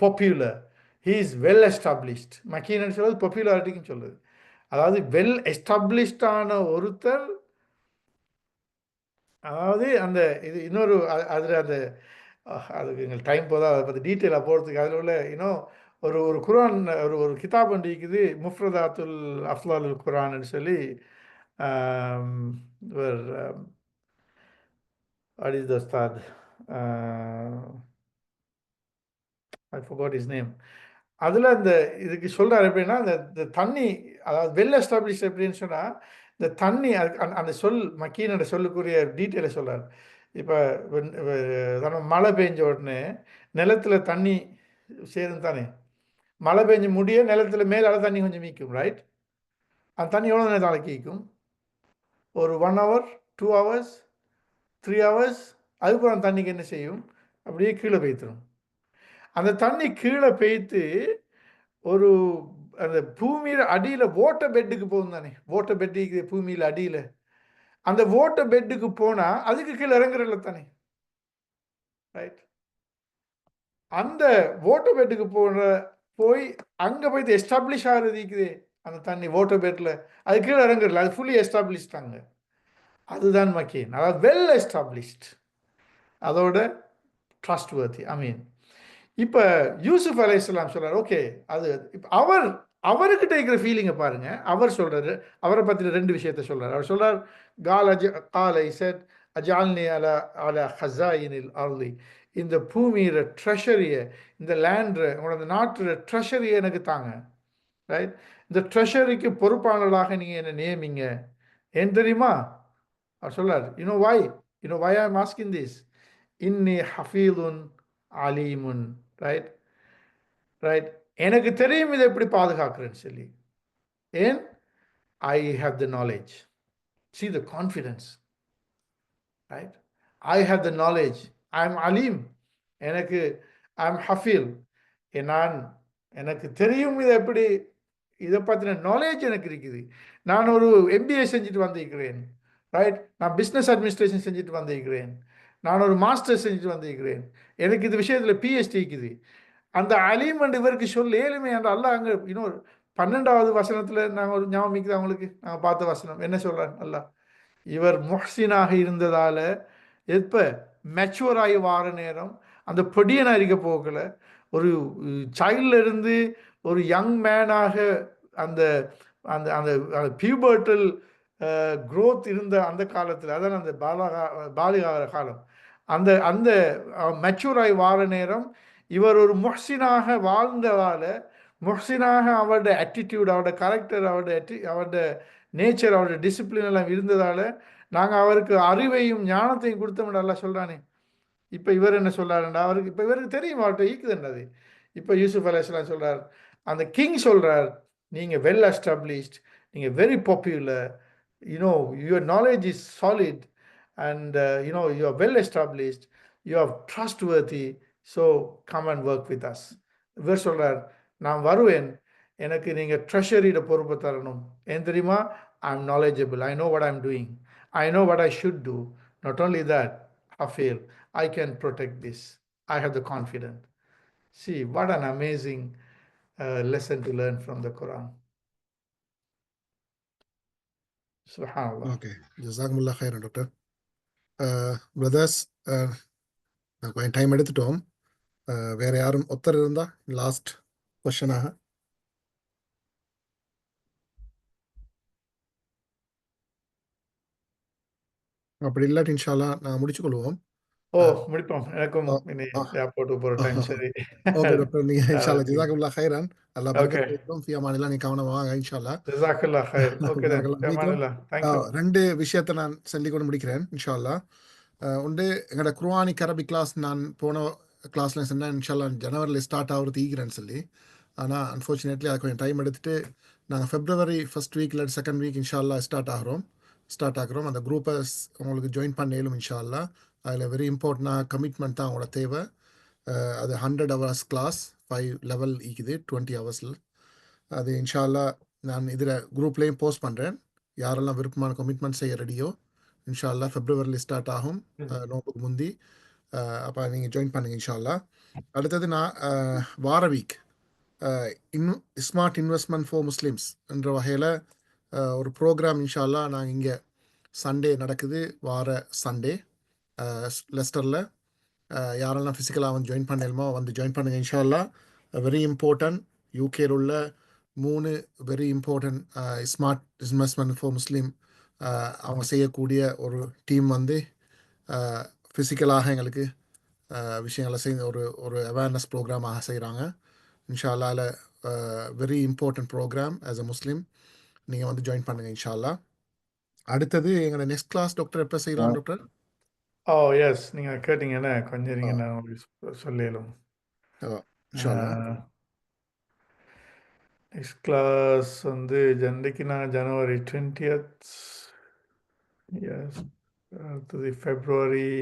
popular, he is well established. மக்கீன் சொல்வது பாப்புலாரிட்டின்னு சொல்லுது. அதாவது வெல் எஸ்டாப்ளிஷ்டான ஒருத்தர், அதாவது அந்த இது இன்னொரு அதில் அதுக்கு எங்களுக்கு டைம் போதா அதை பற்றி டீட்டெயிலாக போகிறதுக்கு. அதில் உள்ள ஒரு குரான் ஒரு கிதாப் ஒன்று இருக்குது, முஃப்ரதாத்துல் அஃலாலுல் குரான்னு சொல்லி. What is the Ustad? I forgot his name. அதில் இதுக்கு சொல்கிறார் எப்படின்னா, இந்த தண்ணி, அதாவது வெல் எஸ்டாப்ளிஷ் எப்படின்னு சொன்னால், இந்த தண்ணி அந்த சொல் மக்கீனோட சொல்லுக்குரிய டீட்டெயிலை சொல்கிறார். இப்போ மழை பெஞ்ச உடனே நிலத்துல தண்ணி சேரும் தானே. மழை பெஞ்சு முடிய நிலத்துல மேலால தண்ணி கொஞ்சம் மீக்கும், ரைட்? அந்த தண்ணி எவ்வளோ நேரம் நாளைக்கு ஈக்கும்? ஒரு 1 hour, 2 hours, 3 hours. அதுக்கப்புறம் அந்த தண்ணிக்கு என்ன செய்யும்? அப்படியே கீழே பெய்த்துரும். அந்த தண்ணி கீழே பெய்த்து ஒரு அந்த பூமியில அடியில வாட்டர் பெட்டுக்கு போகும் தானே. வாட்டர் பெட்டுக்கு பூமியில அடியில. அந்த வாட்டர் பெட்டுக்கு போனா அதுக்கு கீழே இறங்குறதில்ல தானே, ரைட்? அந்த வாட்டர் பெட்டுக்கு போய் அங்க போய் எஸ்டாப்ளிஷ் ஆகிறது இருக்குது அந்த தண்ணி வாட்டர் பெட்ல. அது கீழே இறங்குறதில்ல, அது ஃபுல்லி எஸ்டாப்ளிஷ்டாங்க. அதுதான் மக்கீன், அதாவது வெல் எஸ்டாப்ளிஷ்ட், அதோட ட்ரஸ்ட் வர்த்தி. ஐ மீன் இப்போ யூசுப் அலைஹிஸ்ஸலாம் சொல்றாரு, ஓகே அது இப்போ அவர்கிட்ட இருக்கிற ஃபீலிங்கை பாருங்க. அவர் சொல்றாரு, அவரை பற்றின 2 விஷயத்தை சொல்றாரு. அவர் சொல்றார், கால இசட் அஜால்னி அலா அலா ஹஸாயினில் அர்லி, இந்த பூமியில ட்ரெஷரியை, இந்த லேண்ட், உங்களோட நாட்டு ட்ரெஷரியை எனக்கு தாங்க, ரைட்? இந்த ட்ரெஷரிக்கு பொறுப்பாளராக நீங்க என்ன நியமிங்க. ஏன் தெரியுமா? அவர் சொல்றார், you know why I am asking this, இன்னி ஹஃபீதுன் அலீமுன், ரைட்? ரைட், எனக்கு தெரியும் இதை எப்படி பாதுகாக்கிறேன்னு சொல்லி. ஏன்? I have the knowledge. See the confidence, right? I have the knowledge. I am alim. எனக்கு I am hafil. எனக்கு தெரியும் இதை எப்படி, இதை பற்றின நாலேஜ் எனக்கு இருக்குது. நான் ஒரு MBA செஞ்சுட்டு வந்திருக்கிறேன், ரைட்? நான் பிஸ்னஸ் அட்மினிஸ்ட்ரேஷன் செஞ்சுட்டு வந்திருக்கிறேன். நான் ஒரு மாஸ்டர் செஞ்சுட்டு வந்திருக்கிறேன். எனக்கு இது விஷயத்தில் PhD இருக்குது. அந்த அலீம் என்று இவருக்கு சொல்ல ஏழுமே என்ற அல்லாஹ் அங்கே இன்னொரு 12வது வசனத்தில் நாங்கள் ஒரு ஞாபகம் அவங்களுக்கு நாங்கள் பார்த்த வசனம் என்ன சொல்கிறார் அல்லாஹ்? இவர் முஹ்சினாக இருந்ததால எப்போ மெச்சுவர் ஆகி வார நேரம் அந்த பொடியனை அறிக்க போகல, ஒரு சைல்ட்ல இருந்து ஒரு யங் மேனாக அந்த அந்த அந்த பியூபர்டல் க்ரோத் இருந்த அந்த காலத்தில், அதான் அந்த பாலிகார காலம், அந்த அந்த மெச்சூராய் வார நேரம் இவர் ஒரு முஹ்சினாக வாழ்ந்ததால, முஹ்சினாக அவருடைய ஆட்டிடியூட், அவருடைய கேரக்டர், அவருடைய நேச்சர், அவருடைய டிசிப்ளின் எல்லாம் இருந்ததால நாங்கள் அவருக்கு அறிவையும் ஞானத்தையும் கொடுத்தோம் எல்லாம் சொல்கிறானே. இப்போ இவர் என்ன சொல்கிறாருண்டா, அவருக்கு இப்போ இவருக்கு தெரியும் அவர்கிட்ட ஈக்குதுன்றது. இப்போ யூசுப் அலைஹிஸ்ஸலாம் சொல்கிறார், அந்த கிங் சொல்கிறார், நீங்கள் வெல் எஸ்டாப்ளிஷ்ட், நீங்கள் very popular, your knowledge is solid, and you are well established, you are trustworthy, so come and work with us. இவர் சொல்கிறார், நான் வருவேன், எனக்கு நீங்கள் ட்ரெஷரியோட பொறுப்பை தரணும். ஏன் தெரியுமா? I am knowledgeable, I know what I am doing, I know what I should do. Not only that, Hafil, I can protect this. I have the confidence. See, what an amazing lesson to learn from the Quran. Subhanallah. Okay, ஜஸாக்குமுல்லாஹ் ஹைரன் டாக்டர். பிரதர்ஸ், கொஞ்சம் டைம் எடுத்துட்டோம். வேற யாரும் ஒருத்தர் இருந்தா லாஸ்ட் கொஸ்டனாக? அப்படி இல்லாட்டி இன்ஷால்லா நான் முடிச்சுக்கொள்வோம். முடிப்போம். எனக்கும் இனி ஏர்போர்ட்டுக்கு போகிற டைம். சரி. ஓகே டாக்டர், நீங்க இன்ஷால்லா Okay. ஜஸாக்குமுல்லாஹ் ஹைரன். அல்லாஹ் Okay. பரக்கத் செய்யட்டும். ஃபி அமானில்லாஹ். நீங்க கவனமா வாங்க இன்ஷால்லா. ஜஸாக்கல்லாஹ் ஹைர். Okay then. ஜஸாக்கல்லாஹ் ஃபீக்கும். அமானில்லாஹ். Thank you. 2 விஷயத்தை நான் சொல்லிக் கொண்டு முடிக்கிறேன் இன்ஷால்லா. உண்டு, எங்களோட குர்ஆனிக் அரபிக் கிளாஸ் நான் போன கிளாஸில் சொன்னேன் இன்ஷால்லா ஜனவரியில் ஸ்டார்ட் ஆகிறது ஈக்கிறேன்னு சொல்லி. ஆனால் அன்ஃபார்ச்சுனேட்லி அது கொஞ்சம் டைம் எடுத்துகிட்டு நாங்கள் February 1st week இல்லை 2nd week இன்ஷால்லா ஸ்டார்ட் ஆகிறோம். அந்த குரூப்பை உங்களுக்கு ஜாயின் பண்ணேலும் இன்ஷால்லா. அதில் வெரி இம்பார்ட்டண்டாக கமிட்மெண்ட் தான் அவங்களோட தேவை. அது 100 hours கிளாஸ், 5 level ஈக்குது, 20 hours. அது இன்ஷால்லா நான் இதில் குரூப்லேயும் போஸ்ட் பண்ணுறேன். யாரெல்லாம் விருப்பமான கமிட்மெண்ட் செய்ய ரெடியோ இன்ஷால்லா February ஸ்டார்ட் ஆகும், நோம்புக்கு முந்தி. அப்போ நீங்கள் ஜாயின் பண்ணுங்க இன்ஷால்லா. அடுத்தது நான் வார week smart investment for Muslims என்ற வகையில் ஒரு ப்ரோக்ராம் இன்ஷால்லா நாங்கள் இங்கே சண்டே நடக்குது. வார சண்டே லெஸ்டரில். யாரெல்லாம் ஃபிசிக்கலாக வந்து ஜாயின் பண்ணலுமோ வந்து ஜாயின் பண்ணுங்கள் இன்ஷால்லா. வெரி இம்பார்ட்டன்ட், யூகேயில் உள்ள 3 very important smart investment for முஸ்லீம் அவங்க செய்யக்கூடிய ஒரு டீம் வந்து ஃபிசிக்கலாக எங்களுக்கு விஷயங்களை செய்ய ஒரு அவேர்னஸ் ப்ரோக்ராமாக செய்கிறாங்க இன்ஷால்லா. Very important programme as a Muslim. நீங்கள் வந்து ஜாயின் பண்ணுங்கள் இன்ஷால்லா. அடுத்தது எங்களோட நெக்ஸ்ட் கிளாஸ் டாக்டர் எப்போ செய்யலாம் டாக்டர்? ஓ எஸ் நீங்கள் கேட்டீங்கன்னா கொஞ்சம் ஆ, நீங்கள் நான் உங்களுக்கு சொல்லிடலாம். இன்ஷால்லா. நெக்ஸ்ட் கிளாஸ் வந்து இன்றைக்கு நான் ஜனவரி 20th, எஸ் அடுத்தது February